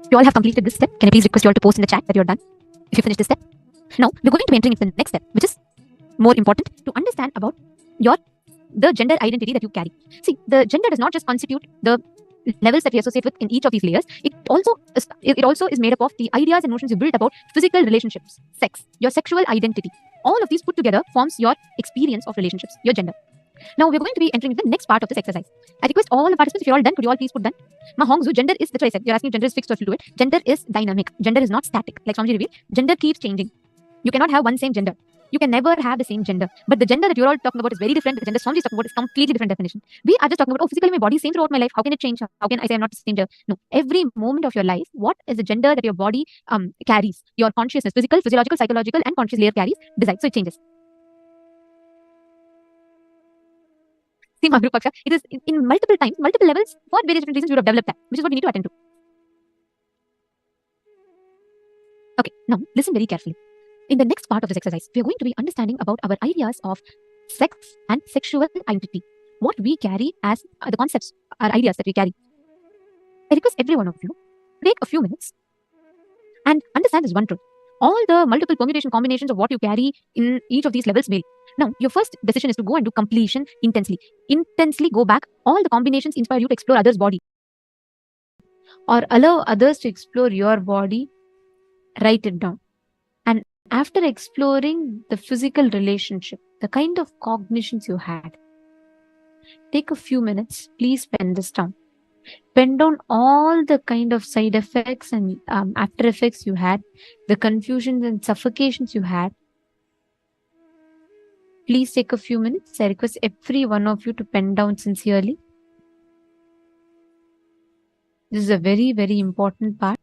You all have completed this step. Can I please request you all to post in the chat that you're done if you finish this step? Now, we're going to be entering into the next step, which is more important to understand about the gender identity that you carry. See, the gender does not just constitute the levels that we associate with in each of these layers. It also is made up of the ideas and notions you built about physical relationships, sex, your sexual identity. All of these put together forms your experience of relationships, your gender. Now we're going to be entering into the next part of this exercise. I request all the participants, if you're all done, could you all please put done? Mahongzu, gender is, that's what I said. You're asking if gender is fixed or fluid. Gender is dynamic. Gender is not static. Like Swamiji revealed, gender keeps changing. You cannot have one same gender. You can never have the same gender. But the gender that you're all talking about is very different. The gender Swamiji is talking about is completely different definition. We are just talking about, oh, physically my body is same throughout my life. How can it change? How can I say I'm not the same gender? No. Every moment of your life, what is the gender that your body carries? Your consciousness, physical, physiological, psychological, and conscious layer carries, decides. So it changes. See, Magru Paksha, it is in multiple times, multiple levels, for various different reasons you would have developed that, which is what we need to attend to. Okay, now listen very carefully. In the next part of this exercise, we are going to be understanding about our ideas of sex and sexual identity. What we carry as the concepts or ideas that we carry. I request every one of you to take a few minutes and understand this one truth. All the multiple permutation combinations of what you carry in each of these levels vary. Now, your first decision is to go and do completion intensely. Intensely go back. All the combinations inspire you to explore others' body or allow others to explore your body. Write it down. And after exploring the physical relationship, the kind of cognitions you had, take a few minutes. Please pen this down. Pen down all the kind of side effects and after effects you had, the confusions and suffocations you had. Please take a few minutes. I request every one of you to pen down sincerely. This is a very, very important part.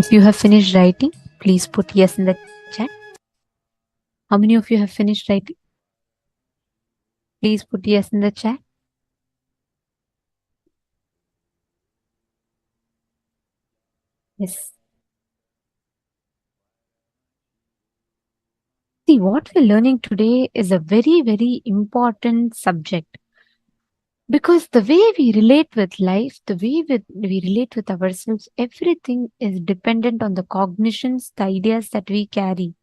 If you have finished writing, please put yes in the chat. How many of you have finished writing? Please put yes in the chat. Yes. See, what we're learning today is a very, very important subject. Because the way we relate with life, the way we relate with ourselves, everything is dependent on the cognitions, the ideas that we carry.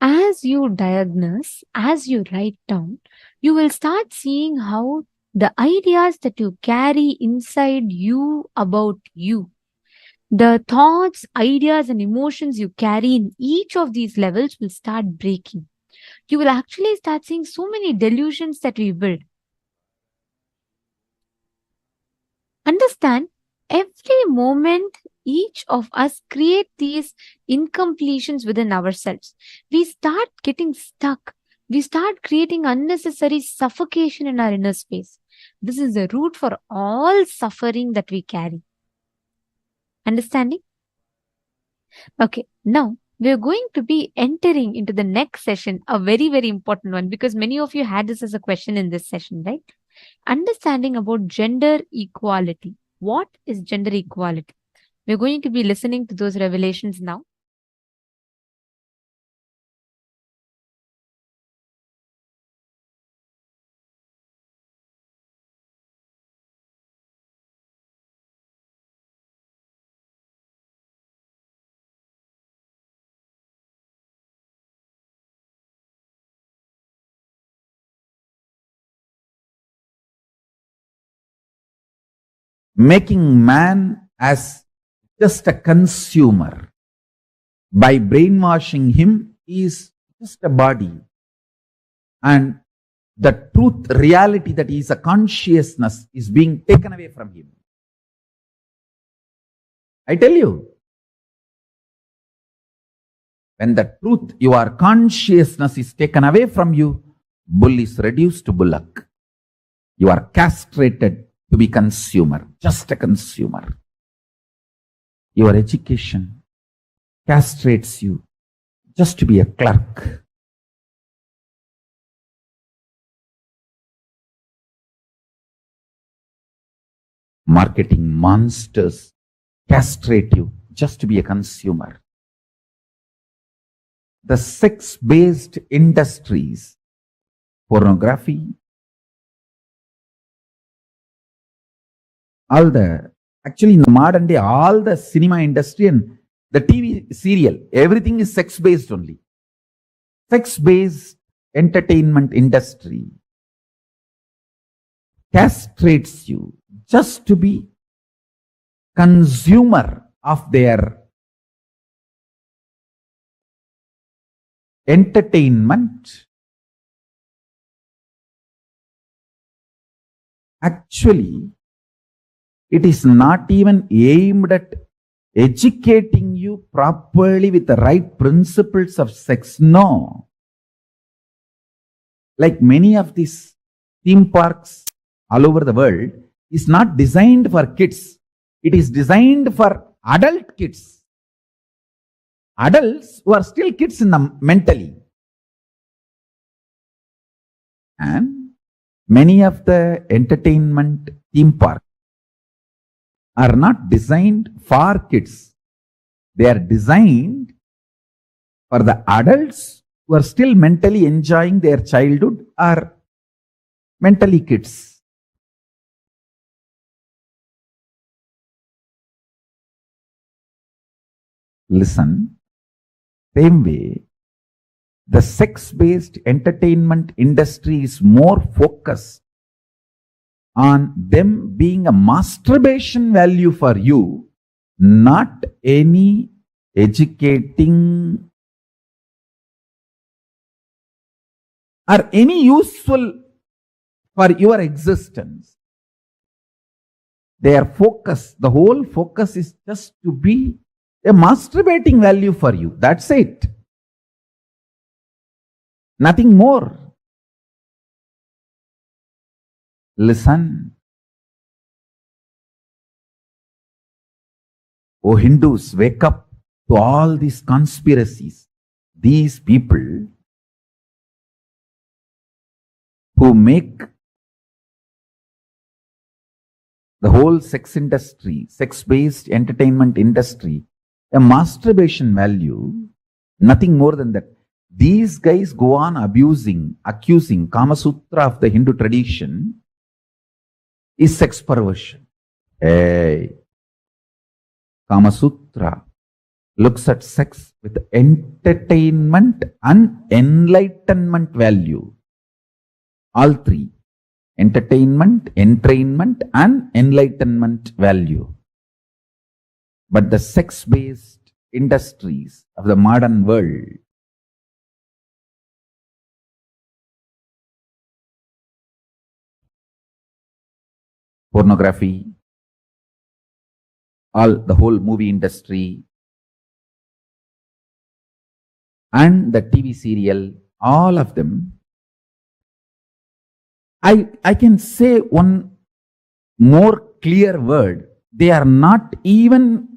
As you diagnose, as you write down, you will start seeing how the ideas that you carry inside you about you, the thoughts, ideas, and emotions you carry in each of these levels will start breaking. You will actually start seeing so many delusions that we build. Understand, every moment each of us create these incompletions within ourselves. We start getting stuck. We start creating unnecessary suffocation in our inner space. This is the root for all suffering that we carry. Understanding? Okay, now we are going to be entering into the next session, a very, very important one, because many of you had this as a question in this session, right? Understanding about gender equality. What is gender equality? We're going to be listening to those revelations now. Making man as just a consumer by brainwashing him is just a body, and the truth reality that he is a consciousness is being taken away from him. I tell you, when the truth, your consciousness is taken away from you, bull is reduced to bullock. You are castrated to be consumer, just a consumer. Your education castrates you just to be a clerk. Marketing monsters castrate you just to be a consumer. The sex-based industries, pornography, actually in the modern day, all the cinema industry and the TV serial, everything is sex-based only. Sex-based entertainment industry castrates you just to be consumer of their entertainment. Actually, it is not even aimed at educating you properly with the right principles of sex. No. Like many of these theme parks all over the world is not designed for kids. It is designed for adult kids. Adults who are still kids in the mentally. And many of the entertainment theme parks are not designed for kids. They are designed for the adults who are still mentally enjoying their childhood or mentally kids. Listen, same way, the sex-based entertainment industry is more focused on them being a masturbation value for you, not any educating or any useful for your existence. Their focus, the whole focus is just to be a masturbating value for you. That's it. Nothing more. Listen, Oh Hindus, wake up to all these conspiracies. These people who make the whole sex industry, sex-based entertainment industry, a masturbation value, nothing more than that. These guys go on accusing Kama Sutra of the Hindu tradition is sex perversion. Hey, Kama Sutra looks at sex with entertainment and enlightenment value. All three. Entertainment, entrainment, and enlightenment value. But the sex-based industries of the modern world pornography, the whole movie industry, and the TV serial, all of them, I can say one more clear word. They are not even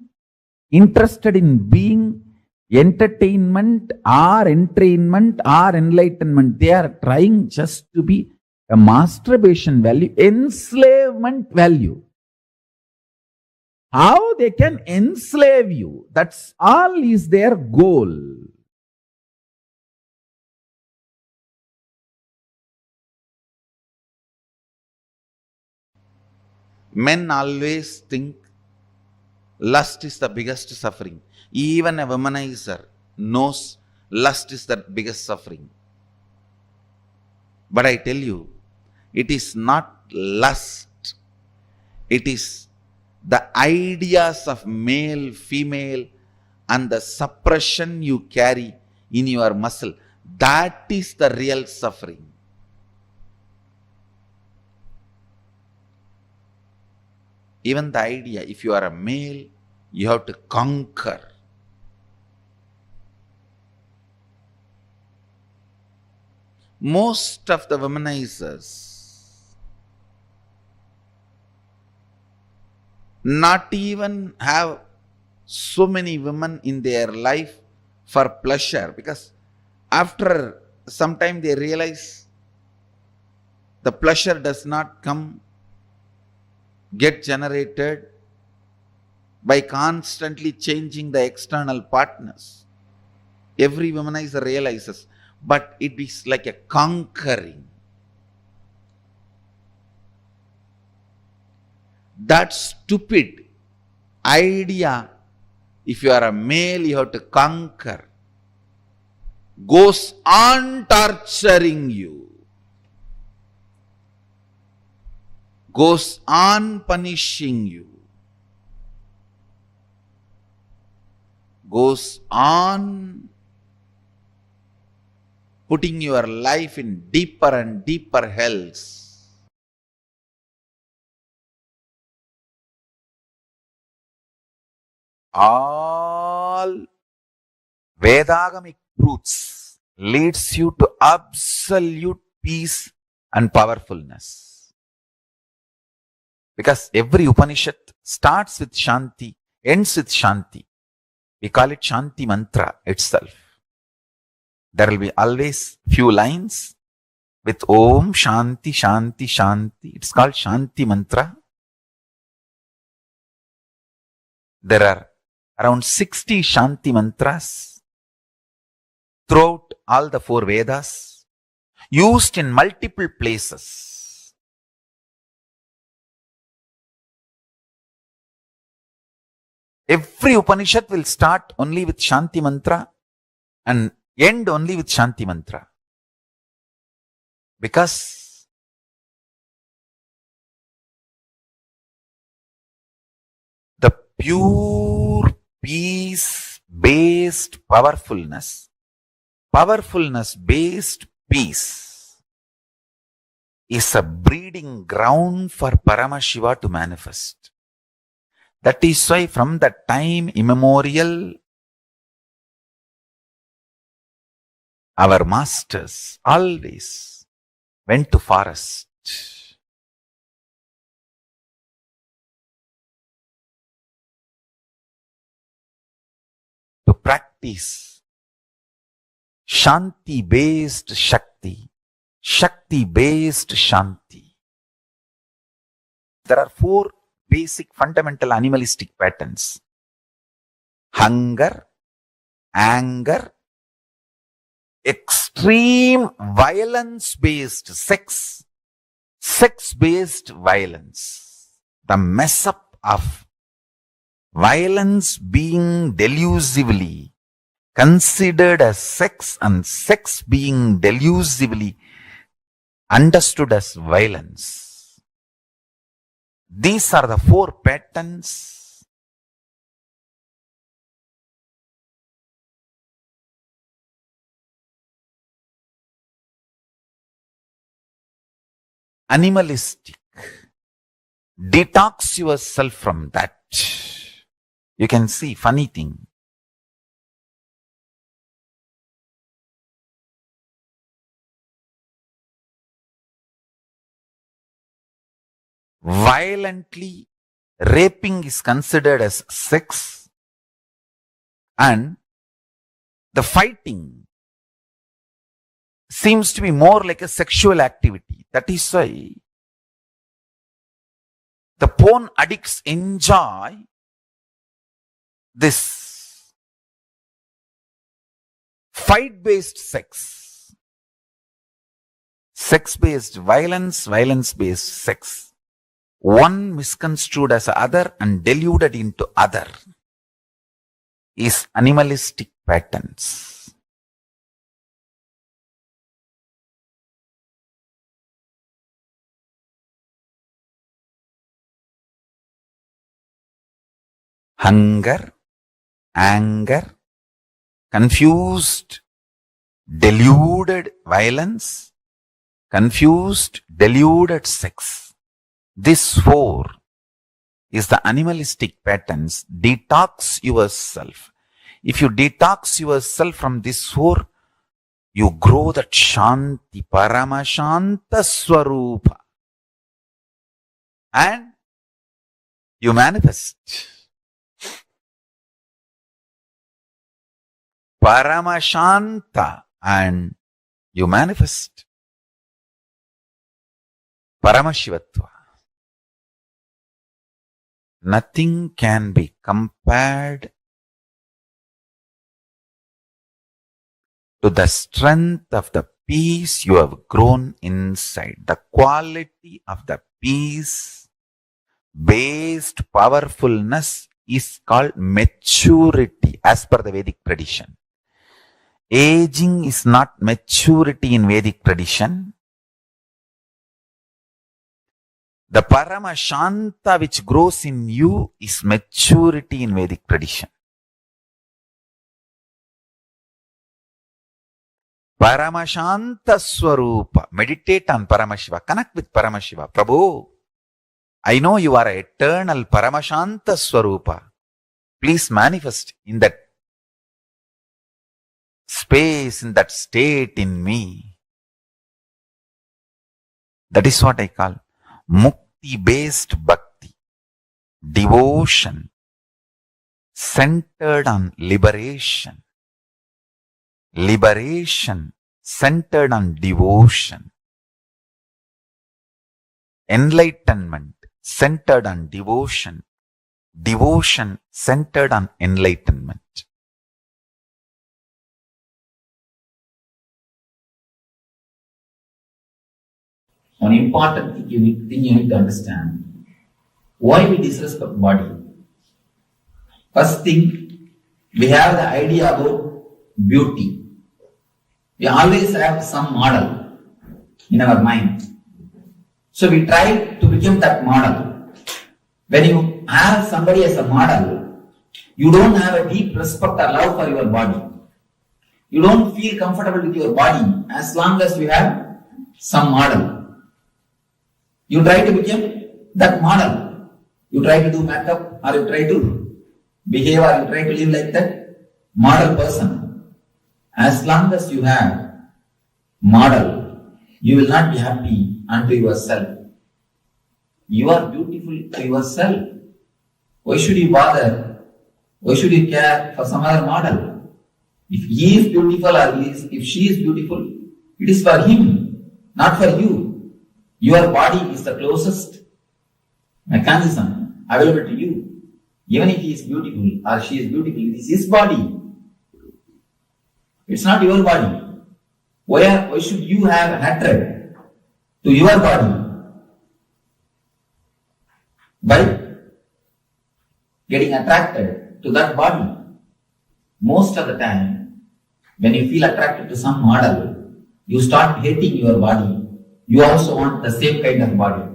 interested in being entertainment or entrainment or enlightenment. They are trying just to be a masturbation value, enslavement value. How they can enslave you, that's all is their goal. Men always think lust is the biggest suffering. Even a womanizer knows lust is the biggest suffering. But I tell you, it is not lust. It is the ideas of male, female, and the suppression you carry in your muscle. That is the real suffering. Even the idea, if you are a male, you have to conquer. Most of the womanizers not even have so many women in their life for pleasure, because after some time they realize the pleasure does not get generated by constantly changing the external partners. Every womanizer realizes, but it is like a conquering. That stupid idea, if you are a male, you have to conquer, goes on torturing you, goes on punishing you, goes on putting your life in deeper and deeper hells. All Vedagamic truths leads you to absolute peace and powerfulness. Because every Upanishad starts with Shanti, ends with Shanti. We call it Shanti mantra itself. There will be always few lines with Om Shanti Shanti Shanti. It's called Shanti mantra. There are around 60 Shanti mantras throughout all the 4 Vedas, used in multiple places. Every Upanishad will start only with Shanti mantra and end only with Shanti mantra. Because the pure peace-based powerfulness-based peace is a breeding ground for Paramashiva to manifest. That is why from the time immemorial, our masters always went to forest. practice Shanti-based Shakti, Shakti-based Shanti. There are 4 basic fundamental animalistic patterns: hunger, anger, extreme violence-based sex, sex-based violence. The mess up of violence being delusively considered as sex and sex being delusively understood as violence. These are the 4 patterns animalistic. Detox yourself from that. You can see funny thing. Violently raping is considered as sex, and the fighting seems to be more like a sexual activity. That is why the porn addicts enjoy this fight-based sex, sex-based violence, violence-based sex. One misconstrued as other and deluded into other is animalistic patterns. Hunger, anger, confused, deluded violence, confused, deluded sex. This 4 is the animalistic patterns. Detox yourself. If you detox yourself from this 4, you grow that Shanti, Paramashanta Swarupa, and you manifest Paramashanta, and you manifest Paramashivatva. Nothing can be compared to the strength of the peace you have grown inside. The quality of the peace-based powerfulness is called maturity as per the Vedic tradition. Aging is not maturity in Vedic tradition. The Paramashanta which grows in you is maturity in Vedic tradition. Paramashanta Swarupa. Meditate on Paramashiva. Connect with Paramashiva. Prabhu, I know you are eternal Paramashanta Swarupa. Please manifest in that space, in that state in me. That is what I call Mukti-based Bhakti. Devotion centered on liberation. Liberation centered on devotion. Enlightenment centered on devotion. Devotion centered on enlightenment. One important thing you need to understand, why we disrespect body. First thing, we have the idea about beauty. We always have some model in our mind. So we try to become that model. When you have somebody as a model, you don't have a deep respect or love for your body. You don't feel comfortable with your body as long as you have some model. You try to become that model. You try to do makeup, or you try to behave, or you try to live like that model person. As long as you have model, you will not be happy unto yourself. You are beautiful to yourself. Why should you bother? Why should you care for some other model? If he is beautiful or if she is beautiful, it is for him, not for you. Your body is the closest mechanism available to you. Even if he is beautiful or she is beautiful, it is his body. It's not your body. Why should you have hatred to your body by getting attracted to that body? Most of the time, when you feel attracted to some model, you start hating your body. You also want the same kind of body.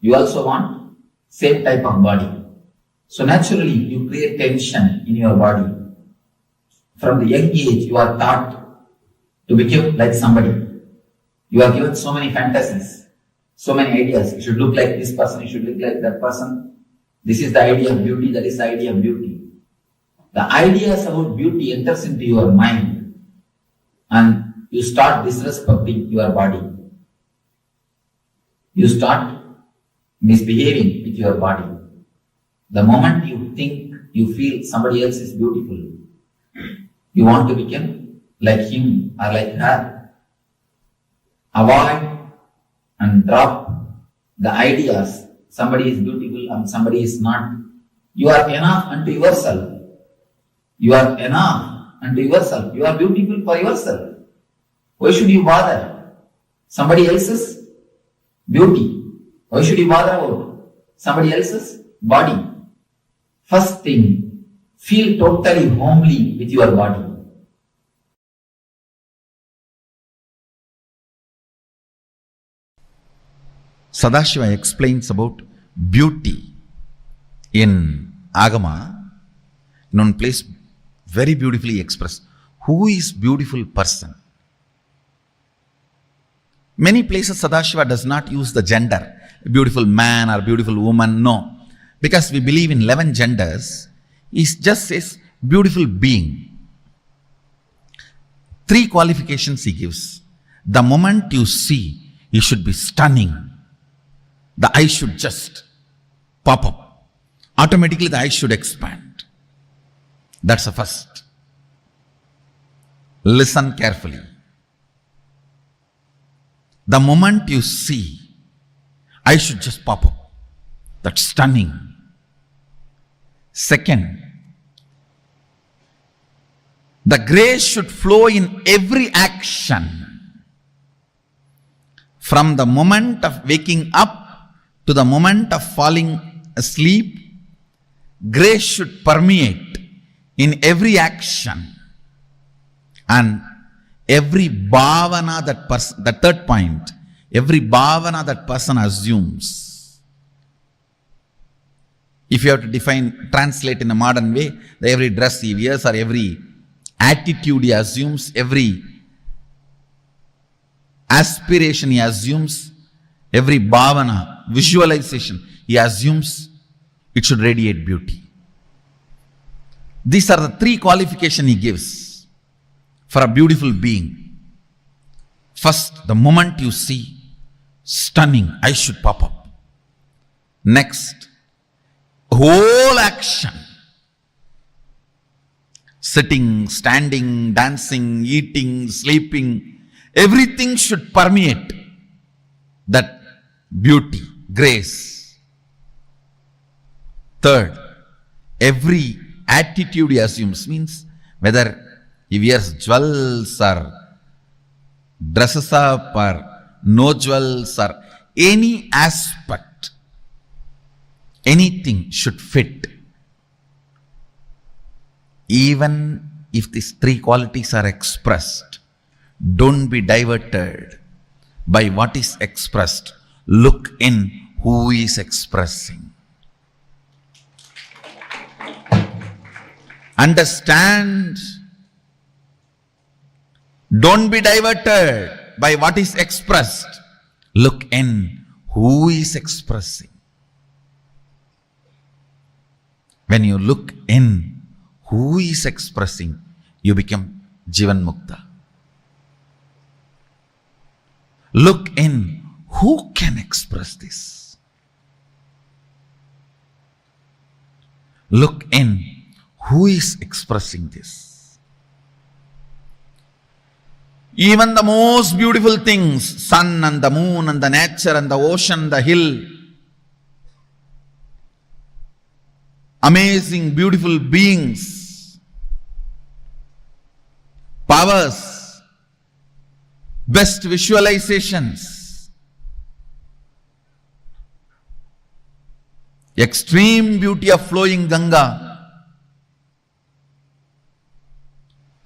You also want same type of body. So naturally, you create tension in your body. From the young age, you are taught to become like somebody. You are given so many fantasies, so many ideas. You should look like this person, you should look like that person. This is the idea of beauty, that is the idea of beauty. The ideas about beauty enters into your mind and you start disrespecting your body. You start misbehaving with your body. The moment you think, you feel somebody else is beautiful, you want to become like him or like her. Avoid and drop the ideas somebody is beautiful and somebody is not. You are enough unto yourself. You are enough unto yourself. You are beautiful for yourself. Why should you bother somebody else's beauty? Why should you bother about somebody else's body? First thing, feel totally homely with your body. Sadashiva explains about beauty in Agama. In one place, very beautifully expressed. Who is beautiful person? Many places Sadashiva does not use the gender, beautiful man or beautiful woman, no. Because we believe in 11 genders, he just says beautiful being. 3 qualifications he gives. The moment you see, you should be stunning. The eye should just pop up. Automatically the eye should expand. That's the first. Listen carefully. The moment you see, eye should just pop up. That's stunning. Second, the grace should flow in every action. From the moment of waking up to the moment of falling asleep, grace should permeate in every action. And every bhavana that person, the third point, every bhavana that person assumes. If you have to translate in a modern way, every dress he wears or every attitude he assumes, every aspiration he assumes, every bhavana, visualization he assumes, it should radiate beauty. These are the 3 qualifications he gives for a beautiful being. First, the moment you see, stunning, eye should pop up. Next, whole action, sitting, standing, dancing, eating, sleeping, everything should permeate that beauty, grace. Third, every attitude he assumes, means whether he wears jewels or dresses up or no jewels or any aspect, anything should fit. Even if these 3 qualities are expressed, don't be diverted by what is expressed. Look in who is expressing. Understand. Don't be diverted by what is expressed. Look in who is expressing. When you look in who is expressing, you become Jivan Mukta. Look in who can express this. Look in who is expressing this. Even the most beautiful things, sun and the moon and the nature and the ocean, the hill, amazing, beautiful beings, powers, best visualizations, extreme beauty of flowing Ganga,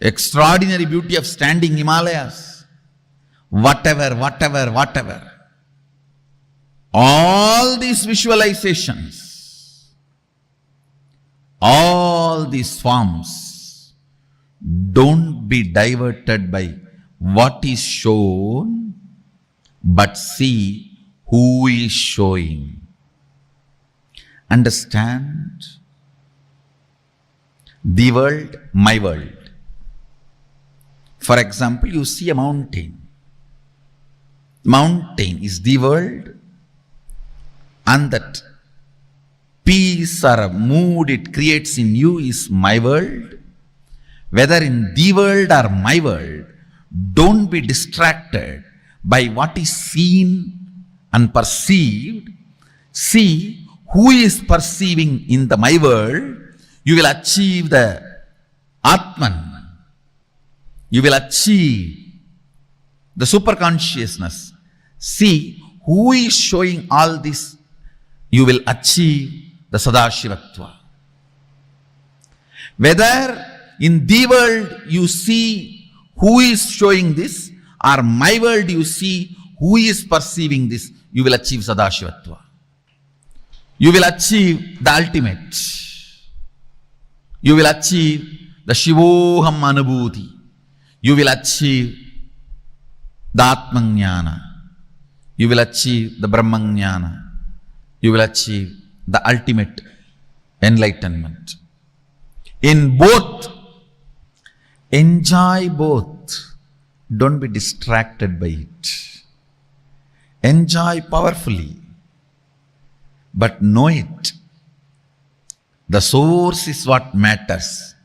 extraordinary beauty of standing Himalayas, whatever. All these visualizations, all these forms, don't be diverted by what is shown, but see who is showing. Understand? The world, my world. For example, you see a mountain. Mountain is the world, and that peace or a mood it creates in you is my world. Whether in the world or my world, don't be distracted by what is seen and perceived. See who is perceiving in the my world. You will achieve the Atman. You will achieve the superconsciousness. See who is showing all this. You will achieve the Sadashivatva. Whether in the world you see who is showing this, or my world you see who is perceiving this, you will achieve Sadashivatva. You will achieve the ultimate. You will achieve the Shivoham Anubhuti. You will achieve the Atmajnana. You will achieve the Brahmajnana. You will achieve the ultimate enlightenment. In both, enjoy both. Don't be distracted by it. Enjoy powerfully, but know it. The source is what matters,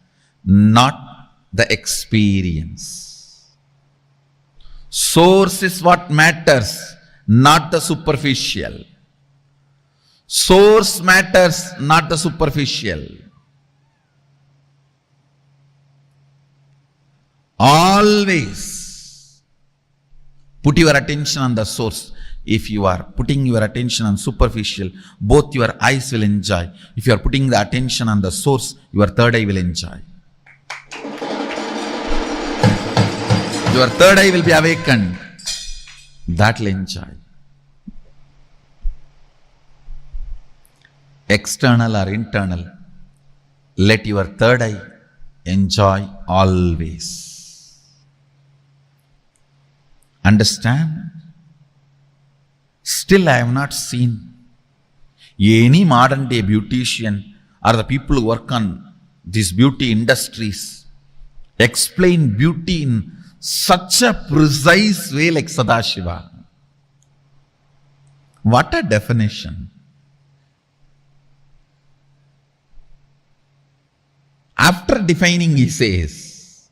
not the experience. Source is what matters, not the superficial. Source matters, not the superficial. Always put your attention on the source. If you are putting your attention on superficial, both your eyes will enjoy. If you are putting the attention on the source, your third eye will enjoy. Your third eye will be awakened. That will enjoy. External or internal, let your third eye enjoy always. Understand? Still, I have not seen any modern day beautician or the people who work on these beauty industries explain beauty in such a precise way like Sadashiva. What a definition. After defining, he says,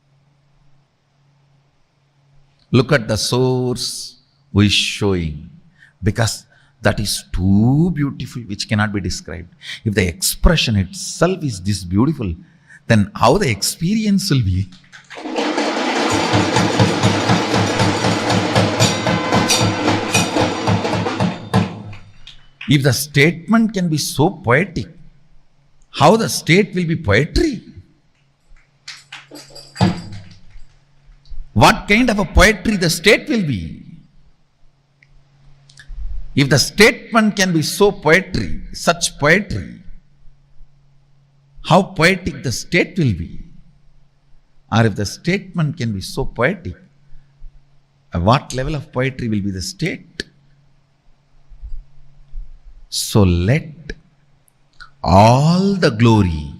look at the source who is showing, because that is too beautiful which cannot be described. If the expression itself is this beautiful, then how the experience will be? If the statement can be so poetic, how the state will be poetry? What kind of a poetry the state will be? If the statement can be so poetry, such poetry, how poetic the state will be? Or if the statement can be so poetic, at what level of poetry will be the state? So let all the glory,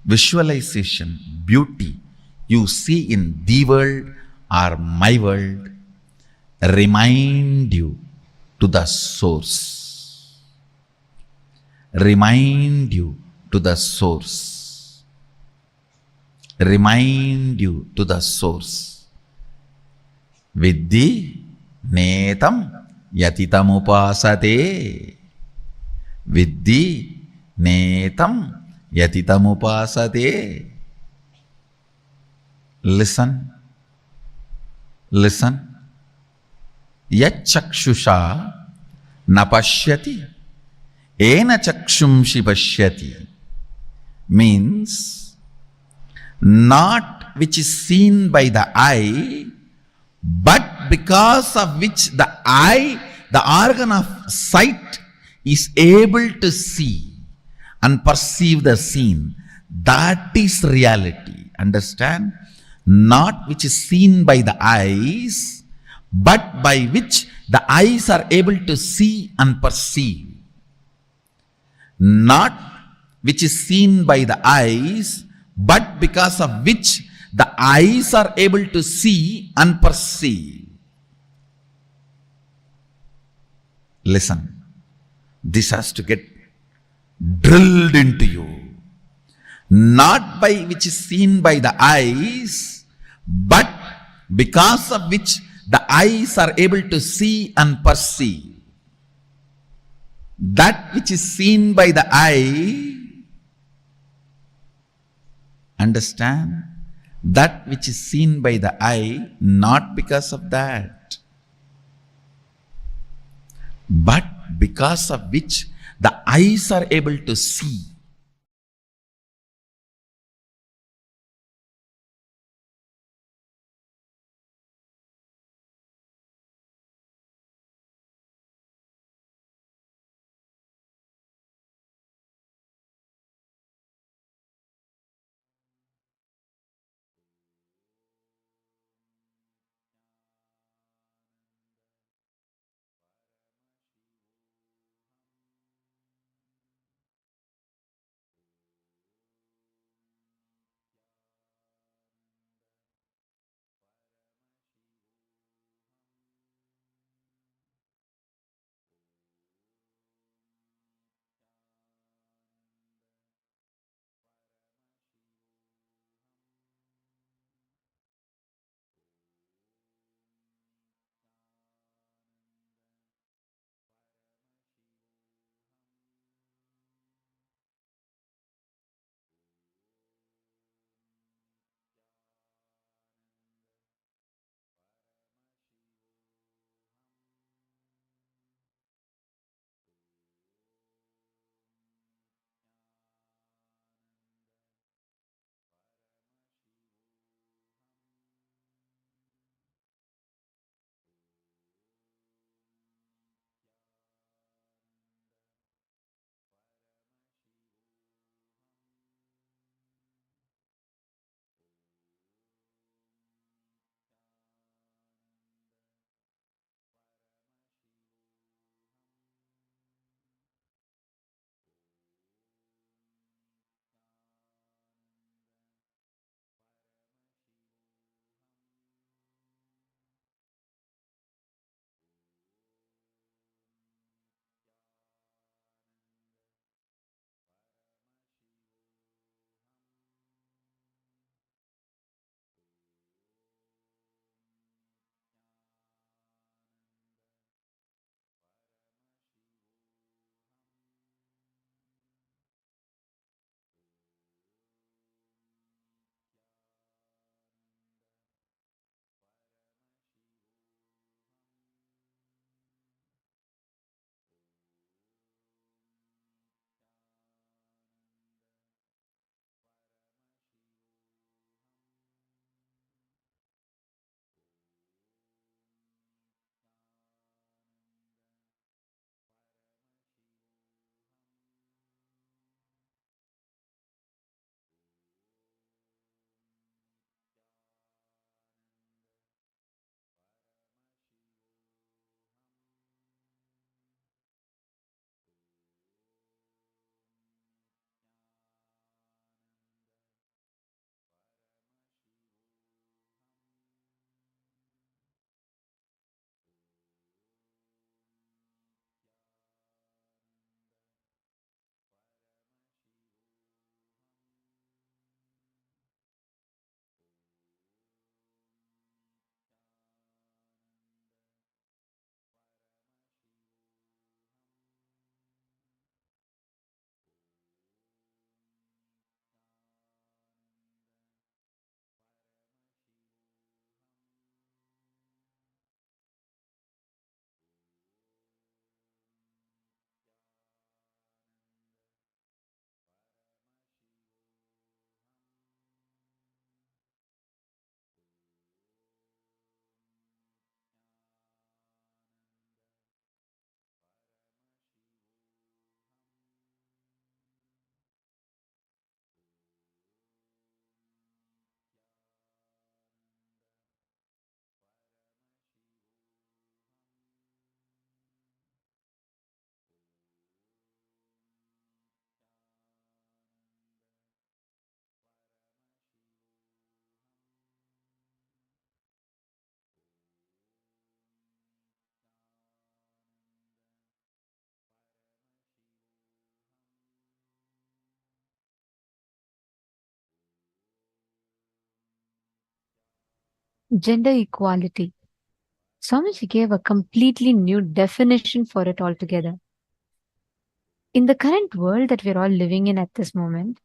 visualization, beauty you see in the world or my world remind you to the source. Remind you to the source. Remind you to the source. Viddhi netam yatitamupasate. Viddhi netam yatitamupasate. Listen, listen. Yachakshusha napashyati ena chakshumshi pashyati means not which is seen by the eye, but because of which the eye, the organ of sight, is able to see and perceive the scene. That is reality. Understand? Not which is seen by the eyes, but by which the eyes are able to see and perceive. Not which is seen by the eyes, but because of which the eyes are able to see and perceive. Listen, this has to get drilled into you. Not by which is seen by the eyes, but because of which the eyes are able to see and perceive. That which is seen by the eye, understand? That which is seen by the eye, not because of that, but because of which the eyes are able to see. Gender equality. Swamiji gave a completely new definition for it altogether. In the current world that we're all living in at this moment,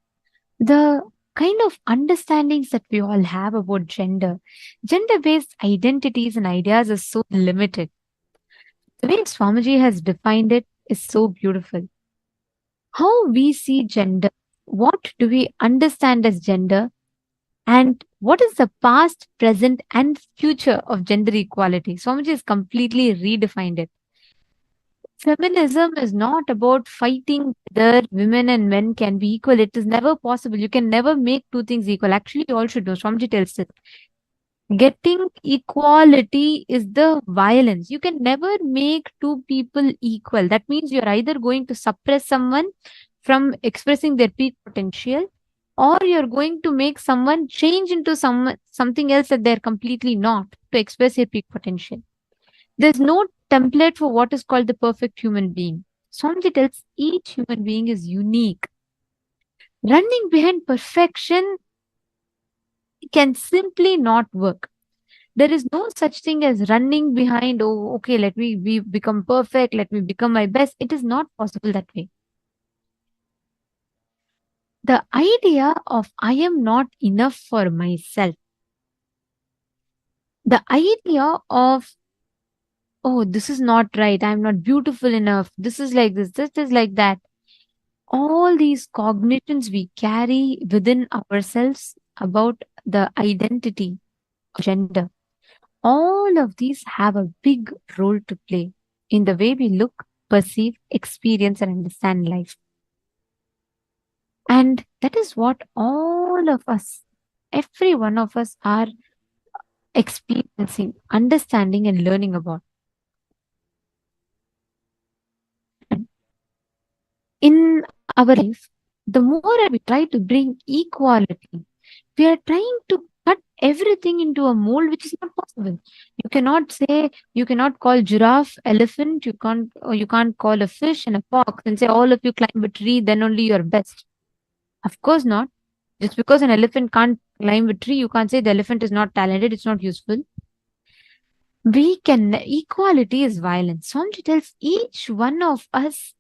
the kind of understandings that we all have about gender-based identities and ideas is so limited. The way Swamiji has defined it is so beautiful. How we see gender, what do we understand as gender, and what is the past, present, and future of gender equality? Swamiji has completely redefined it. Feminism is not about fighting whether women and men can be equal. It is never possible. You can never make two things equal. Actually, you all should know. Swamiji tells it. Getting equality is the violence. You can never make two people equal. That means you're either going to suppress someone from expressing their peak potential, or you're going to make someone change into something else that they're completely not to express their peak potential. There's no template for what is called the perfect human being. Swamiji tells each human being is unique. Running behind perfection can simply not work. There is no such thing as running behind, oh, okay, let me become perfect, let me become my best. It is not possible that way. The idea of I am not enough for myself, the idea of, oh, this is not right, I'm not beautiful enough, this is like this is like that. All these cognitions we carry within ourselves about the identity of gender, all of these have a big role to play in the way we look, perceive, experience, and understand life. And that is what all of us, every one of us, are experiencing, understanding, and learning about. In our life, the more we try to bring equality, we are trying to cut everything into a mold which is not possible. You cannot say, you cannot call giraffe elephant, you can't call a fish and a fox and say all of you climb a tree, then only you're best. Of course not. Just because an elephant can't climb a tree, you can't say the elephant is not talented, it's not useful. Equality is violence. Swamiji tells each one of us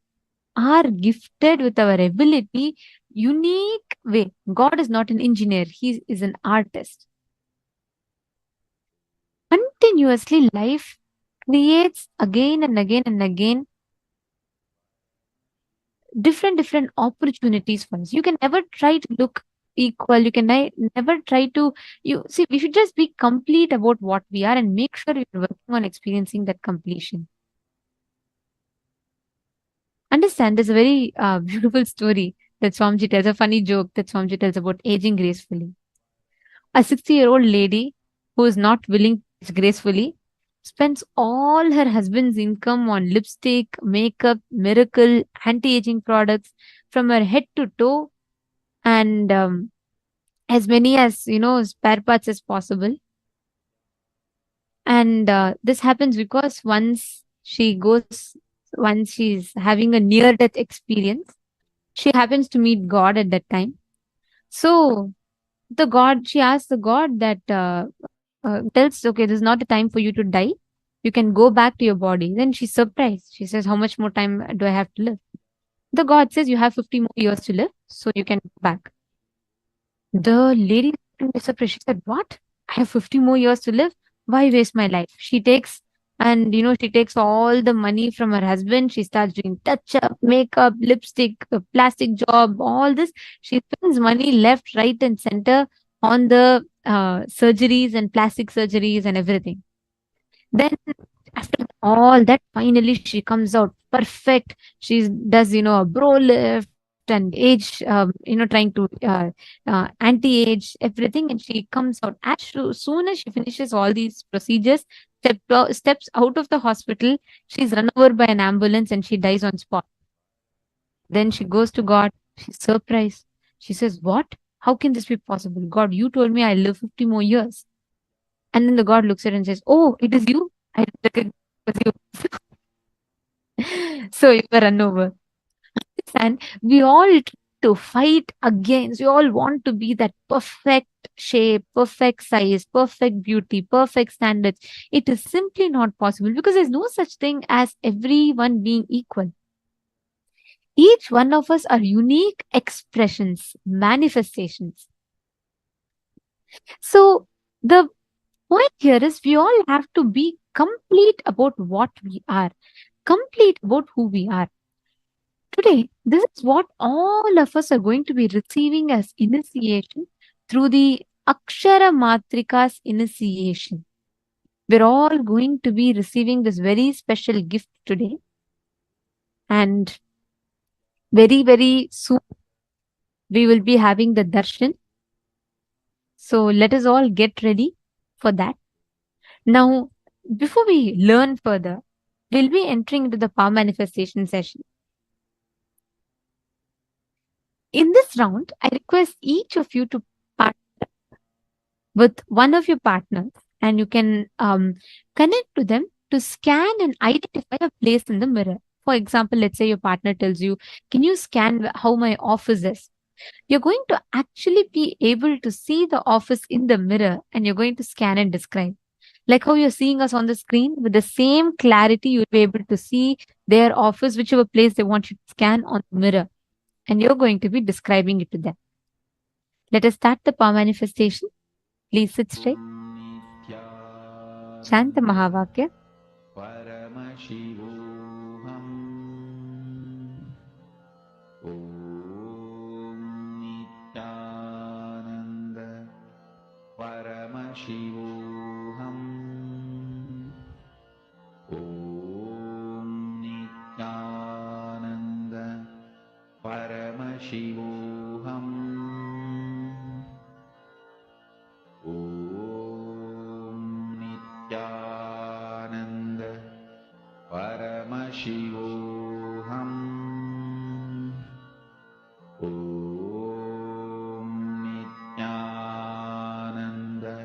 are gifted with our ability, unique way. God is not an engineer, he is an artist. Continuously, life creates again and again and again different opportunities for us. You can never try to look equal. You can never try to, you see, we should just be complete about what we are and make sure we're working on experiencing that completion. Understand, there's a very beautiful story that Swamiji tells, a funny joke that Swamiji tells about aging gracefully. A 60-year-old lady who is not willing to age gracefully spends all her husband's income on lipstick, makeup, miracle, anti-aging products from her head to toe, and as many as, spare parts as possible. And this happens because once she's having a near-death experience, she happens to meet God at that time. So she asks the God that tells, okay, this is not the time for you to die. You can go back to your body. Then she's surprised. She says, how much more time do I have to live? The God says, you have 50 more years to live, so you can go back. The lady is surprised. She said, what? I have 50 more years to live? Why waste my life? She takes all the money from her husband. She starts doing touch-up, makeup, lipstick, plastic job, all this. She spends money left, right, and center on the surgeries and plastic surgeries and everything. Then after all that, finally she comes out perfect. She does, a brow lift and age, trying to anti-age everything. And she comes out as soon as she finishes all these procedures, steps out of the hospital, she's run over by an ambulance and she dies on spot. Then she goes to God. She's surprised. She says, what? How can this be possible? God, you told me I live 50 more years. And then the God looks at her and says, oh, it is you? I recognize it was you. So you were run over. And we all try to fight against, we all want to be that perfect shape, perfect size, perfect beauty, perfect standards. It is simply not possible because there's no such thing as everyone being equal. Each one of us are unique expressions, manifestations. So the point here is we all have to be complete about what we are, complete about who we are. Today, this is what all of us are going to be receiving as initiation through the Akshara Matrika's initiation. We're all going to be receiving this very special gift today. And very, very soon, we will be having the darshan. So let us all get ready for that. Now, before we learn further, we'll be entering into the power manifestation session. In this round, I request each of you to partner with one of your partners, and you can connect to them to scan and identify a place in the mirror. For example, let's say your partner tells you, can you scan how my office is? You're going to actually be able to see the office in the mirror, and you're going to scan and describe. Like how you're seeing us on the screen, with the same clarity, you'll be able to see their office, whichever place they want you to scan on the mirror. And you're going to be describing it to them. Let us start the power manifestation. Please sit straight. Shanta Mahavakya. Paramashivoham. Om Nityananda Paramashivoham. Om Nityananda Paramashivoham. Om Nityananda Paramashivoham. Om Nityananda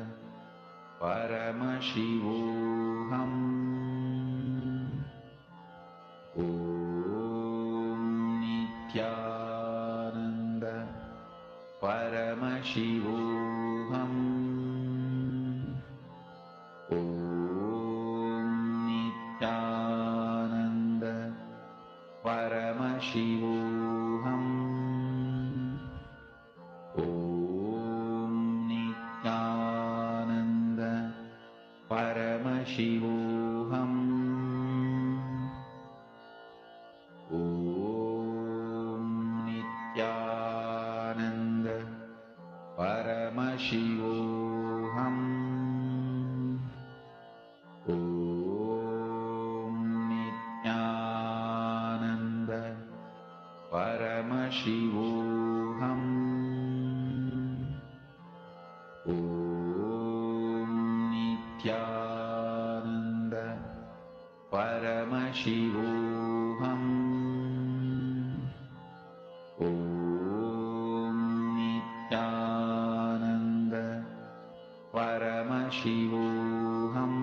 Paramashivoham. Om Nityananda Paramashivoham. Om Nityananda Paramashivoham. Om Nityananda Paramashivoham. Om Nityananda Paramashivoham. Om Nityananda Paramashivoham. Om Nityananda Paramashivoham. Om Nityananda Paramashivoham. Om Nityananda Paramashivoham.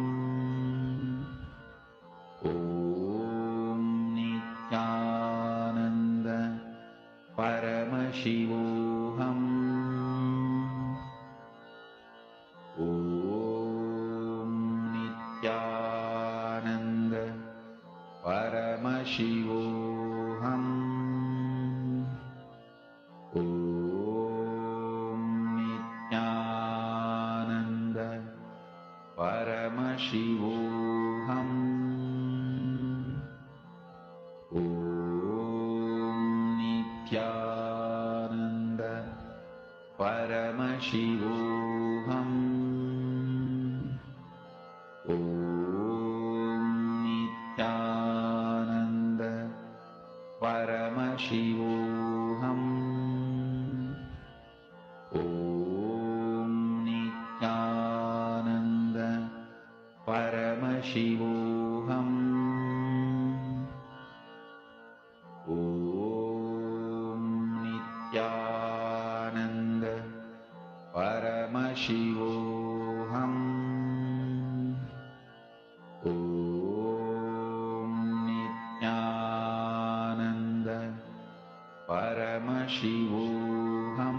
Om Nityananda Paramashivoham. Om Nityananda Paramashivoham. Om Nityananda Paramashivoham. Om Nityananda Paramashivoham. Om Nityananda Paramashivoham. Om Nityananda Paramashivoham. Om Nityananda Paramashivoham.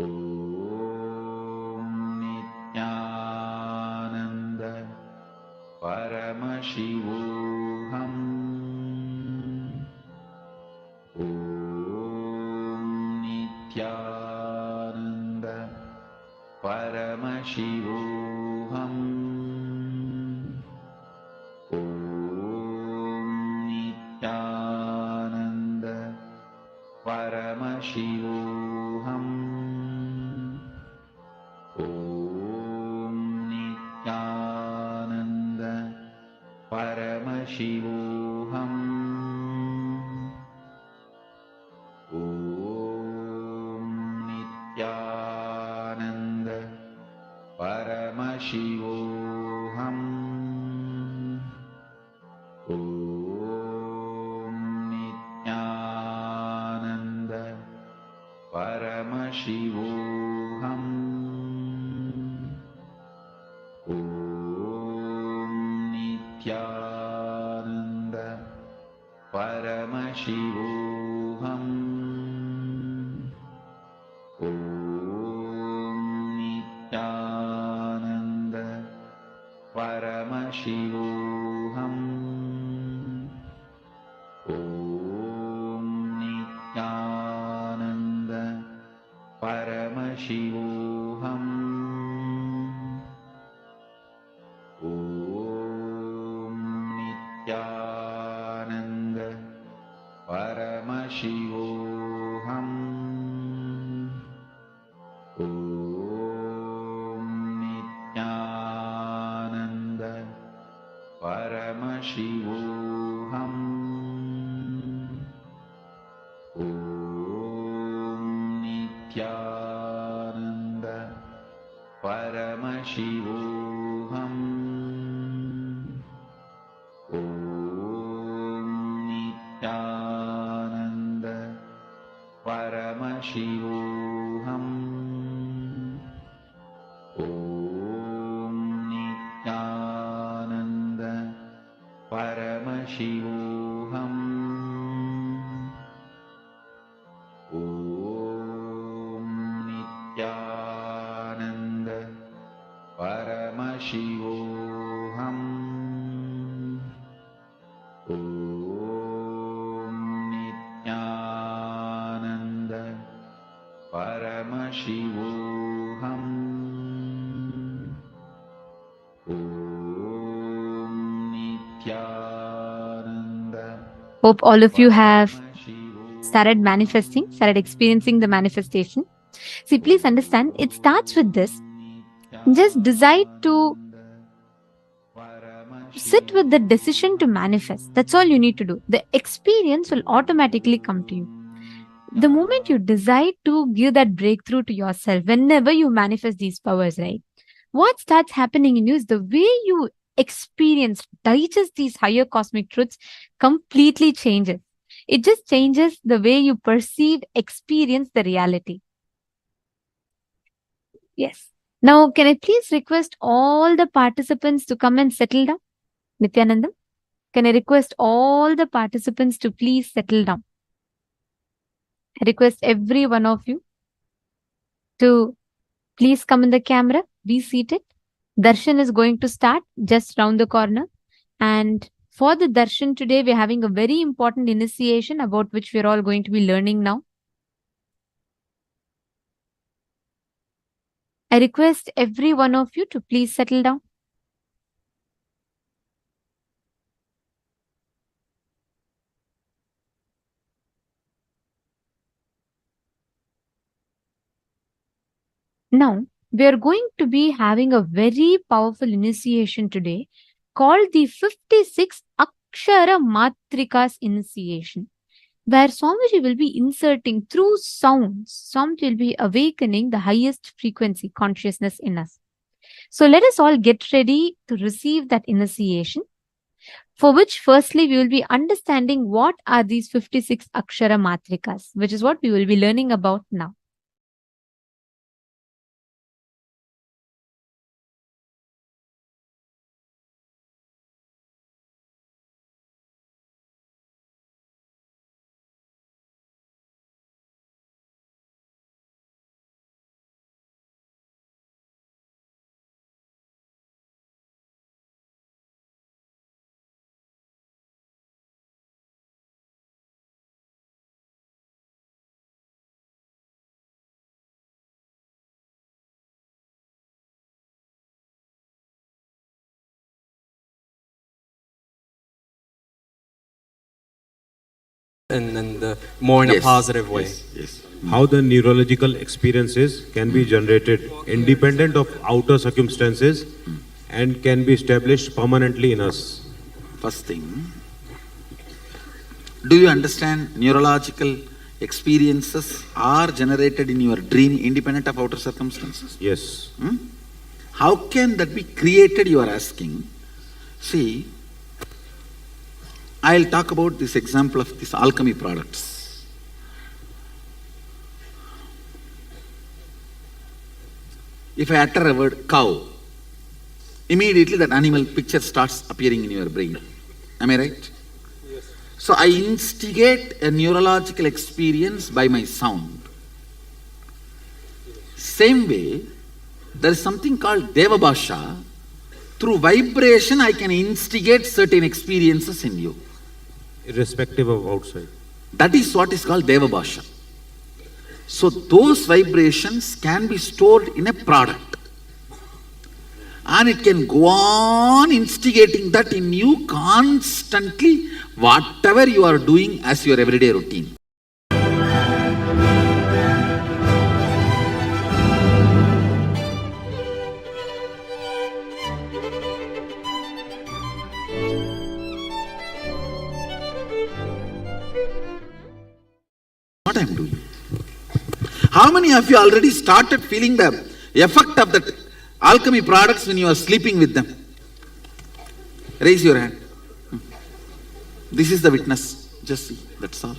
Om Nityananda Paramashivoham. Om Nityananda Paramashivoham. Om Nityananda Paramashivoham. Om Nityananda Paramashivoham. Om Nityananda Paramashivoham. Om Nityananda Paramashivoham. Om Nityananda Paramashivoham. Om Nityananda Paramashivoham. Om Nityananda Paramashivoham. Om Nityananda Paramashivoham. Om Nityananda Paramashivoham. Om Nityananda Paramashivoham. Om Nityananda Paramashivoham. Om Nityananda Paramashivoham. Om Nityananda Paramashivoham. Om Nityananda Paramashivoham. Om Nityananda Hope all of you have Paramashivoham. started manifesting, started experiencing the manifestation. See, please understand, it starts with this. Just decide to sit with the decision to manifest. That's all you need to do. The experience will automatically come to you. The moment you decide to give that breakthrough to yourself, whenever you manifest these powers, right? What starts happening in you is the way you experience, digest these higher cosmic truths completely changes. It just changes the way you perceive, experience the reality. Yes. Now, can I please request all the participants to come and settle down? Nityanandam, can I request all the participants to please settle down? I request every one of you to please come in the camera, be seated. Darshan is going to start just round the corner. And for the darshan today, we're having a very important initiation about which we're all going to be learning now. I request every one of you to please settle down. Now, we are going to be having a very powerful initiation today called the 56 Akshara Matrikas initiation, where Swamiji will be inserting through sounds, Swamiji will be awakening the highest frequency consciousness in us. So let us all get ready to receive that initiation, for which firstly we will be understanding what are these 56 Akshara Matrikas, which is what we will be learning about now. and more in a Yes, positive way. Yes. How the neurological experiences can be generated independent of outer circumstances and can be established permanently in us. First thing, do you understand neurological experiences are generated in your dream independent of outer circumstances? Yes. How can that be created, you are asking? See, I'll talk about this example of these alchemy products. If I utter a word cow, immediately that animal picture starts appearing in your brain. Am I right? Yes. So I instigate a neurological experience by my sound. Same way, there is something called Deva Bhasha. Through vibration, I can instigate certain experiences in you. Irrespective of outside. That is what is called Deva Bhasha. So those vibrations can be stored in a product. And it can go on instigating that in you constantly, whatever you are doing as your everyday routine. What I am doing. How many of you already started feeling the effect of that alchemy products when you are sleeping with them? Raise your hand. This is the witness. Just see, that's all.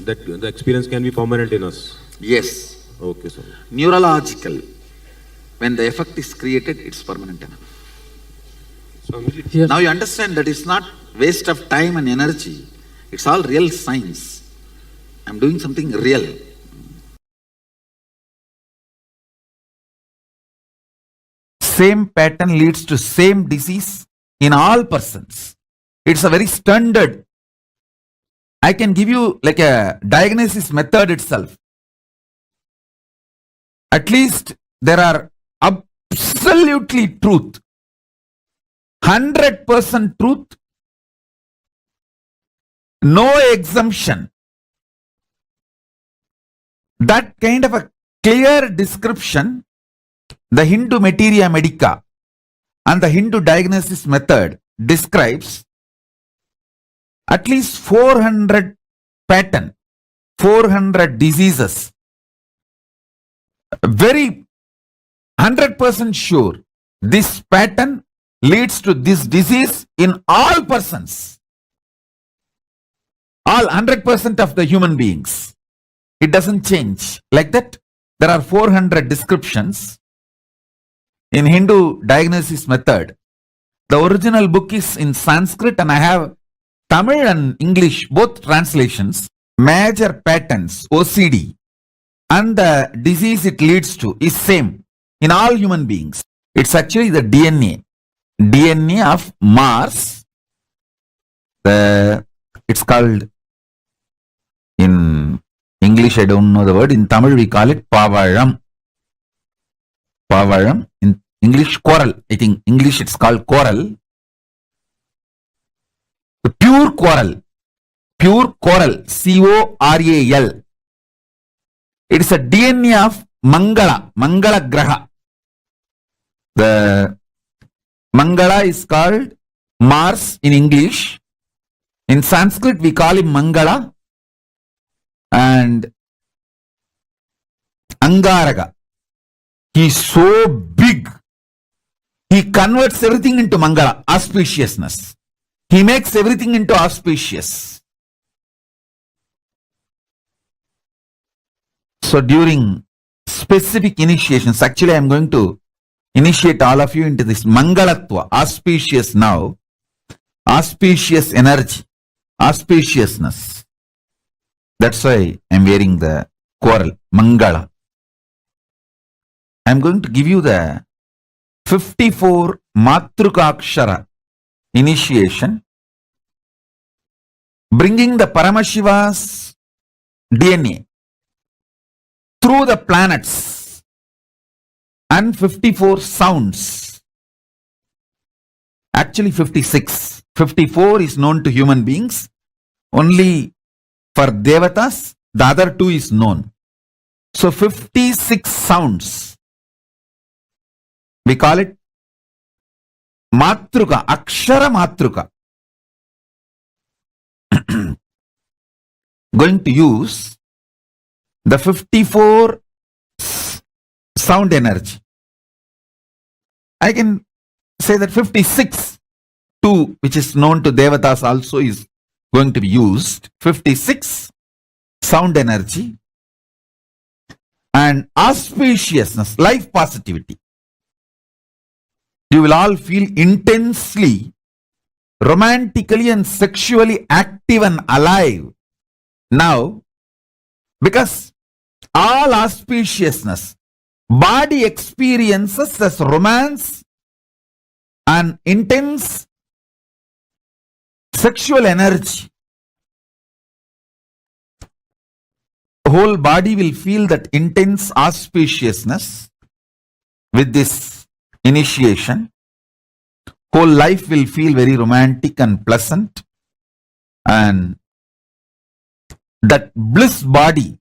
That the experience can be permanent in us. Yes. Okay, sir. Neurological. When the effect is created, it's permanent enough. Yes. Now you understand that it's not waste of time and energy. It's all real science. I'm doing something real. Same pattern leads to same disease in all persons. It's a very standard. I can give you like a diagnosis method itself. At least there are absolutely truth. 100% truth. No exemption. That kind of a clear description, the Hindu Materia Medica and the Hindu diagnosis method describes at least 400 pattern, 400 diseases. Very 100% sure this pattern leads to this disease in all persons. All 100% of the human beings. It doesn't change. Like that, there are 400 descriptions in Hindu diagnosis method. The original book is in Sanskrit and I have Tamil and English, both translations. Major patterns, OCD, and the disease it leads to is same in all human beings. It's actually the DNA. DNA of Mars. It's called, in English I don't know the word, in Tamil we call it Pavalam. Pavalam, in English coral, I think English it's called coral. The pure coral, C-O-R-A-L. It is a DNA of Mangala Graha. The Mangala is called Mars in English. In Sanskrit we call him Mangala. And Angaraga. He is so big. He converts everything into Mangala, auspiciousness. He makes everything into auspicious. So during specific initiations, actually I am going to initiate all of you into this Mangalatva, auspicious now, auspicious energy, auspiciousness. That's why I am wearing the coral, Mangala. I am going to give you the 54 Matrukakshara initiation, bringing the Paramashiva's DNA through the planets and 54 sounds. Actually 56. 54 is known to human beings. Only for Devatas, the other two is known. So 56 sounds. We call it Matruka, Akshara Matruka. Going to use the 54 sound energy. I can say that 56, 2, which is known to Devatas, also is going to be used. 56 sound energy and auspiciousness, life positivity. You will all feel intensely, romantically and sexually active and alive now, because all auspiciousness, body experiences as romance and intense sexual energy. The whole body will feel that intense auspiciousness with this initiation. Whole life will feel very romantic and pleasant, and that bliss body,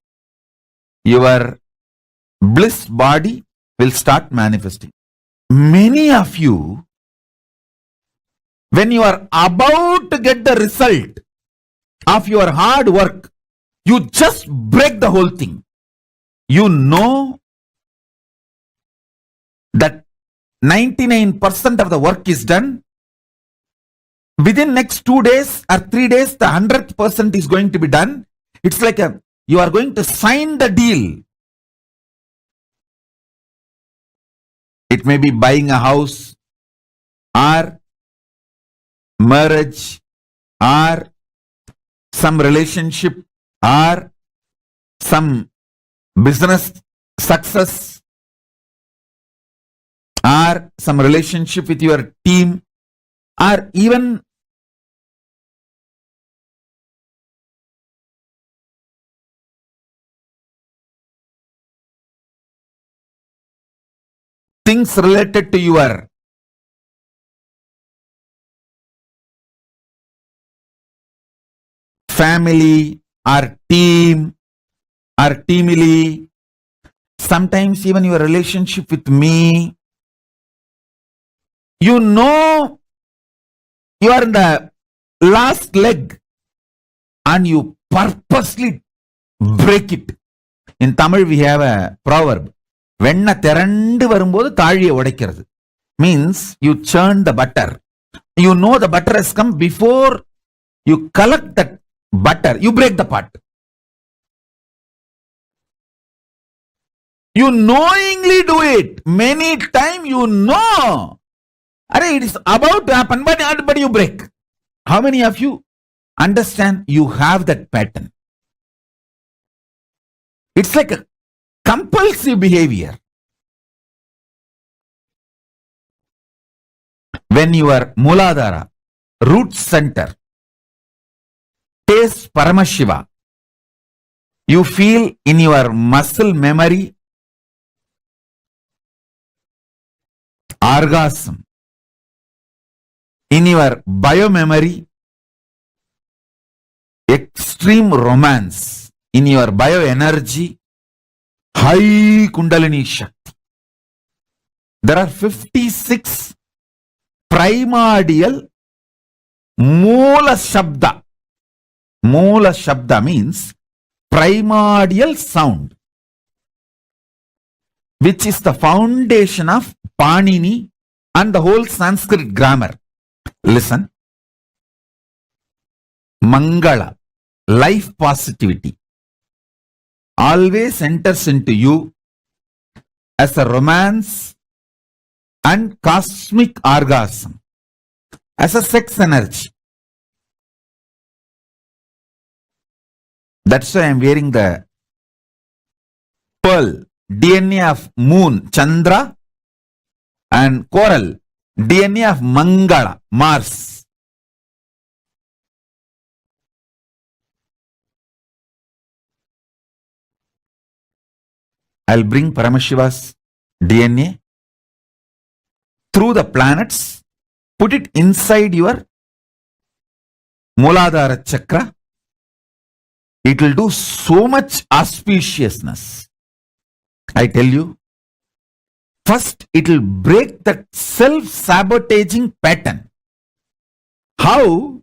your bliss body will start manifesting. Many of you, when you are about to get the result of your hard work, you just break the whole thing. You know that 99% of the work is done. Within next 2 days or 3 days, the 100% is going to be done. It's like you are going to sign the deal. It may be buying a house or marriage or some relationship or some business success or some relationship with your team, or even things related to your family or team or teamily, sometimes even your relationship with me. You know you are in the last leg and you purposely break it. In Tamil we have a proverb, Venna thirandu varumbodhu thaliya odaikirathu. Means you churn the butter. You know the butter has come. Before you collect that butter, you break the pot. You knowingly do it. Many times you know. It is about to happen, but you break. How many of you understand you have that pattern? It's like a compulsive behavior. When your Muladhara, root center, tastes Paramashiva, you feel in your muscle memory orgasm. In your biomemory, extreme romance. In your bioenergy, high Kundalini Shakti. There are 56 primordial Moola Shabda. Moola Shabda means primordial sound, which is the foundation of Panini and the whole Sanskrit grammar. Listen. Mangala, life positivity, always enters into you as a romance and cosmic orgasm, as a sex energy. That's why I am wearing the pearl, DNA of moon, Chandra, and coral, DNA of Mangala, Mars. I'll bring Paramashiva's DNA through the planets, put it inside your Mooladhara chakra, It will do so much auspiciousness. I tell you, first it will break that self-sabotaging pattern. How?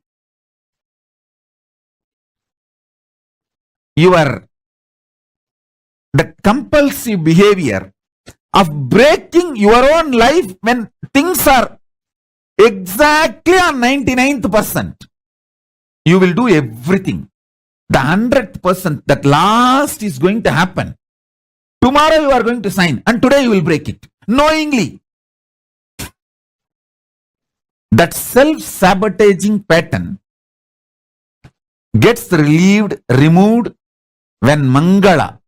The compulsive behavior of breaking your own life when things are exactly on 99th%. You will do everything. The 100%, that last is going to happen. Tomorrow you are going to sign and today you will break it. Knowingly. That self-sabotaging pattern gets removed when Mangala,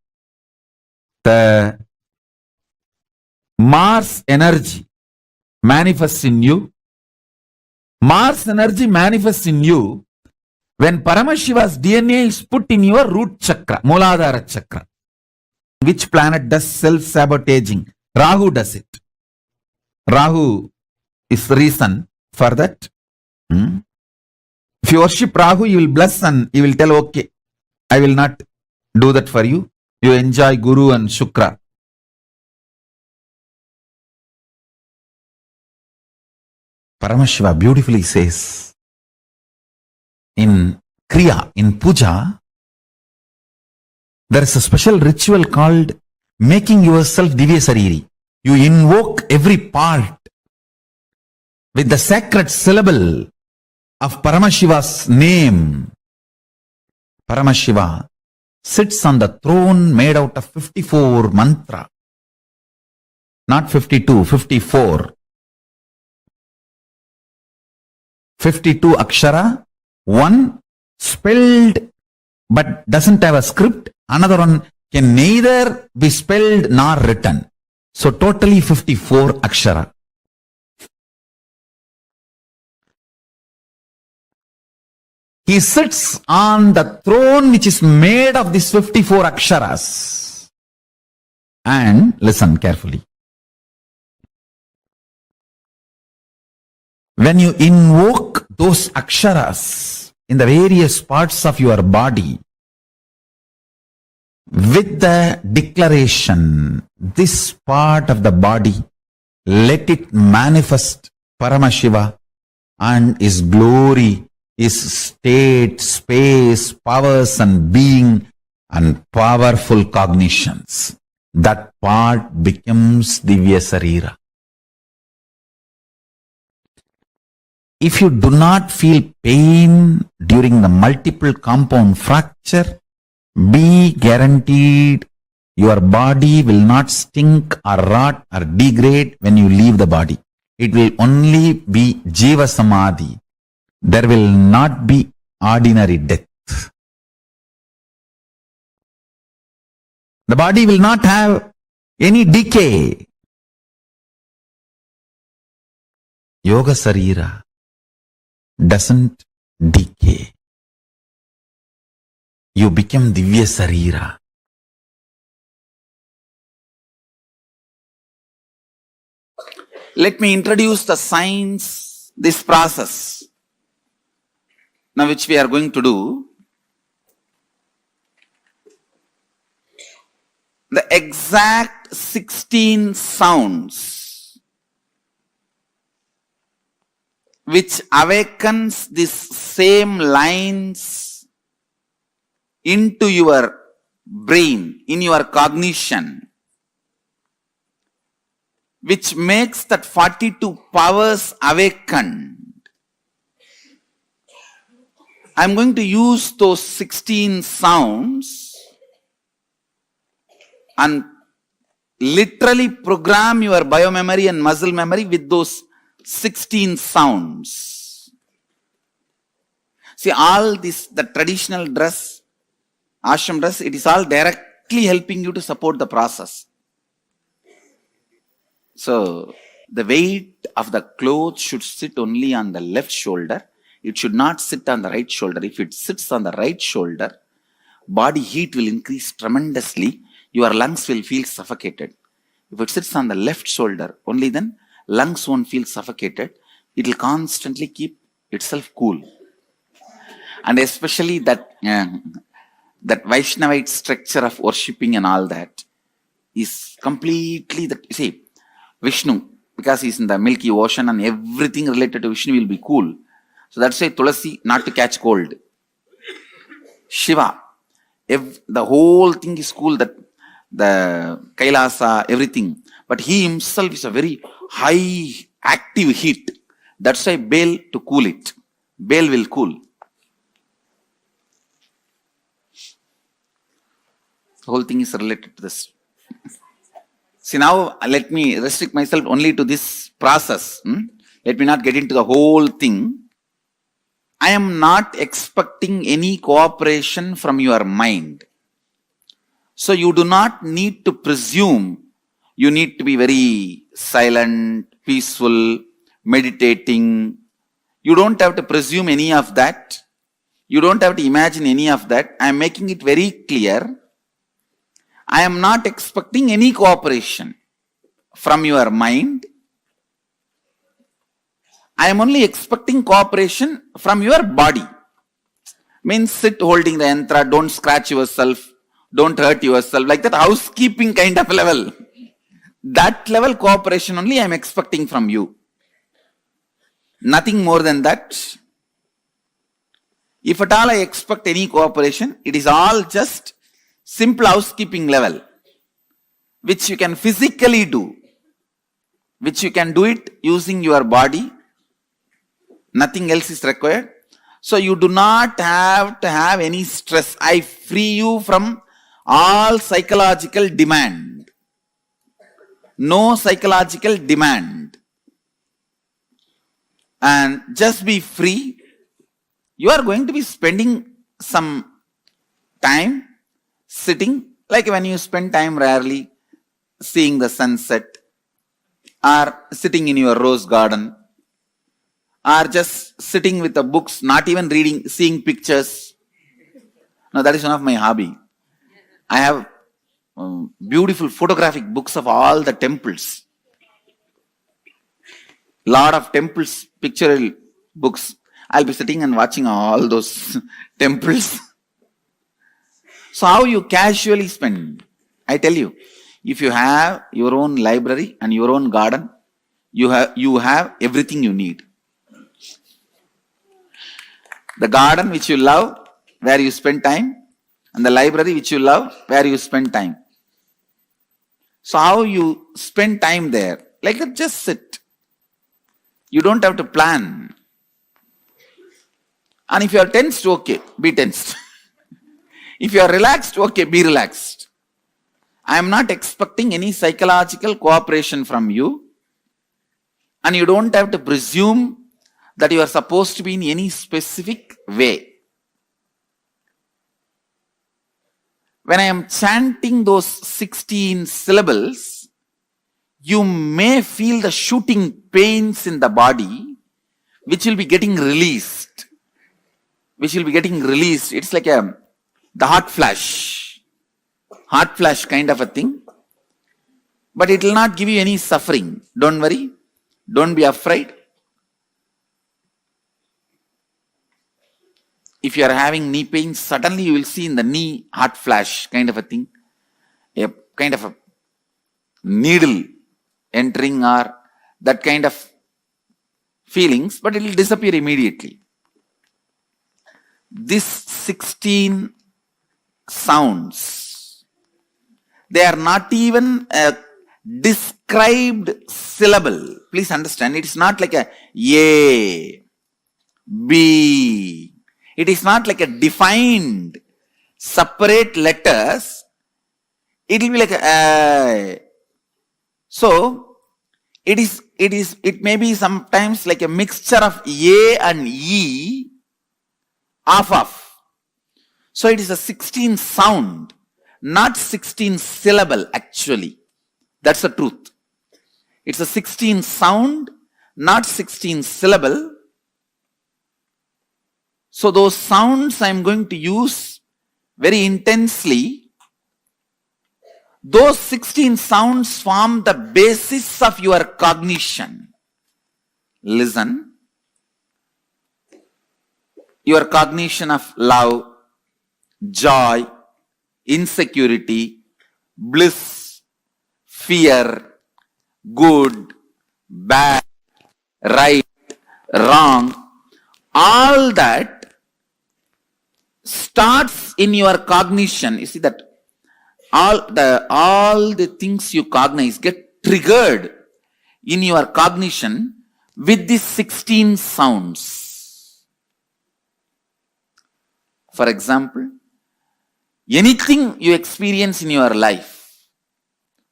the Mars energy, manifests in you. Mars energy manifests in you when Paramashiva's DNA is put in your root chakra, Mooladhara chakra. Which planet does self-sabotaging? Rahu does it. Rahu is the reason for that. If you worship Rahu, you will bless and you will tell, okay, I will not do that for you. You enjoy Guru and Shukra. Paramashiva beautifully says, in Kriya, in Puja, there is a special ritual called making yourself Divya Sariri. You invoke every part with the sacred syllable of Paramashiva's name. Paramashiva sits on the throne made out of 54 mantra. Not 52, 54. 52 akshara, one spelled but doesn't have a script, another one can neither be spelled nor written. So totally 54 akshara. He sits on the throne which is made of these 54 aksharas. And listen carefully. When you invoke those aksharas in the various parts of your body, with the declaration, this part of the body, let it manifest Paramashiva and His glory, His state, space, powers and being and powerful cognitions. That part becomes Divya Sarira. If you do not feel pain during the multiple compound fracture, be guaranteed your body will not stink or rot or degrade when you leave the body. It will only be Jiva Samadhi. There will not be ordinary death. The body will not have any decay. Yoga Sarira doesn't decay. You become Divya Sarira. Let me introduce the science, this process, now which we are going to do. The exact 16 sounds which awakens these same lines into your brain, in your cognition, which makes that 42 powers awakened. I'm going to use those 16 sounds and literally program your biomemory and muscle memory with those 16 sounds. See, all this, the traditional dress, ashram dress, it is all directly helping you to support the process. So, the weight of the clothes should sit only on the left shoulder. It should not sit on the right shoulder. If it sits on the right shoulder, body heat will increase tremendously. Your lungs will feel suffocated. If it sits on the left shoulder, only then lungs won't feel suffocated. It will constantly keep itself cool. And especially that that Vaishnavite structure of worshipping and all that is completely that. See, Vishnu, because he's in the Milky Ocean and everything related to Vishnu will be cool. So that's why Tulasi, not to catch cold. Shiva, the whole thing is cool, that the Kailasa, everything. But he himself is a very high active heat. That's why Baal to cool it. Baal will cool. The whole thing is related to this. See, now let me restrict myself only to this process. Let me not get into the whole thing. I am not expecting any cooperation from your mind. So you do not need to presume you need to be very silent, peaceful, meditating. You don't have to presume any of that. You don't have to imagine any of that. I am making it very clear. I am not expecting any cooperation from your mind. I am only expecting cooperation from your body. Means sit holding the yantra, don't scratch yourself, don't hurt yourself, like that housekeeping kind of level. That level cooperation only I am expecting from you. Nothing more than that. If at all I expect any cooperation, it is all just simple housekeeping level, which you can physically do, which you can do it using your body. Nothing else is required. So you do not have to have any stress. I free you from all psychological demand. No psychological demand. And just be free. You are going to be spending some time sitting, like when you spend time rarely seeing the sunset, or sitting in your rose garden, or just sitting with the books, not even reading, seeing pictures. Now that is one of my hobby. I have beautiful photographic books of all the temples. Lot of temples, pictorial books. I'll be sitting and watching all those temples. So how you casually spend? I tell you, if you have your own library and your own garden, you have everything you need. The garden which you love, where you spend time, and the library which you love, where you spend time. So how you spend time there? Like that, just sit. You don't have to plan. And if you are tensed, okay, be tensed. If you are relaxed, okay, be relaxed. I am not expecting any psychological cooperation from you. And you don't have to presume that you are supposed to be in any specific way. When I am chanting those 16 syllables, you may feel the shooting pains in the body, which will be getting released. It's like the hot flash kind of a thing. But it will not give you any suffering. Don't worry. Don't be afraid. If you are having knee pains, suddenly you will see in the knee hot flash kind of a thing. A kind of a needle entering or that kind of feelings, but it will disappear immediately. These 16 sounds, they are not even a described syllable. Please understand, it is not like a A, B. It is not like a defined separate letters. It will be like a so it may be sometimes like a mixture of A and E off. So it is a 16 sound, not 16 syllable actually. That's the truth. It's a 16 sound, not 16 syllable. So those sounds I am going to use very intensely. Those 16 sounds form the basis of your cognition. Listen. Your cognition of love, joy, insecurity, bliss, fear, good, bad, right, wrong, all that starts in your cognition. You see that all the things you cognize get triggered in your cognition with these 16 sounds. For example, anything you experience in your life,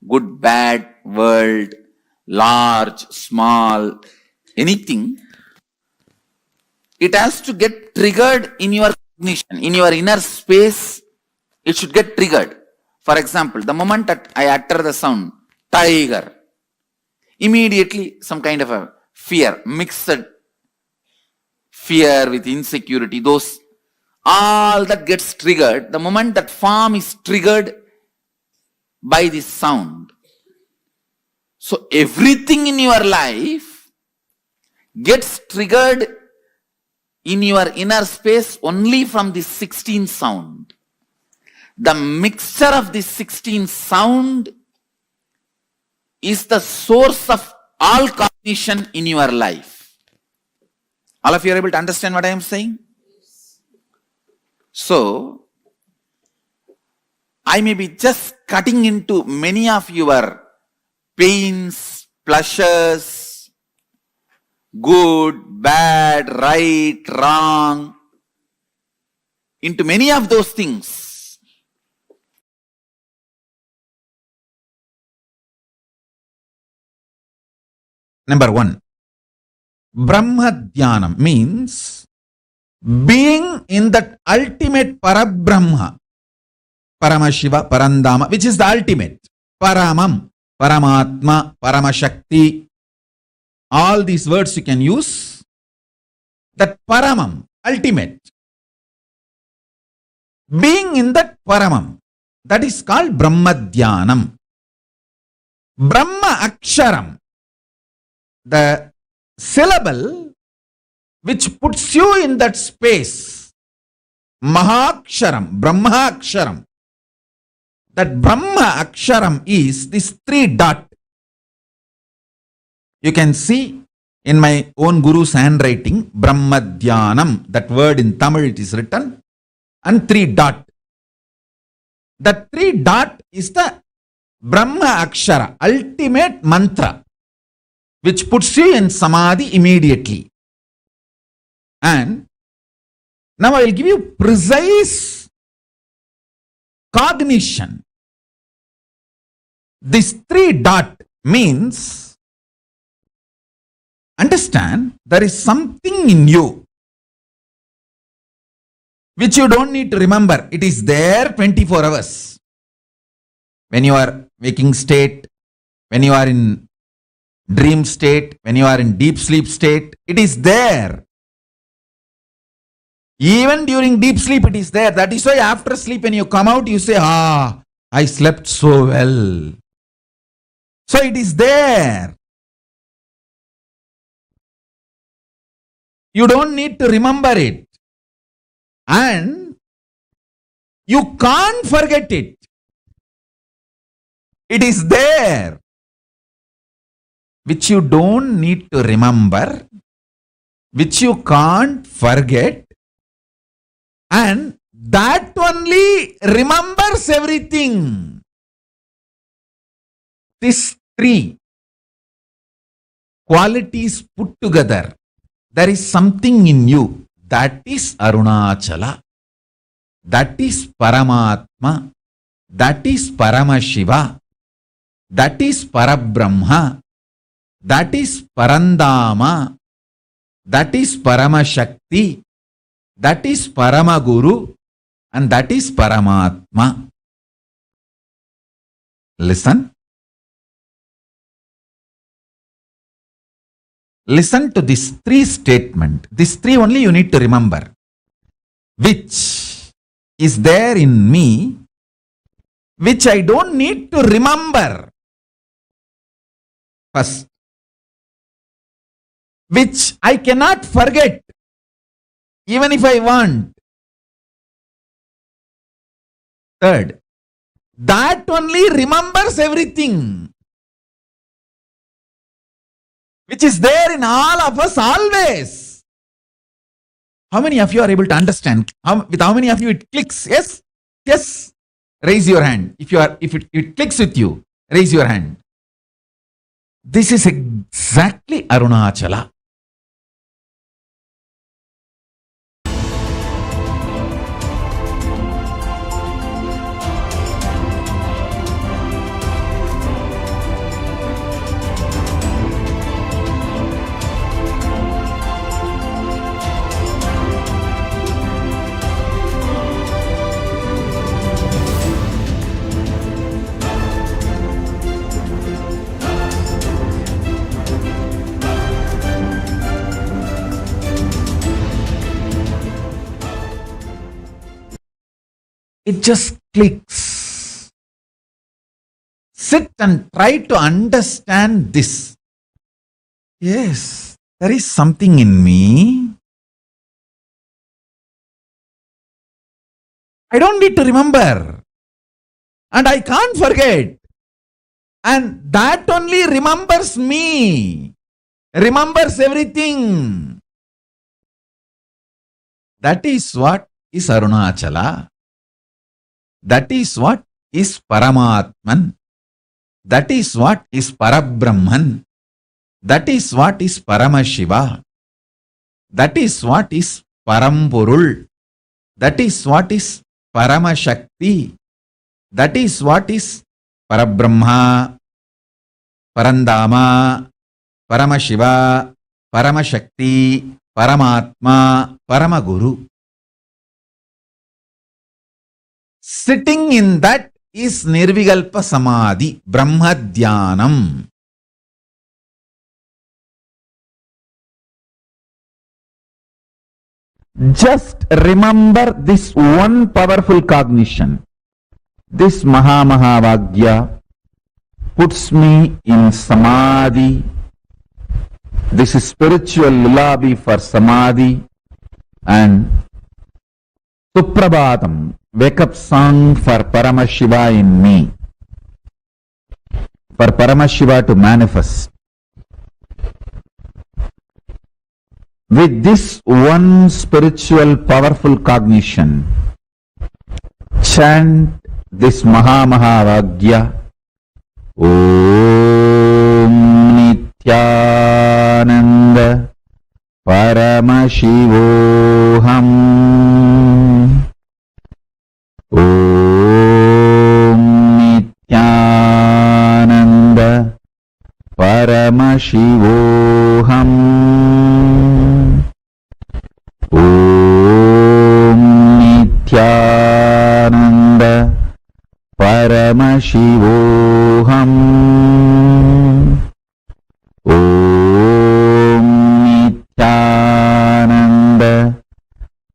good, bad, world, large, small, anything, it has to get triggered in your cognition, in your inner space. It should get triggered. For example, the moment that I utter the sound tiger, immediately some kind of a fear, mixed fear with insecurity, those all that gets triggered the moment that form is triggered by this sound. So everything in your life gets triggered in your inner space only from this 16 sound. The mixture of this 16 sound is the source of all cognition in your life. All of you are able to understand what I am saying? So, I may be just cutting into many of your pains, pleasures, good, bad, right, wrong, into many of those things. Number one, Brahma Dhyanam means being in that ultimate Parabrahma, Paramashiva, Parandama, which is the ultimate, Paramam, Paramatma, Paramashakti, all these words you can use, that Paramam, ultimate. Being in that Paramam, that is called Brahma Dhyanam. Brahma Aksharam, the syllable which puts you in that space, Mahaksharam, Brahma Aksharam. That Brahma Aksharam is this 3 dot. You can see in my own Guru's handwriting, Brahma Dhyanam, that word in Tamil it is written, and 3 dot. That 3 dot is the Brahma Akshara, ultimate mantra, which puts you in Samadhi immediately. And now I will give you precise cognition. This 3 dot means, understand, there is something in you which you don't need to remember. It is there 24 hours. When you are waking state, when you are in dream state, when you are in deep sleep state, it is there. Even during deep sleep it is there. That is why after sleep when you come out you say, I slept so well. So it is there. You don't need to remember it. And you can't forget it. It is there. Which you don't need to remember, which you can't forget, and that only remembers everything. These 3 qualities put together, there is something in you. That is Arunachala. That is Paramatma. That is Paramashiva. That is Parabrahma. That is Parandama. That is Paramashakti. That is Paramaguru. And that is Paramatma. Listen. Listen to these 3 statements. These 3 only you need to remember. Which is there in me, which I don't need to remember. First, which I cannot forget, even if I want. Third, that only remembers everything, which is there in all of us always. How many of you are able to understand? With how many of you it clicks? Yes? Yes? Raise your hand. If it clicks with you, raise your hand. This is exactly Arunachala. It just clicks. Sit and try to understand this. Yes, there is something in me. I don't need to remember. And I can't forget. And that only remembers me. Remembers everything. That is what is Arunachala. That is what is Paramatman. That is what is Parabrahman. That is what is Paramashiva. That is what is Parampurul. That is what is Paramashakti. That is what is Parabrahma, Parandama, Paramashiva, Paramashakti, Paramatma, Paramaguru. Sitting in that is Nirvikalpa Samadhi, Brahma Dhyanam. Just remember this one powerful cognition. This Mahavagya puts me in Samadhi. This is spiritual lullaby for Samadhi and Suprabhatam, wake up song for Paramashiva in me. For Paramashiva to manifest. With this one spiritual powerful cognition, chant this Mahavagya. Om Nityananda Paramashivoham. Om Nityananda Paramashivoham. Om Nityananda Paramashivoham. Om Nityananda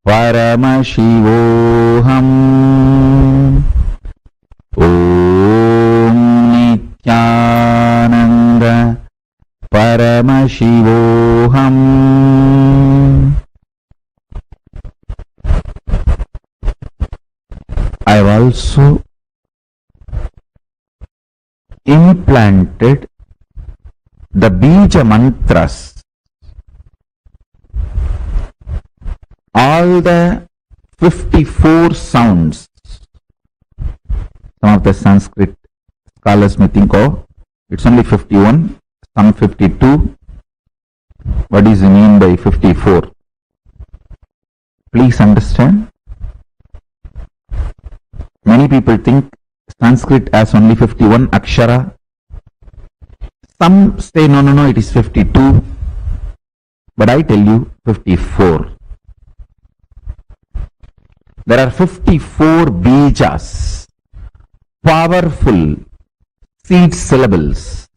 Paramashivoham. Om Nityananda Paramashivoham. I have also implanted the Bija mantras, all the 54 sounds. Some of the Sanskrit scholars may think, oh, it's only 51, some 52. What is the mean by 54? Please understand. Many people think Sanskrit has only 51 akshara. Some say, no, it is 52. But I tell you, 54. There are 54 bijas, powerful seed syllables.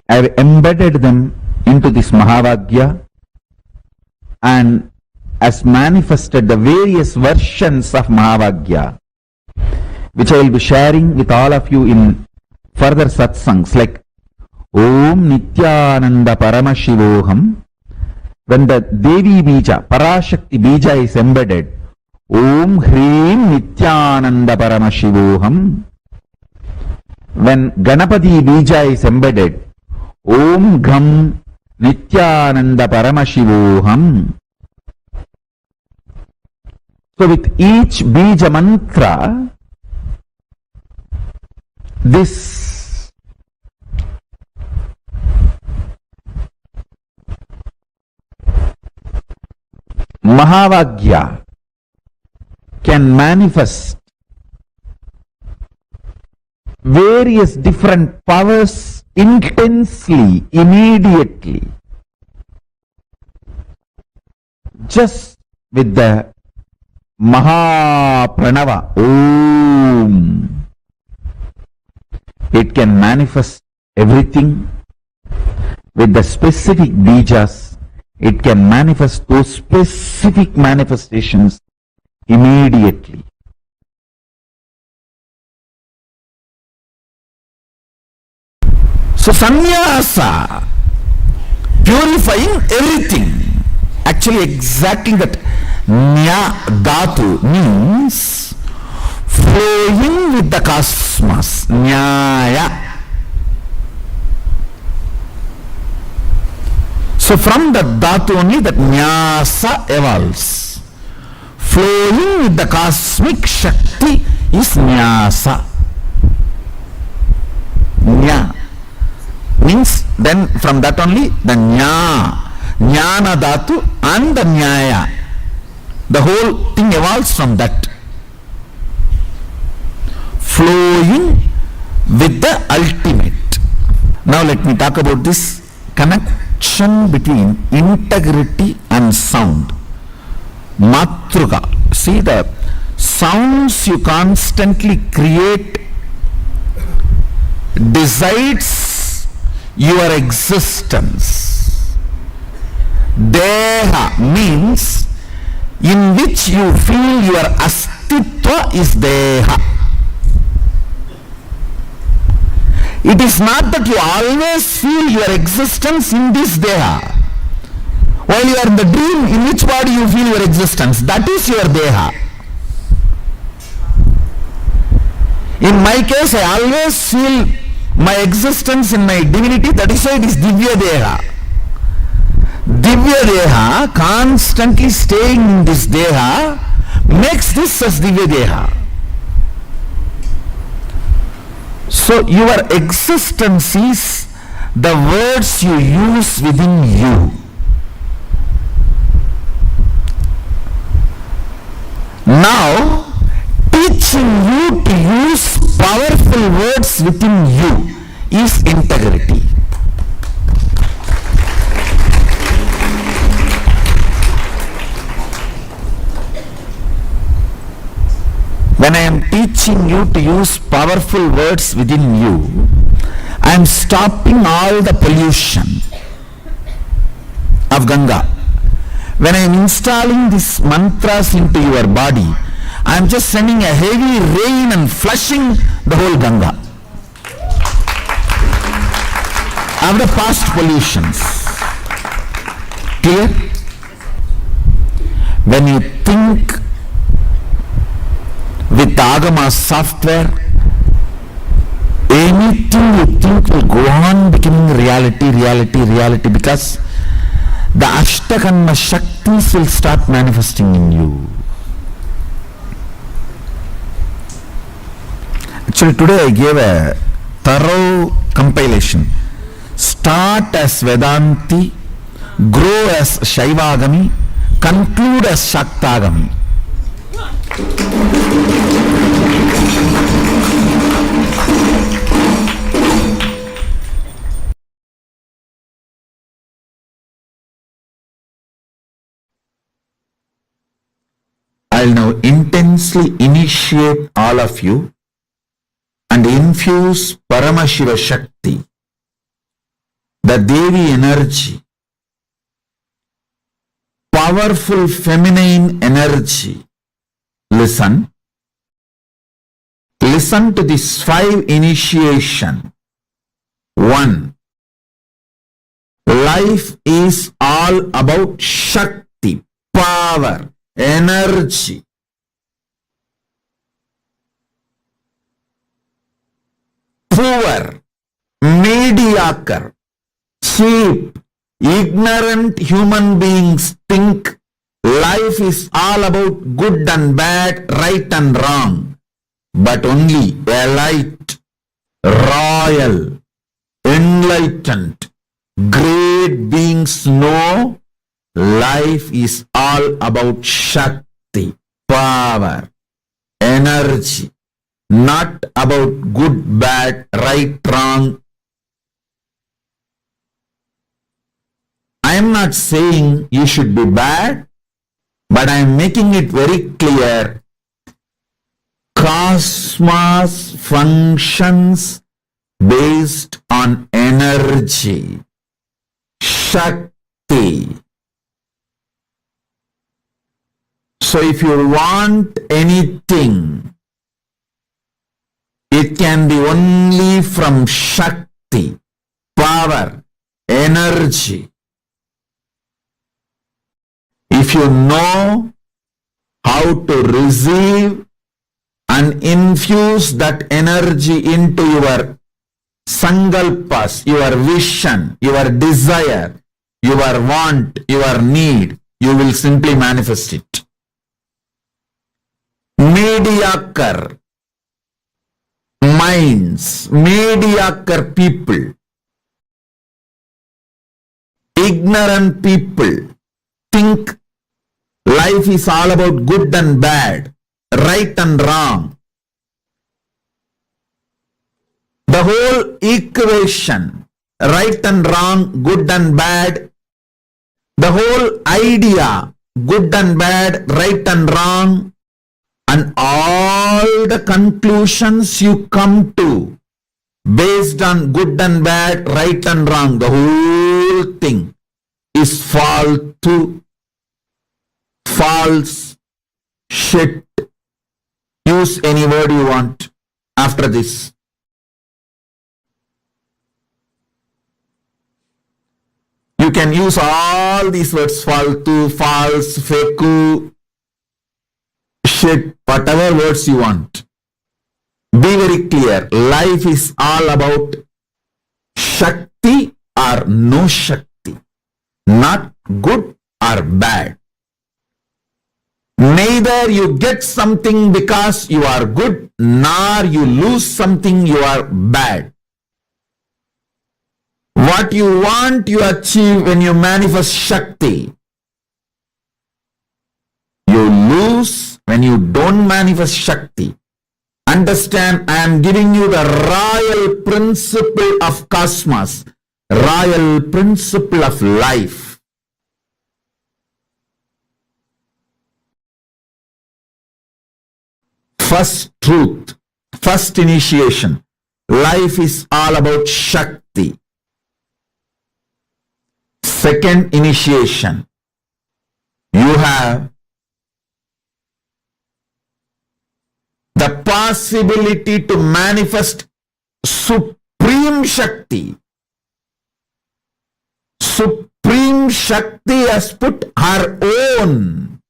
I have embedded them into this Mahavagya and has manifested the various versions of Mahavagya, which I will be sharing with all of you in further satsangs, like Om Nityananda Paramashivoham. When the Devi Bija, Parashakti Bija is embedded, Om Hreem Nityananda Paramashivoham. When Ganapati Bija is embedded, Om Gham Nityananda Paramashivoham. So with each Bija mantra, this Mahavagya can manifest various different powers intensely, immediately, just with the Mahapranava Om. It can manifest everything with the specific bijas. It can manifest those specific manifestations immediately. So sannyasa, purifying everything. Actually exactly that nya dhatu means flowing with the cosmos. Nyaya. So from that dhatu only that nyasa evolves. Flowing with the cosmic Shakti is nyasa. Nya means then from that only the jnana dhatu and the nyaya. The whole thing evolves from that. Flowing with the ultimate. Now let me talk about this connection between integrity and sound. Matruka. See, the sounds you constantly create decides your existence. Deha means in which you feel your astitva is deha. It is not that you always feel your existence in this deha. While you are in the dream, in which body you feel your existence? That is your deha. In my case, I always feel my existence in my divinity. That is why it is Divya Deha. Divya Deha, constantly staying in this Deha, makes this as Divya Deha. So your existence is the words you use within you. Now, teaching you to use powerful words within you is integrity. When I am teaching you to use powerful words within you, I am stopping all the pollution of Ganga. When I am installing these mantras into your body, I am just sending a heavy rain and flushing the whole Ganga of the past pollutions. Clear? When you think with Agama software, anything you think will go on becoming reality, because the Ashtakanma Shaktis will start manifesting in you. Actually, today I gave a thorough compilation. Start as Vedanti, grow as Shaivagami, conclude as Shaktagami. I'll now intensely initiate all of you and infuse Paramashiva Shakti, the Devi energy, powerful feminine energy. Listen to this 5 initiation. 1. Life is all about Shakti, power, energy. poor, mediocre, cheap, ignorant human beings think life is all about good and bad, right and wrong. But only elite, royal, enlightened, great beings know life is all about Shakti, power, energy, not about good, bad, right, wrong. I am not saying you should be bad, but I am making it very clear. Cosmos functions based on energy, Shakti. So if you want anything, it can be only from Shakti, power, energy. If you know how to receive and infuse that energy into your sankalpas, your vision, your desire, your want, your need, you will simply manifest it. Mediocre minds, mediocre people, ignorant people think life is all about good and bad, right and wrong. The whole equation, right and wrong, good and bad, the whole idea, good and bad, right and wrong, and all the conclusions you come to based on good and bad, right and wrong, the whole thing is false, shit. Use any word you want after this. You can use all these words, faltu, false, fake, shit, whatever words you want. Be very clear. Life is all about Shakti or no Shakti, not good or bad. Neither you get something because you are good, nor you lose something you are bad. What you want, you achieve when you manifest Shakti. You lose when you don't manifest Shakti. Understand, I am giving you the royal principle of cosmos, royal principle of life. First truth, first initiation. Life is all about Shakti. Second initiation. You have the possibility to manifest Supreme Shakti. Supreme Shakti has put her own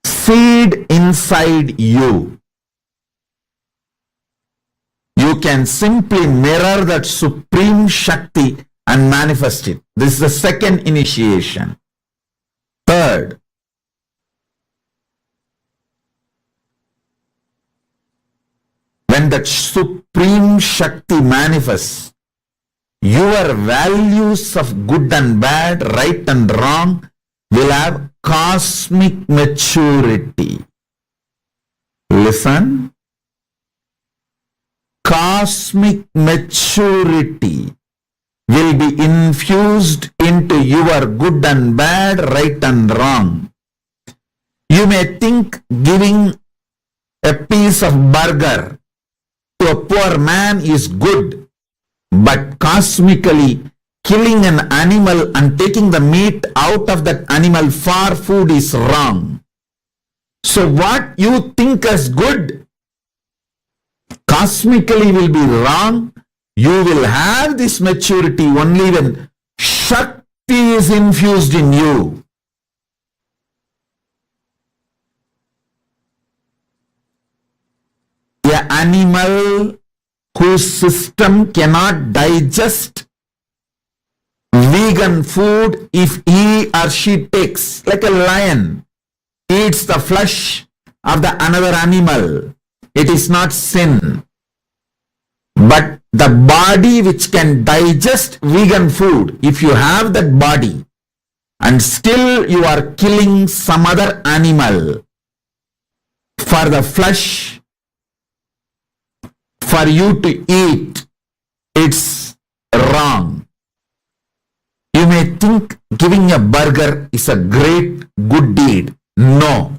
seed inside you. You can simply mirror that Supreme Shakti and manifest it. This is the second initiation. Third, when that Supreme Shakti manifests, your values of good and bad, right and wrong will have cosmic maturity. Listen. Cosmic maturity will be infused into your good and bad, right and wrong. You may think giving a piece of burger to a poor man is good, but cosmically killing an animal and taking the meat out of that animal for food is wrong. So what you think as good cosmically will be wrong. You will have this maturity only when Shakti is infused in you. An animal whose system cannot digest vegan food if he or she takes, like a lion eats the flesh of the another animal. It is not sin. But the body which can digest vegan food, if you have that body and still you are killing some other animal for the flesh for you to eat, it's wrong. You may think giving a burger is a great good deed. No.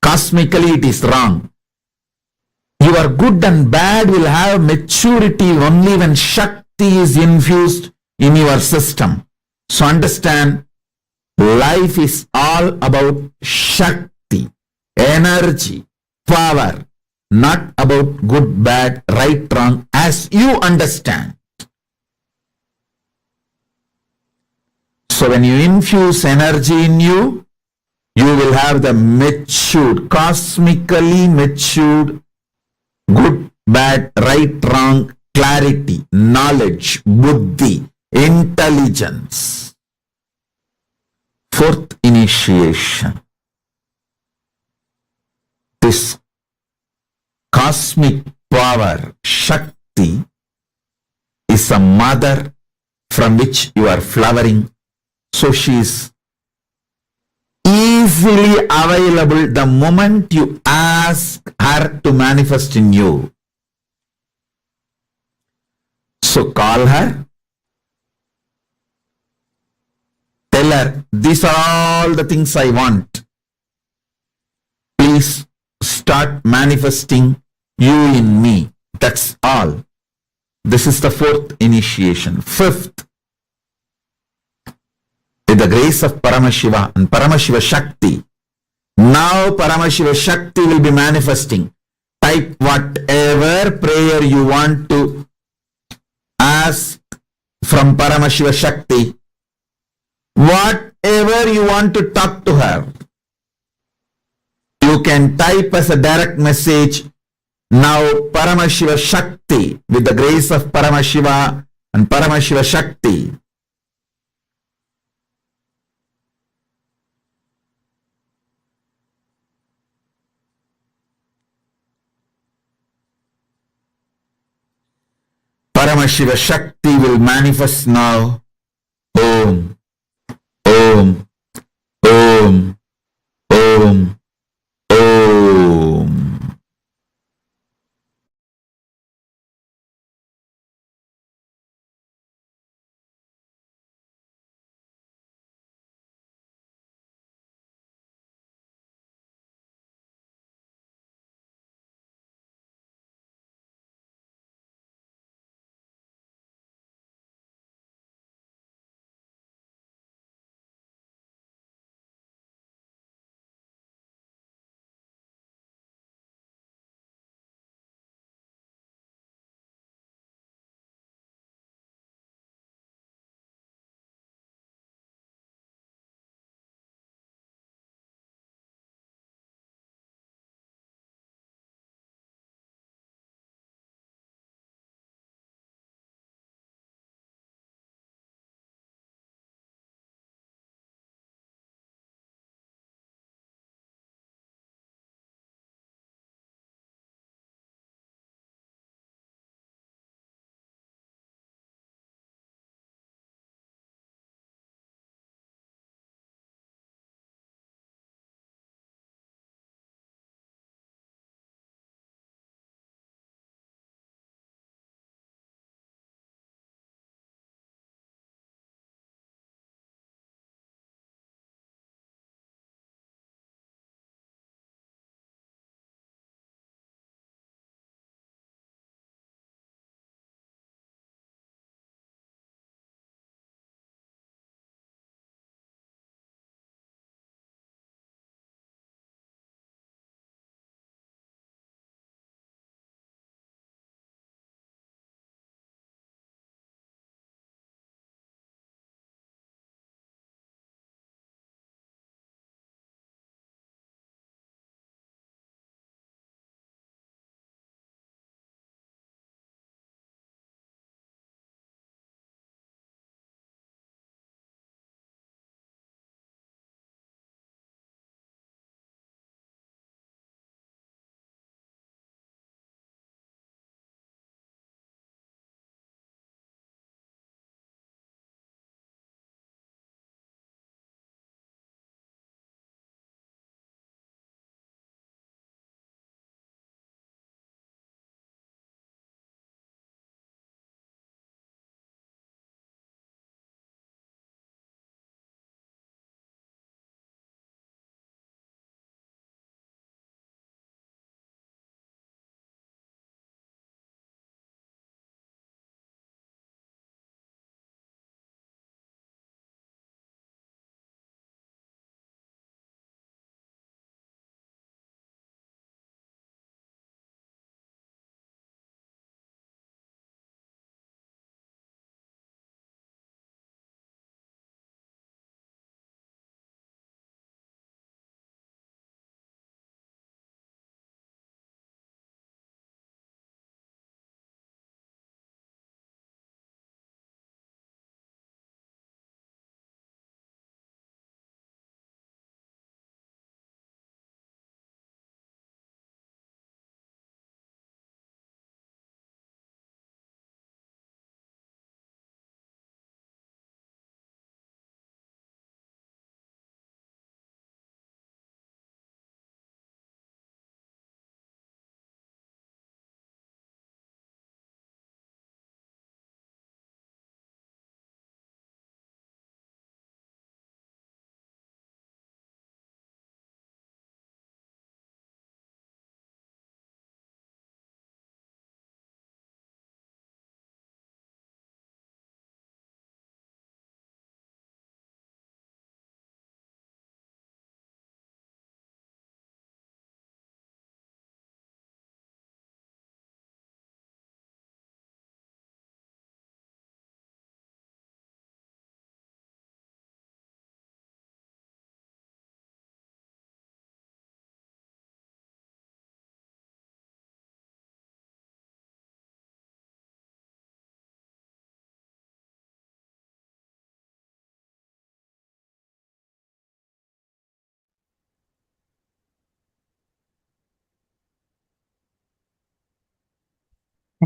Cosmically it is wrong. Your good and bad will have maturity only when Shakti is infused in your system. So understand, life is all about Shakti, energy, power, not about good, bad, right, wrong, as you understand. So when you infuse energy in you, you will have the matured, cosmically matured, good, bad, right, wrong, clarity, knowledge, buddhi, intelligence. Fourth initiation. This cosmic power, Shakti, is a mother from which you are flowering. So she is easily available the moment you ask her to manifest in you. So call her, tell her, these are all the things I want. Please start manifesting you in me. That's all. This is the fourth initiation. Fifth, with the grace of Paramashiva and Paramashiva Shakti, now Paramashiva Shakti will be manifesting. Type whatever prayer you want to ask from Paramashiva Shakti. Whatever you want to talk to her, you can type as a direct message. Now Paramashiva Shakti, with the grace of Paramashiva and Paramashiva Shakti, Paramashiva Shakti will manifest now. Om, Om, Om, Om, Om.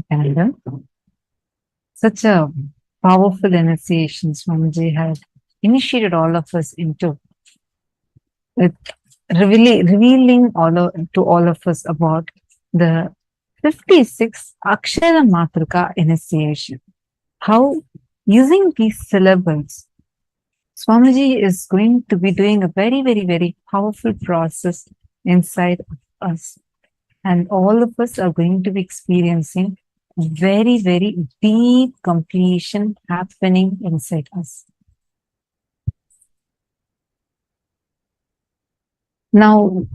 Nityananda. Such a powerful initiation Swamiji had initiated all of us into, with revealing to all of us about the 56 Akshara Matrika initiation. How using these syllables, Swamiji is going to be doing a very, very, very powerful process inside of us. And all of us are going to be experiencing very, very deep completion happening inside us. Now,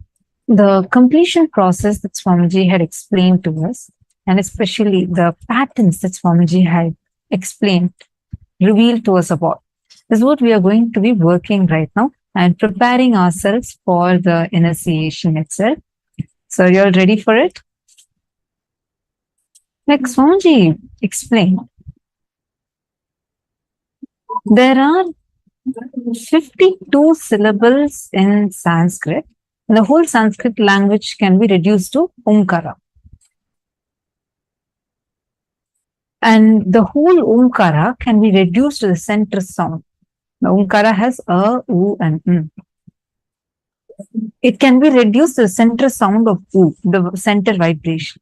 the completion process that Swamiji had explained to us, and especially the patterns that Swamiji had explained, revealed to us about, is what we are going to be working right now and preparing ourselves for the initiation itself. So, you're ready for it? Like Swamiji explained, there are 52 syllables in Sanskrit. And the whole Sanskrit language can be reduced to Omkara. And the whole Omkara can be reduced to the center sound. The Omkara has a, U, and N. It can be reduced to the center sound of U, the center vibration.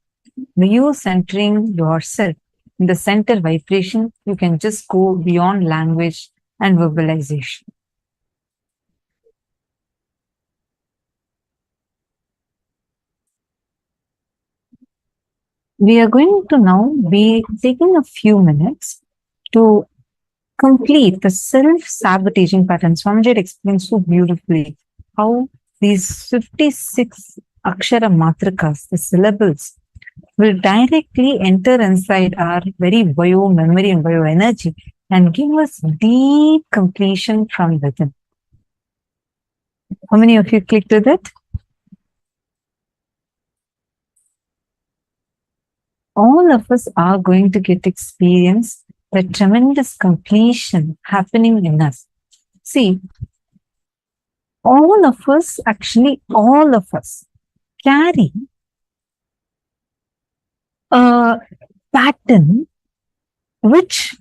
When you centering yourself in the center vibration, you can just go beyond language and verbalization. We are going to now be taking a few minutes to complete the self-sabotaging pattern. Swamiji explained so beautifully how these 56 Akshara Matrikas, the syllables, will directly enter inside our very bio memory and bio energy and give us deep completion from within. How many of you clicked with it? All of us are going to get experience the tremendous completion happening in us. See, all of us carry a pattern which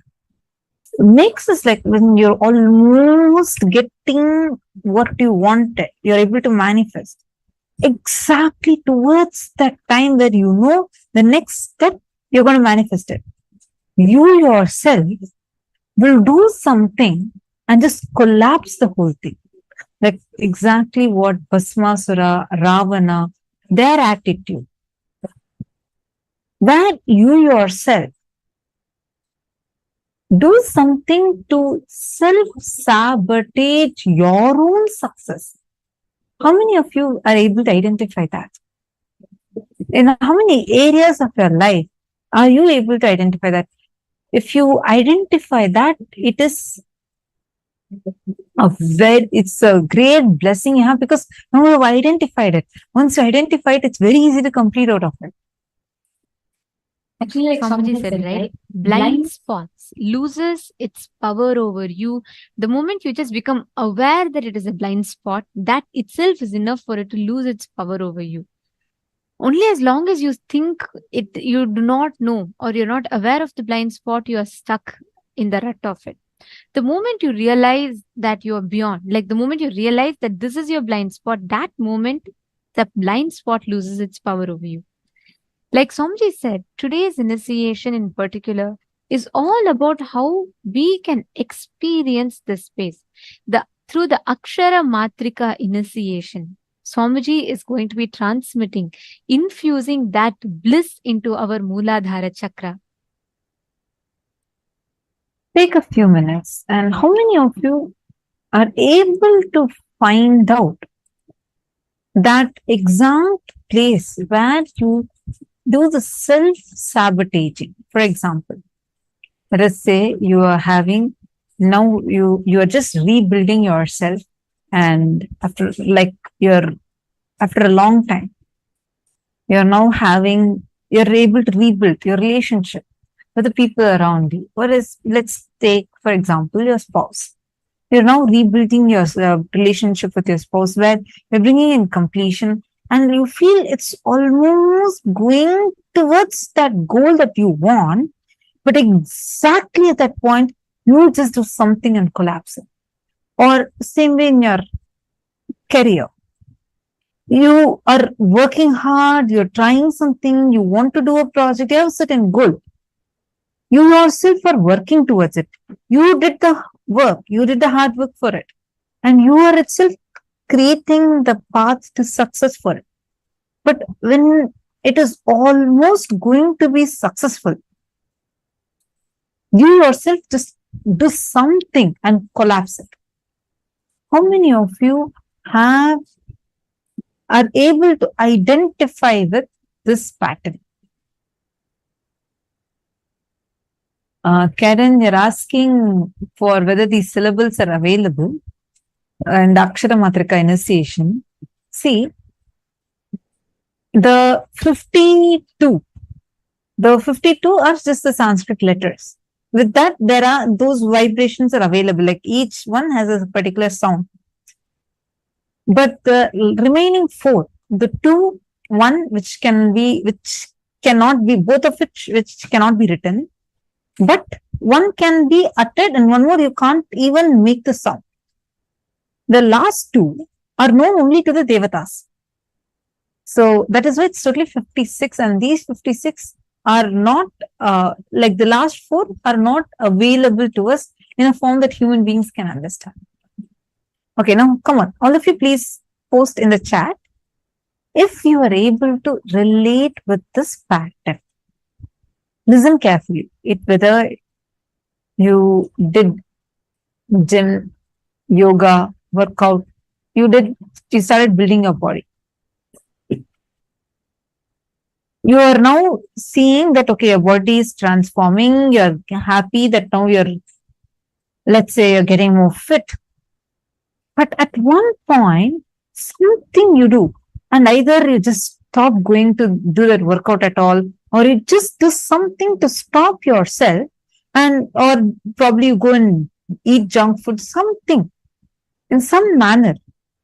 makes us like when you're almost getting what you wanted, you're able to manifest. Exactly towards that time where you know the next step, you're going to manifest it. You yourself will do something and just collapse the whole thing. Like exactly what Bhasmasura, Ravana, their attitude. Where you yourself do something to self-sabotage your own success. How many of you are able to identify that? In how many areas of your life are you able to identify that? If you identify that, it's a great blessing you have because now you have identified it. Once you identify it, it's very easy to complete out of it. Actually, like Swamiji said, right? Blind spots loses its power over you. The moment you just become aware that it is a blind spot, that itself is enough for it to lose its power over you. Only as long as you think it, you do not know or you're not aware of the blind spot, you are stuck in the rut of it. The moment you realize that you are beyond, like the moment you realize that this is your blind spot, that moment, the blind spot loses its power over you. Like Swamiji said, today's initiation in particular is all about how we can experience this space. Through the Akshara Matrika initiation, Swamiji is going to be transmitting, infusing that bliss into our Mooladhara chakra. Take a few minutes, and how many of you are able to find out that exact place where you do the self-sabotaging? For example, let us say you are having, now you are just rebuilding yourself, and after a long time, you're able to rebuild your relationship with the people around you. Let's take, for example, your spouse. You're now rebuilding your relationship with your spouse where you're bringing in completion and you feel it's almost going towards that goal that you want, but exactly at that point, you just do something and collapse it. Or same way in your career. You are working hard, you're trying something, you want to do a project, you have a certain goal. You yourself are working towards it. You did the work, you did the hard work for it. And you are itself creating the path to success for it. But when it is almost going to be successful, you yourself just do something and collapse it. How many of you are able to identify with this pattern? Karen, you're asking for whether these syllables are available and Akshara Matrika initiation. See, the 52 are just the Sanskrit letters. With that, there are those vibrations are available, like each one has a particular sound. But the remaining 4, the 2, 1, which cannot be, both of which cannot be written, but one can be uttered and one more you can't even make the sound. The last 2 are known only to the Devatas. So that is why it's totally 56, and these 56 are not, like the last 4 are not available to us in a form that human beings can understand. Okay, now come on, all of you please post in the chat if you are able to relate with this pattern. Listen carefully. Whether you did gym, yoga, workout, you started building your body. You are now seeing that, okay, your body is transforming. You're happy that now let's say you're getting more fit. But at one point, something you do, and either you just stop going to do that workout at all, or you just do something to stop yourself, or probably you go and eat junk food, something in some manner,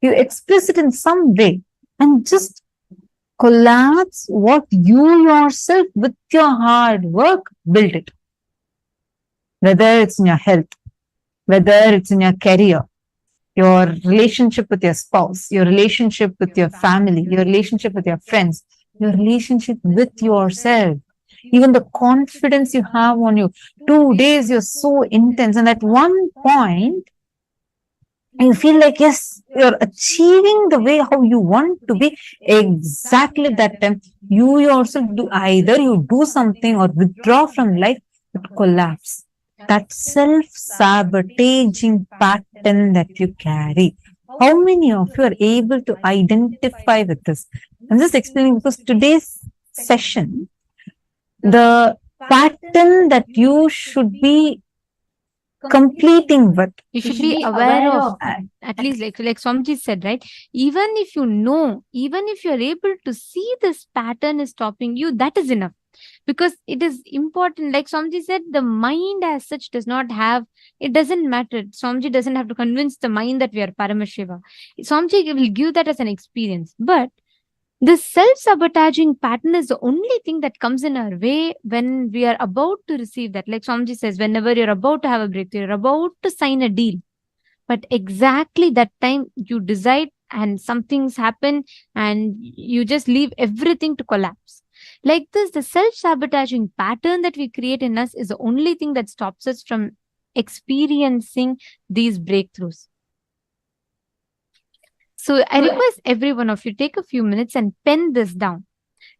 you express it in some way and just collapse what you yourself with your hard work built it. Whether it's in your health, whether it's in your career, your relationship with your spouse, your relationship with your family, your relationship with your friends, your relationship with yourself, even the confidence you have on you. 2 days you're so intense, and at one point you feel like, yes, you're achieving the way how you want to be. Exactly that time, you yourself do, either you do something or withdraw from life, but collapse. That self-sabotaging pattern that you carry. How many of you are able to identify with this? I'm just explaining because today's session, the pattern that you should be completing with. You should be aware of, at least like Swamiji said, right? Even if even if you're able to see this pattern is stopping you, that is enough. Because it is important, like Swamiji said, the mind as such does not have, it doesn't matter. Swamiji doesn't have to convince the mind that we are Paramashiva. Swamiji will give that as an experience. But the self-sabotaging pattern is the only thing that comes in our way when we are about to receive that. Like Swamiji says, whenever you're about to have a breakthrough, you're about to sign a deal. But exactly that time you decide and some things happen and you just leave everything to collapse. Like this, the self-sabotaging pattern that we create in us is the only thing that stops us from experiencing these breakthroughs. So I request every one of you, take a few minutes and pen this down.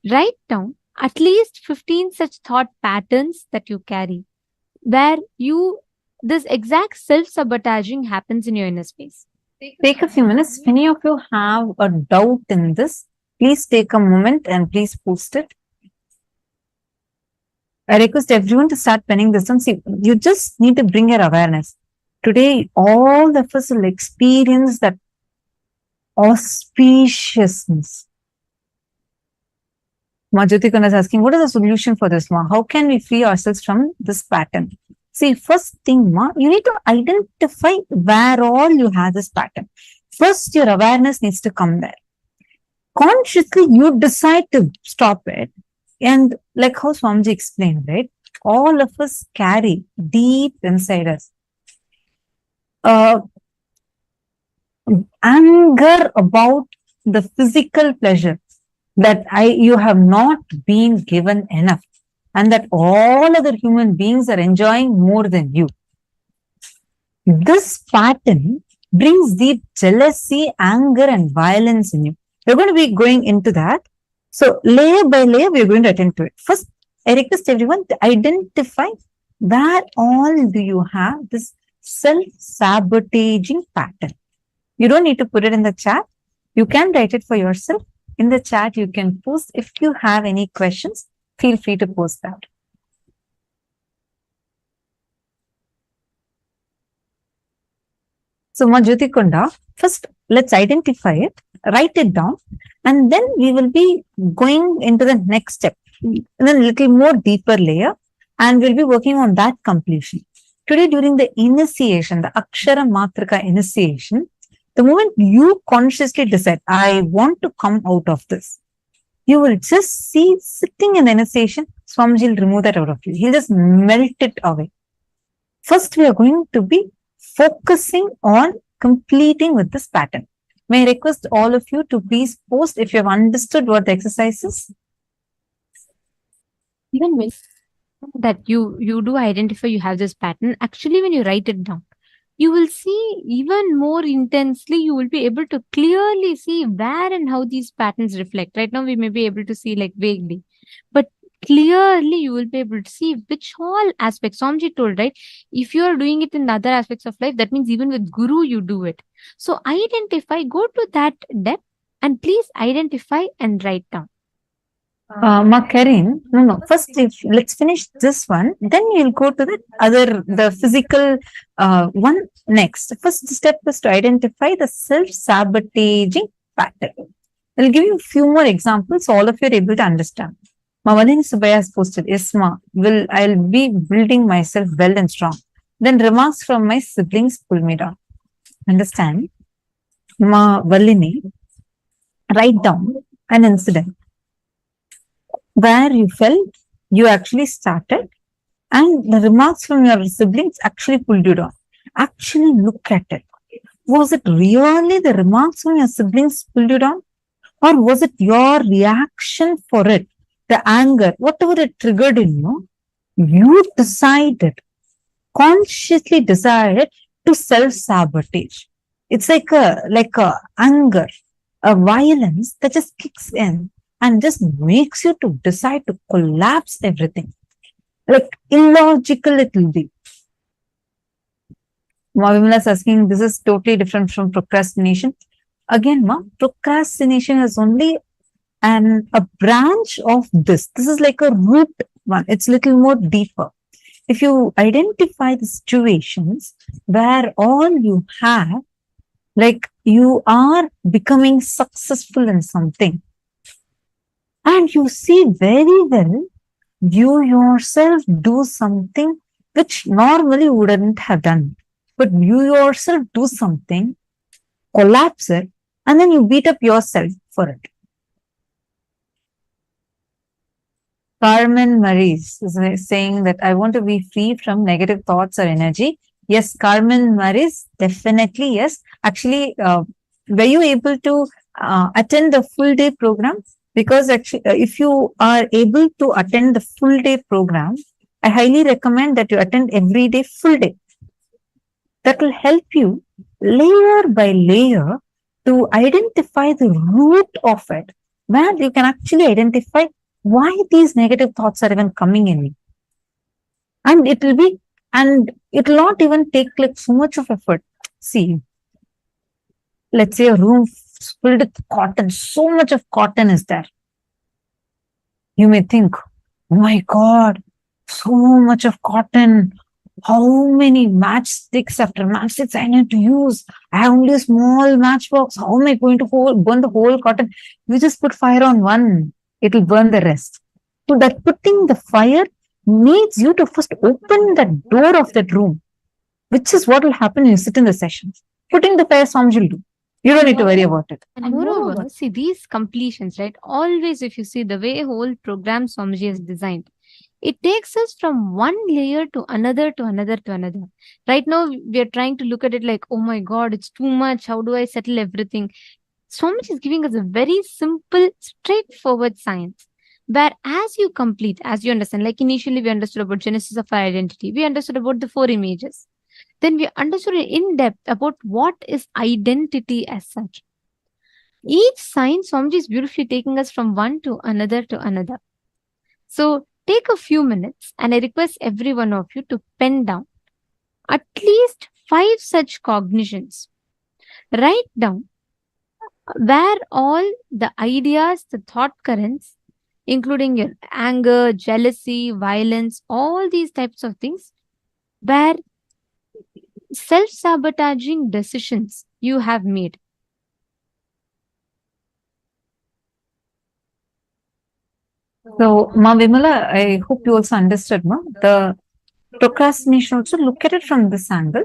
Write down at least 15 such thought patterns that you carry, where this exact self-sabotaging happens in your inner space. Take a few minutes. If any of you have a doubt in this, please take a moment and please post it. I request everyone to start penning this down. See, you just need to bring your awareness. Today, all of us will experience that auspiciousness. Majutikana is asking, what is the solution for this, Ma? How can we free ourselves from this pattern? See, first thing, Ma, you need to identify where all you have this pattern. First, your awareness needs to come there. consciously you decide to stop it. And like how Swamiji explained, right? All of us carry deep inside us anger about the physical pleasure that you have not been given enough, and that all other human beings are enjoying more than you. This pattern brings deep jealousy, anger, and violence in you. We're going to be going into that. So layer by layer, we're going to attend to it. First, I request everyone to identify where all do you have this self-sabotaging pattern. You don't need to put it in the chat. You can write it for yourself. In the chat, you can post. If you have any questions, feel free to post that. So, Majyoti Kunda, first let's identify it, write it down, and then we will be going into the next step, in a little more deeper layer, and we'll be working on that completion. Today, during the initiation, the Akshara Matrika initiation, the moment you consciously decide, I want to come out of this, you will just see sitting in the initiation, Swamiji will remove that out of you. He'll just melt it away. First, we are going to be focusing on completing with this pattern. May I request all of you to please post if you have understood what the exercise is? Even when that you do identify you have this pattern, actually when you write it down, you will see even more intensely, you will be able to clearly see where and how these patterns reflect. Right now, we may be able to see like vaguely, but clearly you will be able to see which all aspects. Swamiji told, right? If you are doing it in the other aspects of life, that means even with Guru, you do it. So identify, go to that depth and please identify and write down. Karin, no. First, let's finish this one. Then we'll go to the physical one next. First step is to identify the self-sabotaging pattern. I'll give you a few more examples so all of you are able to understand. Mamadini Subaya has posted, yes, I'll be building myself well and strong. Then remarks from my siblings pull me down. Understand? Ma Valini, write down an incident where you felt you actually started and the remarks from your siblings actually pulled you down. Actually look at it. Was it really the remarks from your siblings pulled you down? Or was it your reaction for it? The anger, whatever it triggered in you, you decided, consciously decided to self-sabotage. It's like a anger, a violence that just kicks in and just makes you to decide to collapse everything. Like illogical it will be. Vimala is asking, this is totally different from procrastination. Again, procrastination is only a branch of this. This is like a root one. It's a little more deeper. If you identify the situations where all you have, like you are becoming successful in something, and you see very well, you yourself do something which normally you wouldn't have done. But you yourself do something, collapse it, and then you beat up yourself for it. Carmen Maris is saying that I want to be free from negative thoughts or energy. Yes, Carmen Maris, definitely yes. Actually, were you able to attend the full day program? Because actually, if you are able to attend the full day program, I highly recommend that you attend every day full day. That will help you layer by layer to identify the root of it, where you can actually identify why these negative thoughts are even coming in you. And it will not even take like so much of effort. See, let's say a room filled with cotton, so much of cotton is there. You may think, oh my God, so much of cotton. How many matchsticks after matchsticks I need to use? I have only a small matchbox. How am I going to burn the whole cotton? You just put fire on one, it will burn the rest. So that putting the fire needs you to first open the door of that room, which is what will happen when you sit in the sessions. Putting the fire, Swamiji will do. You don't need to worry about it. And moreover, see these completions, right? Always, if you see the way whole program Swamiji is designed, it takes us from one layer to another, to another, to another. Right now, we are trying to look at it like, oh my God, it's too much. How do I settle everything? Swamiji is giving us a very simple, straightforward science. Where as you complete, as you understand, like initially we understood about genesis of our identity, we understood about the 4 images. Then we understood in depth about what is identity as such. Each sign, Swamiji is beautifully taking us from one to another to another. So take a few minutes and I request every one of you to pen down at least 5 such cognitions. Write down where all the ideas, the thought currents, including your anger, jealousy, violence, all these types of things, where self-sabotaging decisions you have made. So, Ma Vimala, I hope you also understood, Ma. The procrastination, also look at it from this angle.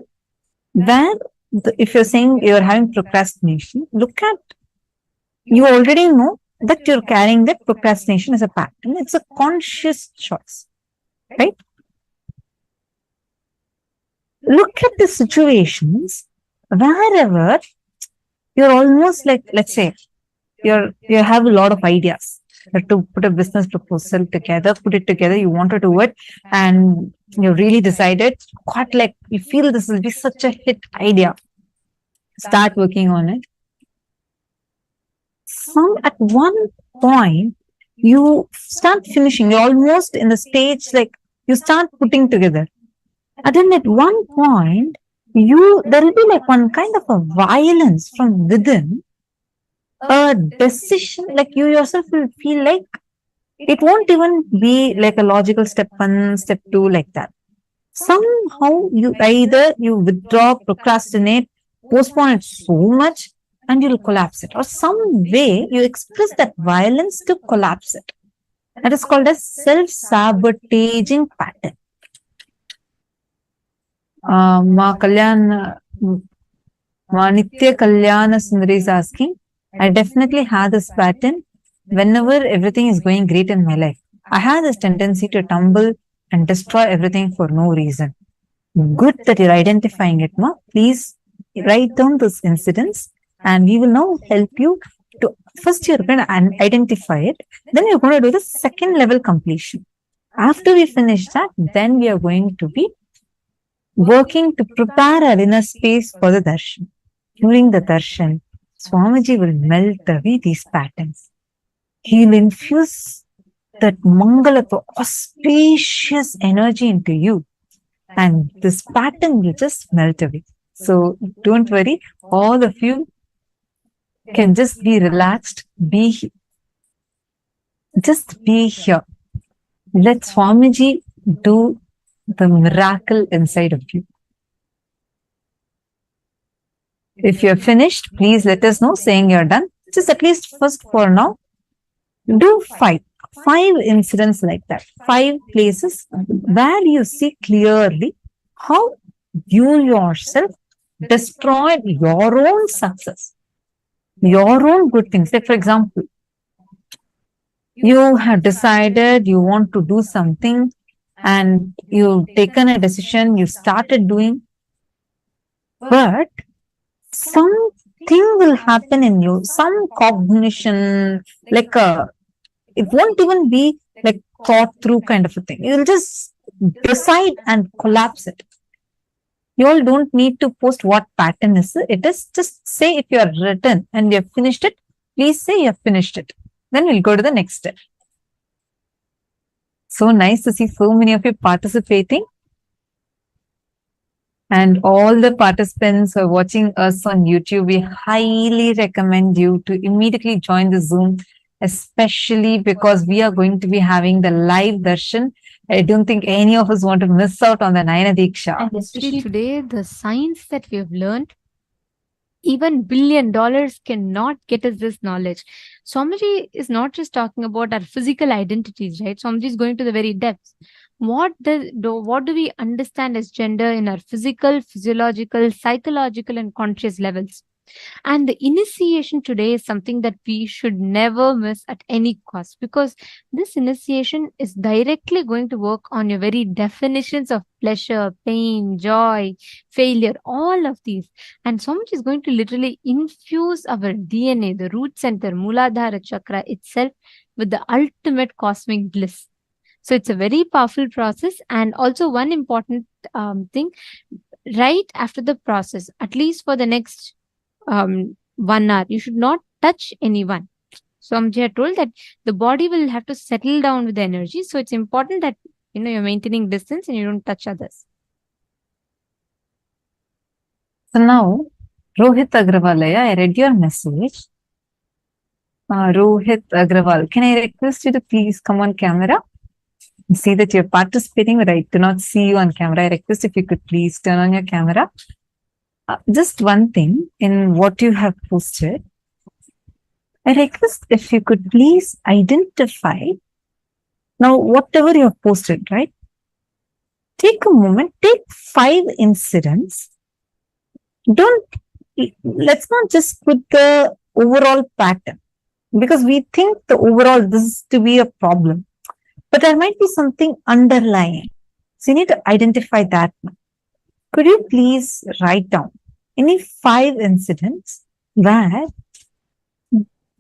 Where, if you're saying you're having procrastination, look at, you already know that you're carrying that procrastination as a pattern. It's a conscious choice, right? Look at the situations wherever you're almost like, let's say, you have a lot of ideas to put a business proposal together, put it together, you want to do it, and you really decided, quite like, you feel this will be such a hit idea. Start working on it. At one point, you start finishing, you're almost in the stage, like, you start putting together. And then at one point, there will be like one kind of a violence from within, a decision, like you yourself will feel like it won't even be like a logical step 1, step 2, like that. Somehow you either you withdraw, procrastinate, postpone it so much, and you'll collapse it. Or some way you express that violence to collapse it. That is called as self-sabotaging pattern. Ma Nitya Kalyana Sundari is asking, I definitely have this pattern whenever everything is going great in my life. I have this tendency to tumble and destroy everything for no reason. Good that you're identifying it, Ma. Please write down those incidents and we will now help you to, first you're going to identify it, then you're going to do the second level completion. After we finish that, then we are going to be working to prepare our inner space for the darshan. During the darshan, Swamiji will melt away these patterns. He will infuse that Mangalata, auspicious energy into you. And this pattern will just melt away. So don't worry, all of you can just be relaxed, just be here. Let Swamiji do the miracle inside of you. If you're finished, please let us know saying you're done. Just at least first for now, do 5 incidents like that. 5 places where you see clearly how you yourself destroyed your own success, your own good things. Like for example, you have decided you want to do something and you've taken a decision, you started doing, but something will happen in you, some cognition, like it won't even be like thought through kind of a thing. You'll just decide and collapse it. You all don't need to post what pattern is it. It is just say if you are written and you have finished it, please say you have finished it. Then we'll go to the next step. So nice to see so many of you participating. And all the participants who are watching us on YouTube, we highly recommend you to immediately join the Zoom, especially because we are going to be having the live darshan. I don't think any of us want to miss out on the Nayana Diksha. And especially today, the science that we have learned, even $1 billion cannot get us this knowledge. Swamiji is not just talking about our physical identities, right? Swamiji is going to the very depths. What do we understand as gender in our physical, physiological, psychological, and conscious levels? And the initiation today is something that we should never miss at any cost, because this initiation is directly going to work on your very definitions of pleasure, pain, joy, failure, all of these. And so much is going to literally infuse our DNA, the root center, Muladhara chakra itself, with the ultimate cosmic bliss. So it's a very powerful process. And also one important thing, right after the process, at least for the next 1 hour, you should not touch anyone. So Amji had told that the body will have to settle down with the energy. So it's important that you're maintaining distance and you don't touch others. So now, Rohit Agrawalaya, I read your message. Rohit Agrawal, can I request you to please come on camera? See that you're participating, but I do not see you on camera. I request if you could please turn on your camera. Just one thing in what you have posted. I request if you could please identify, now whatever you have posted, right? Take a moment, take 5 incidents. Let's not just put the overall pattern, because we think the overall this is to be a problem. But there might be something underlying. So you need to identify that. Could you please write down any 5 incidents where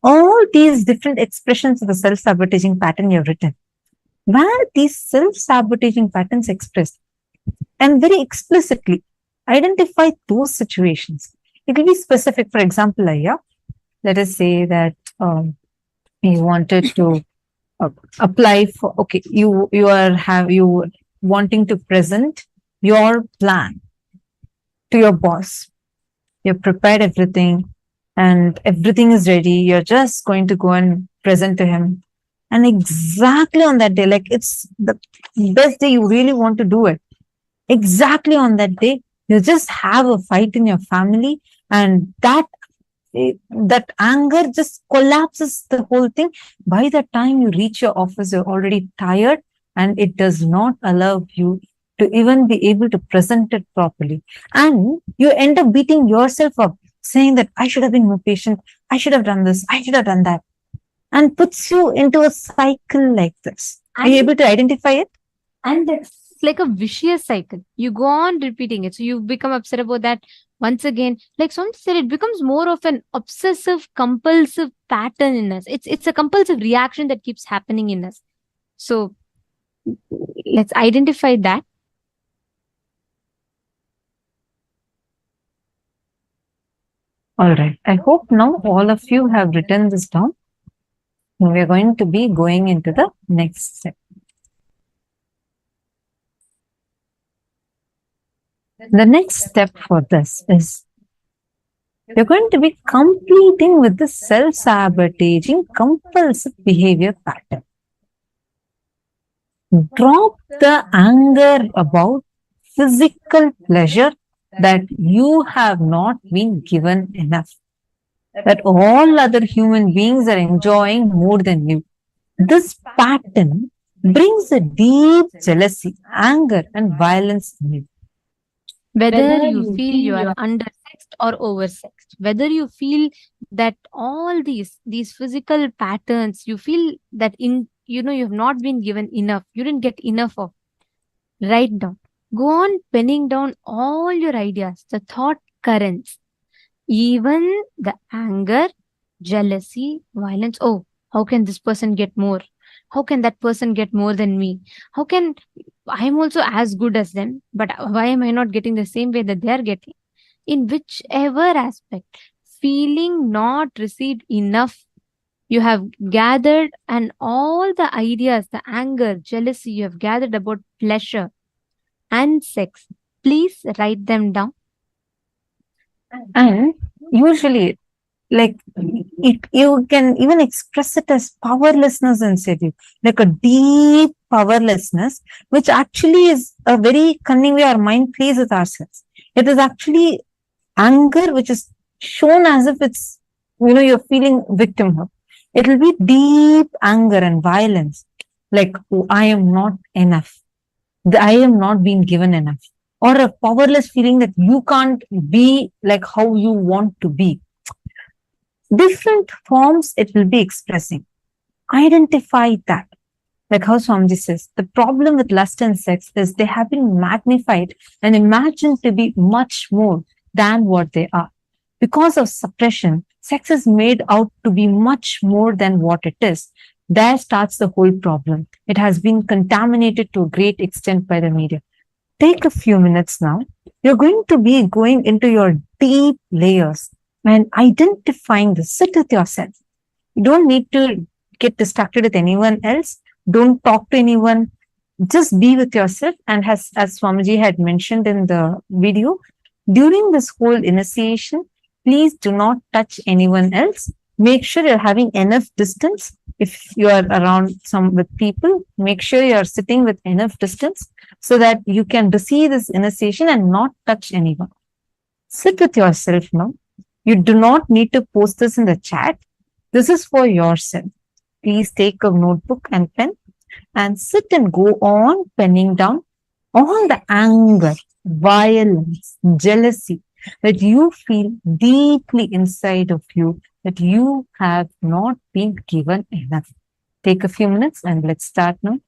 all these different expressions of the self-sabotaging pattern you have written, where these self-sabotaging patterns expressed, and very explicitly identify those situations. It will be specific. For example, let us say that you wanted to apply for, okay, you wanting to present your plan to your boss. You've prepared everything and everything is ready. You're just going to go and present to him. And exactly on that day, like it's the best day you really want to do it. Exactly on that day, you just have a fight in your family, and that anger just collapses the whole thing. By the time you reach your office, you're already tired, and it does not allow you to even be able to present it properly. And you end up beating yourself up, saying that I should have been more patient, I should have done this, I should have done that, and puts you into a cycle like this. Are you able to identify it? And it's like a vicious cycle. You go on repeating it. So you become upset about that. Once again, like someone said, it becomes more of an obsessive, compulsive pattern in us. It's a compulsive reaction that keeps happening in us. So let's identify that. All right. I hope now all of you have written this down. We are going to be going into the next step. The next step for this is you're going to be completing with the self-sabotaging compulsive behavior pattern. Drop the anger about physical pleasure that you have not been given enough, that all other human beings are enjoying more than you. This pattern brings a deep jealousy, anger, and violence in you. Whether you feel you are undersexed or oversexed, whether you feel that all these physical patterns, you feel that you have not been given enough, you didn't get enough of. Write down. Go on penning down all your ideas, the thought currents, even the anger, jealousy, violence. Oh, how can this person get more? How can that person get more than me? How can I am also as good as them, but why am I not getting the same way that they are getting? In whichever aspect, feeling not received enough, you have gathered, and all the ideas, the anger, jealousy you have gathered about pleasure and sex, please write them down. And usually, like you can even express it as powerlessness inside you, like a deep powerlessness, which actually is a very cunning way our mind plays with ourselves. It is actually anger, which is shown as if it's, you're feeling victimhood. It will be deep anger and violence, like, oh, I am not enough. I am not being given enough. or a powerless feeling that you can't be like how you want to be. Different forms it will be expressing. Identify that. Like how Swamiji says, the problem with lust and sex is they have been magnified and imagined to be much more than what they are. Because of suppression, sex is made out to be much more than what it is. There starts the whole problem. It has been contaminated to a great extent by the media. Take a few minutes now. You're going to be going into your deep layers and identifying this. Sit with yourself. You don't need to get distracted with anyone else. Don't talk to anyone. Just be with yourself. And as Swamiji had mentioned in the video, during this whole initiation, please do not touch anyone else. Make sure you're having enough distance. If you are around some with people, make sure you're sitting with enough distance so that you can receive this initiation and not touch anyone. Sit with yourself now. You do not need to post this in the chat. This is for yourself. Please take a notebook and pen and sit and go on penning down all the anger, violence, jealousy that you feel deeply inside of you that you have not been given enough. Take a few minutes and let's start now.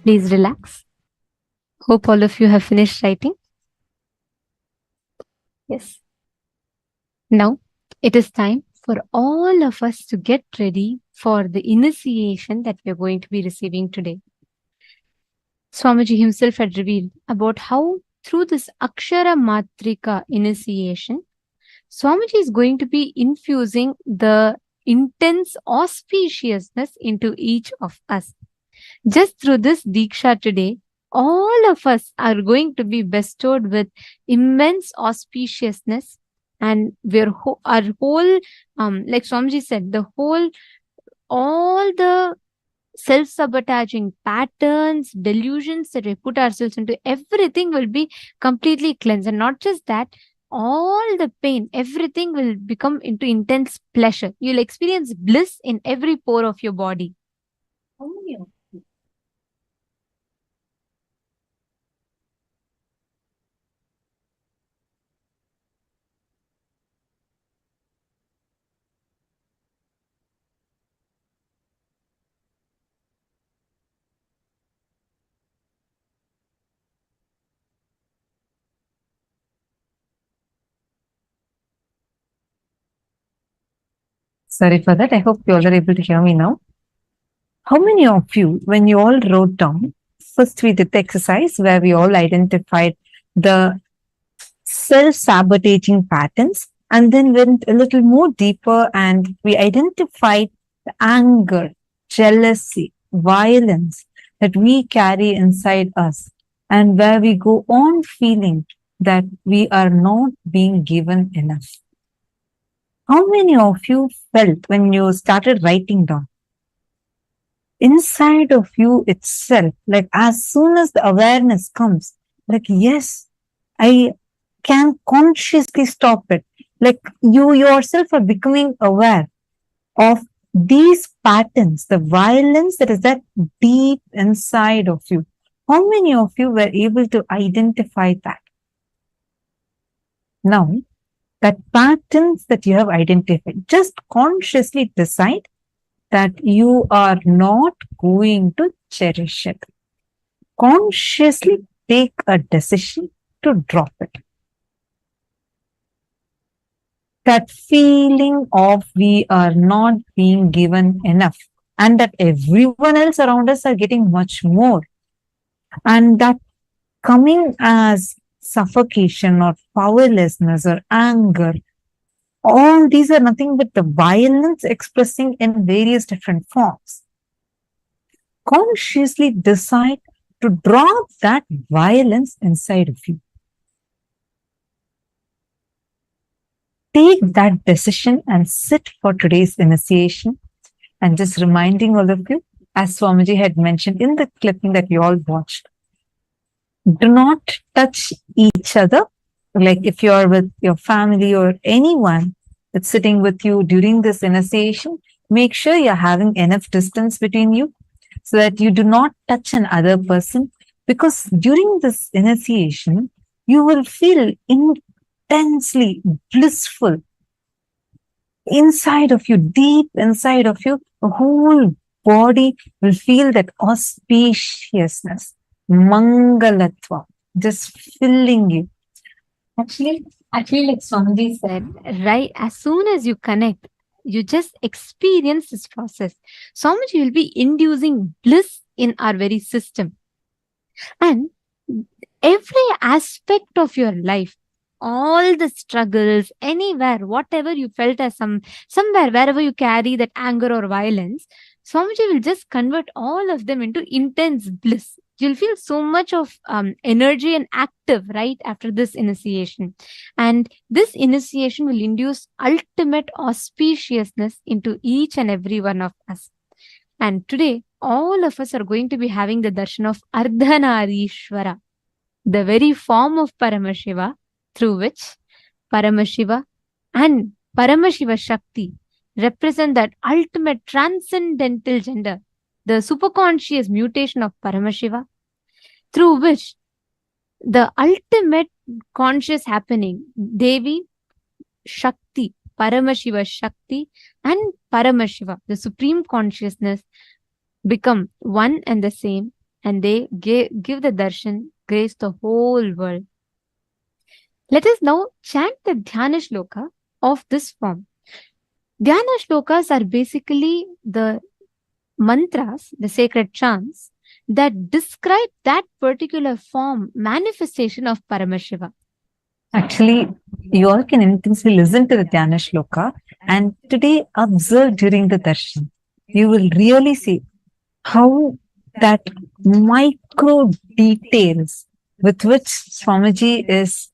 Please relax. Hope all of you have finished writing. Yes. Now, it is time for all of us to get ready for the initiation that we are going to be receiving today. Swamiji himself had revealed about how through this Akshara Matrika initiation, Swamiji is going to be infusing the intense auspiciousness into each of us. Just through this Diksha today, all of us are going to be bestowed with immense auspiciousness, and our whole, like Swamiji said, all the self-sabotaging patterns, delusions that we put ourselves into, everything will be completely cleansed. And not just that, all the pain, everything will become into intense pleasure. You'll experience bliss in every pore of your body. Sorry for that. I hope you all are able to hear me now. How many of you, when you all wrote down, first we did the exercise where we all identified the self-sabotaging patterns and then went a little more deeper and we identified the anger, jealousy, violence that we carry inside us and where we go on feeling that we are not being given enough. How many of you felt when you started writing down? Inside of you itself, like as soon as the awareness comes, like, yes, I can consciously stop it. Like you yourself are becoming aware of these patterns, the violence that is that deep inside of you. How many of you were able to identify that? Now, that patterns that you have identified, just consciously decide that you are not going to cherish it. Consciously take a decision to drop it. That feeling of we are not being given enough and that everyone else around us are getting much more, and that coming as suffocation or powerlessness or anger, all these are nothing but the violence expressing in various different forms. Consciously decide to drop that violence inside of you. Take that decision and sit for today's initiation. And just reminding all of you, as Swamiji had mentioned in the clipping that you all watched, do not touch each other. Like if you are with your family or anyone that's sitting with you during this initiation, make sure you're having enough distance between you so that you do not touch another person, because during this initiation, you will feel intensely blissful inside of you, deep inside of you. The whole body will feel that auspiciousness, mangalatva, just filling you. Actually, like Swamiji said, Right, as soon as you connect, you just experience this process. Swamiji will be inducing bliss in our very system. And every aspect of your life, all the struggles, anywhere, whatever you felt as somewhere, wherever you carry that anger or violence, Swamiji will just convert all of them into intense bliss. You'll feel so much of energy and active right after this initiation. And this initiation will induce ultimate auspiciousness into each and every one of us. And today, all of us are going to be having the darshan of Ardhanarishwara, the very form of Paramashiva, through which Paramashiva and Paramashiva Shakti represent that ultimate transcendental gender, the superconscious mutation of Paramashiva, through which the ultimate conscious happening, Devi Shakti, Paramashiva Shakti and Paramashiva, the supreme consciousness, become one and the same, and they give the darshan, grace the whole world. Let us now chant the Dhyana Shloka of this form. Dhyana Shlokas are basically the mantras, the sacred chants that describe that particular form, manifestation of Paramashiva. Actually, you all can intensely listen to the Dhyana Shloka and today observe during the darshan. You will really see how that micro details with which Swamiji is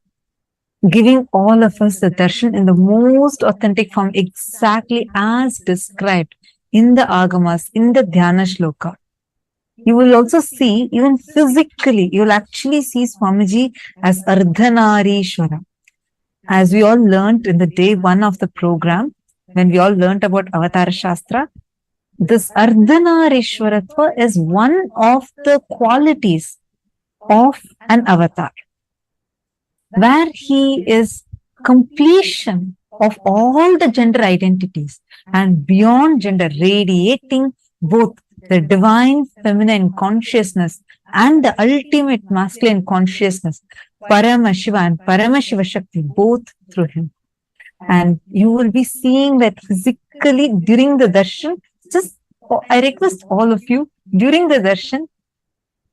giving all of us the darshan in the most authentic form, exactly as described in the Agamas, in the Dhyana Shloka. You will also see, even physically, you will actually see Swamiji as Ardhanarishwara. As we all learned in the day one of the program, when we all learned about Avatara Shastra, this Ardhanarishwaratva is one of the qualities of an avatar, where he is completion of all the gender identities and beyond gender, radiating both the divine feminine consciousness and the ultimate masculine consciousness, Paramashiva and Paramashiva Shakti, both through him. And you will be seeing that physically during the darshan. Just, I request all of you, during the darshan,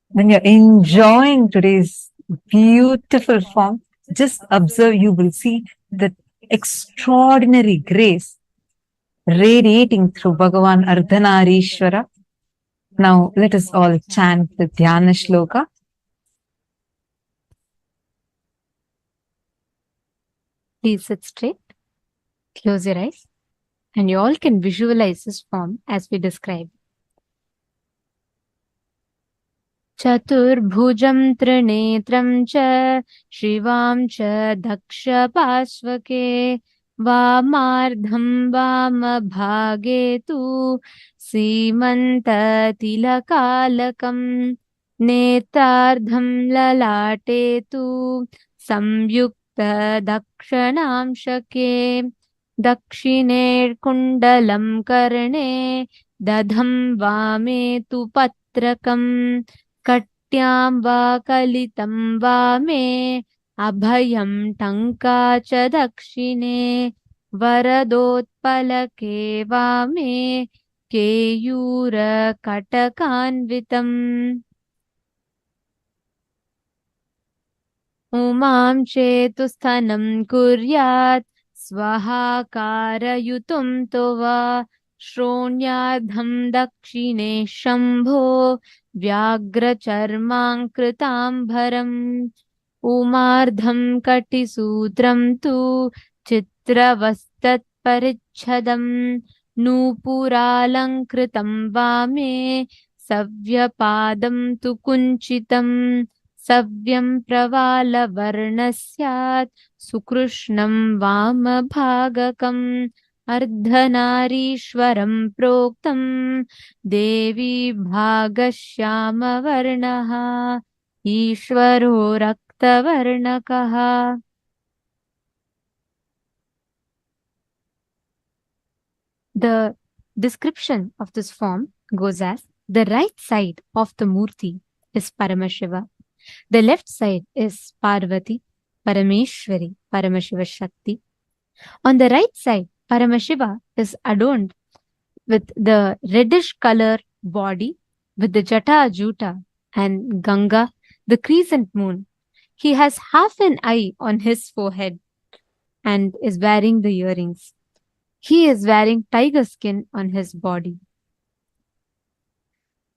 when you're enjoying today's beautiful form, just observe, you will see the extraordinary grace radiating through Bhagavān Ardhanarishwara. Now, let us all chant the Dhyana Shloka. Please sit straight, close your eyes, and you all can visualize this form as we describe. Chaturbhujam trinetram cha Shivam cha daksha pasvake Vamardham vamabhage tu Simanta tilakalakam Netardham lalate tu Samyukta dakshanam shake Dakshiner kundalam karne Dadham vame tu patrakam Katyam va kalitam va me abhayam tanka cha dakshine varadotpalake va me keyura katakanvitam umam chetusthanam kuryat swahakarayutum tova Shronyadham dakshine shambho Vyagracharmankritam Umardham katisudram tu Chitravastat parichhadam Nupuralankritam vame Savyapadam tu kunchitam Savyam pravala varnasyat Sukrishnam vama bhagakam Ardhanarishwaram proktam Devi bhagashyama varnaha Ishwaro rakta varnakaha. The description of this form goes as: the right side of the Murti is Paramashiva, the left side is Parvati, Parameshwari, Paramashiva Shakti. On the right side, Paramashiva is adorned with the reddish color body with the Jata Juta and Ganga, the crescent moon. He has half an eye on his forehead and is wearing the earrings. He is wearing tiger skin on his body.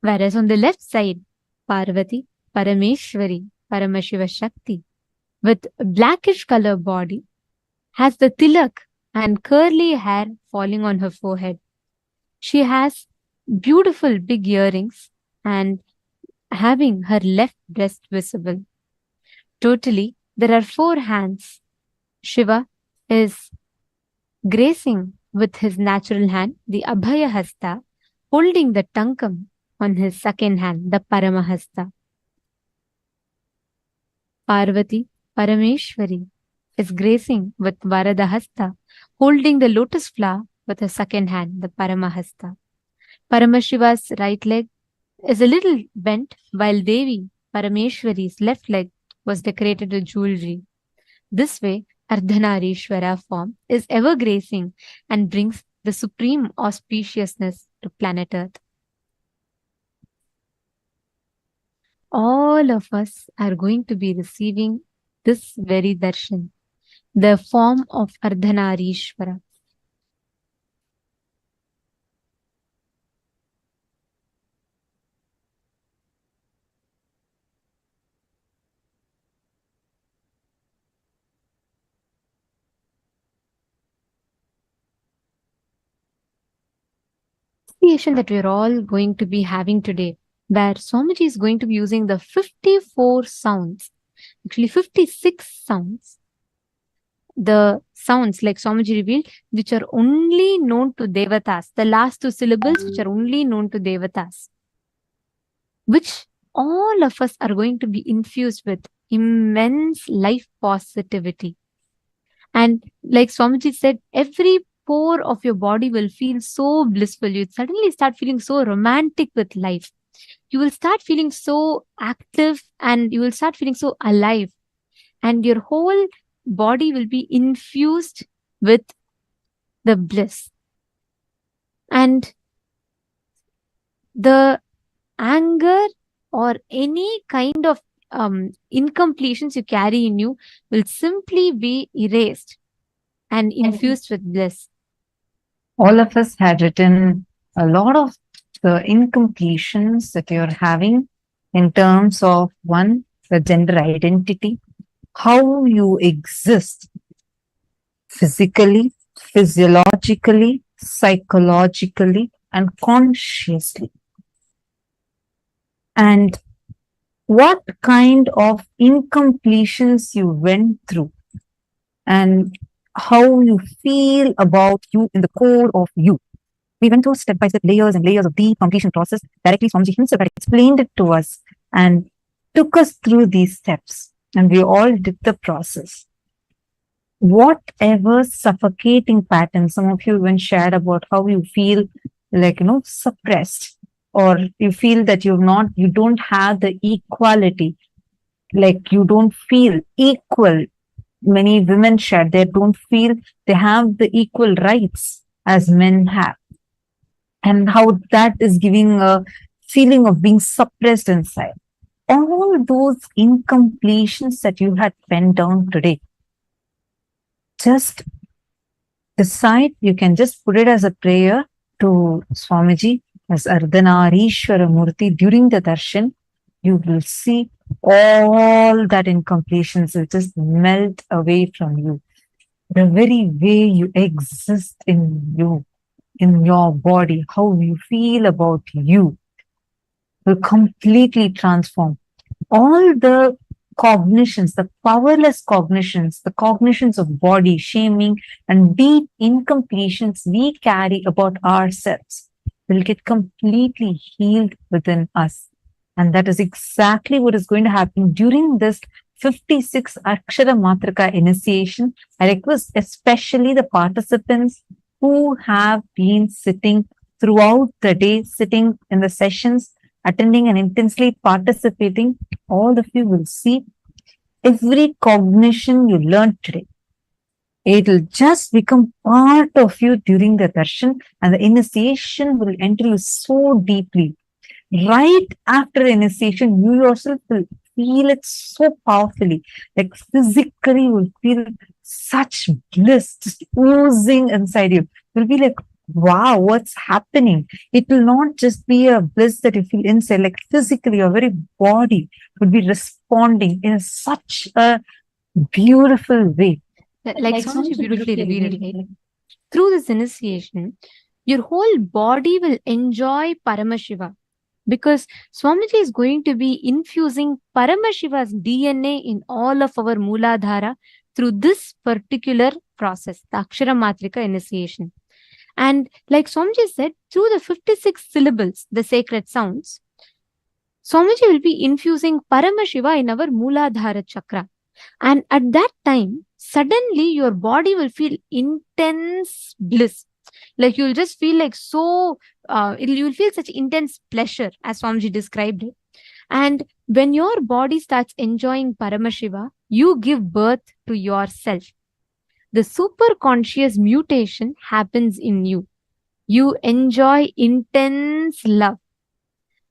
Whereas on the left side, Parvati, Parameshwari, Paramashiva Shakti, with blackish color body, has the tilak and curly hair falling on her forehead. She has beautiful big earrings and having her left breast visible. Totally, there are 4 hands. Shiva is gracing with his natural hand, the Abhaya Hasta, holding the Tankam on his second hand, the Paramahasta. Parvati, Parameshwari, is gracing with Varadahasta, holding the lotus flower with her second hand, the Paramahasta. Paramashiva's right leg is a little bent, while Devi, Parameshwari's left leg, was decorated with jewelry. This way, Ardhanarishwara form is ever gracing and brings the supreme auspiciousness to planet Earth. All of us are going to be receiving this very darshan, the form of Ardhanarishwara. Initiation that we're all going to be having today, where Swamiji is going to be using the 54 sounds, actually 56 sounds, the sounds like Swamiji revealed, which are only known to Devatas, the last two syllables which are only known to Devatas, which all of us are going to be infused with immense life positivity. And like Swamiji said, every pore of your body will feel so blissful. You suddenly start feeling so romantic with life. You will start feeling so active and you will start feeling so alive. And your whole body will be infused with the bliss. And the anger or any kind of incompletions you carry in you will simply be erased and infused with bliss. All of us had written a lot of the incompletions that you're having in terms of one, the gender identity, how you exist physically, physiologically, psychologically, and consciously. And what kind of incompletions you went through and how you feel about you in the core of you. We went through step-by-step layers and layers of deep completion process. Directly Swamiji himself had explained it to us and took us through these steps. And we all did the process. Whatever suffocating pattern, some of you even shared about how you feel like, suppressed, or you feel that you don't have the equality, like you don't feel equal. Many women share they don't feel they have the equal rights as men have, and how that is giving a feeling of being suppressed inside. All those incompletions that you had penned down today, just decide, you can just put it as a prayer to Swamiji as Ardhanarishwara Murti during the darshan. You will see all that incompletions will just melt away from you. The very way you exist in you, in your body, how you feel about you will completely transform. All the cognitions, the powerless cognitions, the cognitions of body, shaming, and deep incompletions we carry about ourselves will get completely healed within us. And that is exactly what is going to happen during this 56 Akshara Matrika initiation. I request especially the participants who have been sitting throughout the day, sitting in the sessions, attending and intensely participating. All of you will see every cognition you learned today. It will just become part of you during the darshan, and the initiation will enter you so deeply. Right after the initiation, you yourself will feel it so powerfully. Like physically, you will feel such bliss just oozing inside you. You'll be like, wow, what's happening? It will not just be a bliss that you feel inside, like physically, your very body would be responding in such a beautiful way. Like Swamiji beautifully revealed, right? Through this initiation, your whole body will enjoy Paramashiva, because Swamiji is going to be infusing Paramashiva's DNA in all of our Mooladhara through this particular process, the Akshara Matrika initiation. And like Swamiji said, through the 56 syllables, the sacred sounds, Swamiji will be infusing Paramashiva in our Mooladhara chakra. And at that time, suddenly your body will feel intense bliss. Like you'll just feel like so, you'll feel such intense pleasure as Swamiji described it. And when your body starts enjoying Paramashiva, you give birth to yourself. The superconscious mutation happens in you. You enjoy intense love.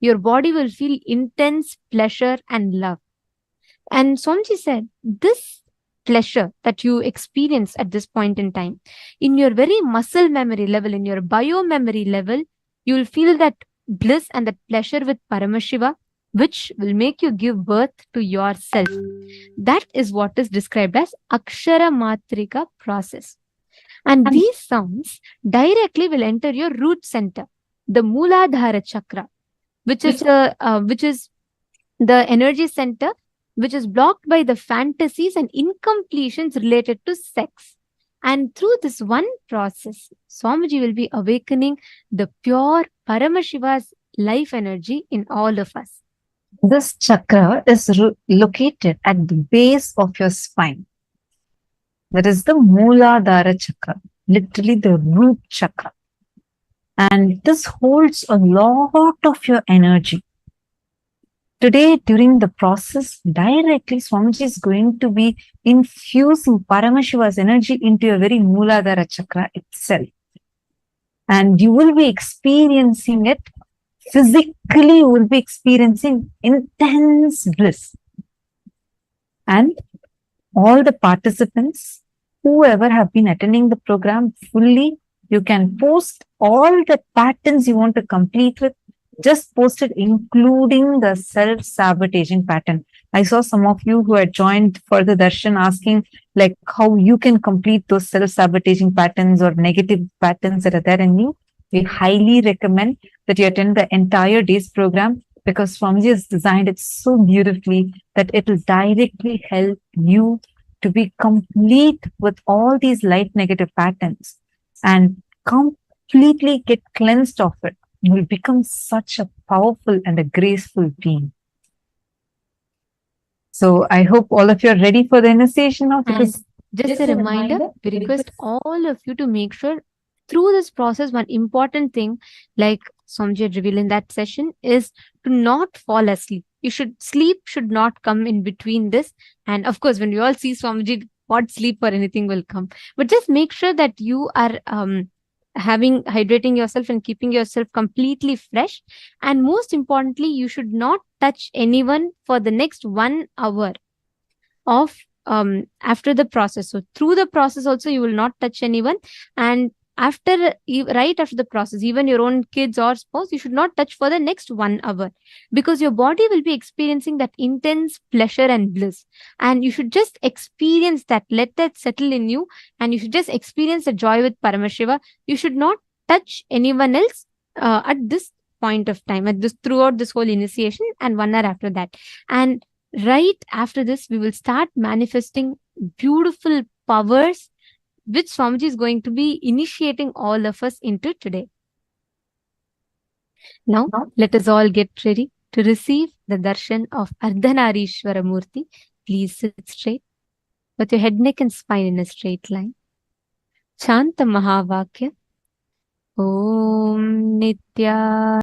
Your body will feel intense pleasure and love. And Swamiji said, this pleasure that you experience at this point in time, in your very muscle memory level, in your bio memory level, you will feel that bliss and that pleasure with Paramashiva, which will make you give birth to yourself. That is what is described as Akshara Matrika process. And these sounds directly will enter your root center, the Mooladhara chakra, which is the energy center, which is blocked by the fantasies and incompletions related to sex. And through this one process, Swamiji will be awakening the pure Paramashiva's life energy in all of us. This chakra is located at the base of your spine. That is the Mooladhara chakra, literally the root chakra. And this holds a lot of your energy. Today, during the process, directly Swamiji is going to be infusing Paramashiva's energy into your very Mooladhara chakra itself. And you will be experiencing it physically, you will be experiencing intense bliss. And all the participants, whoever have been attending the program fully, you can post all the patterns you want to complete with. Just post it, including the self-sabotaging pattern. I saw some of you who had joined for the darshan asking like how you can complete those self-sabotaging patterns or negative patterns that are there in you. We highly recommend that you attend the entire day's program, because Swamiji has designed it so beautifully that it will directly help you to be complete with all these light negative patterns and completely get cleansed of it. You will become such a powerful and a graceful being. So I hope all of you are ready for the initiation now. Because just a reminder, we request all of you to make sure through this process, one important thing, like Swamiji had revealed in that session, is to not fall asleep. Sleep should not come in between this. And of course, when we all see Swamiji, what sleep or anything will come. But just make sure that you are hydrating yourself and keeping yourself completely fresh. And most importantly, you should not touch anyone for the next 1 hour of after the process. So through the process also, you will not touch anyone. And right after the process, even your own kids or spouse, you should not touch for the next 1 hour, because your body will be experiencing that intense pleasure and bliss. And you should just experience that, let that settle in you, and you should just experience the joy with Paramashiva. You should not touch anyone else at this point of time, throughout this whole initiation, and 1 hour after that. And right after this, we will start manifesting beautiful powers which Swamiji is going to be initiating all of us into today. Now, let us all get ready to receive the darshan of Ardhanarishwara Murti. Please sit straight with your head, neck and spine in a straight line. Chant the Mahavakya. Om Nitya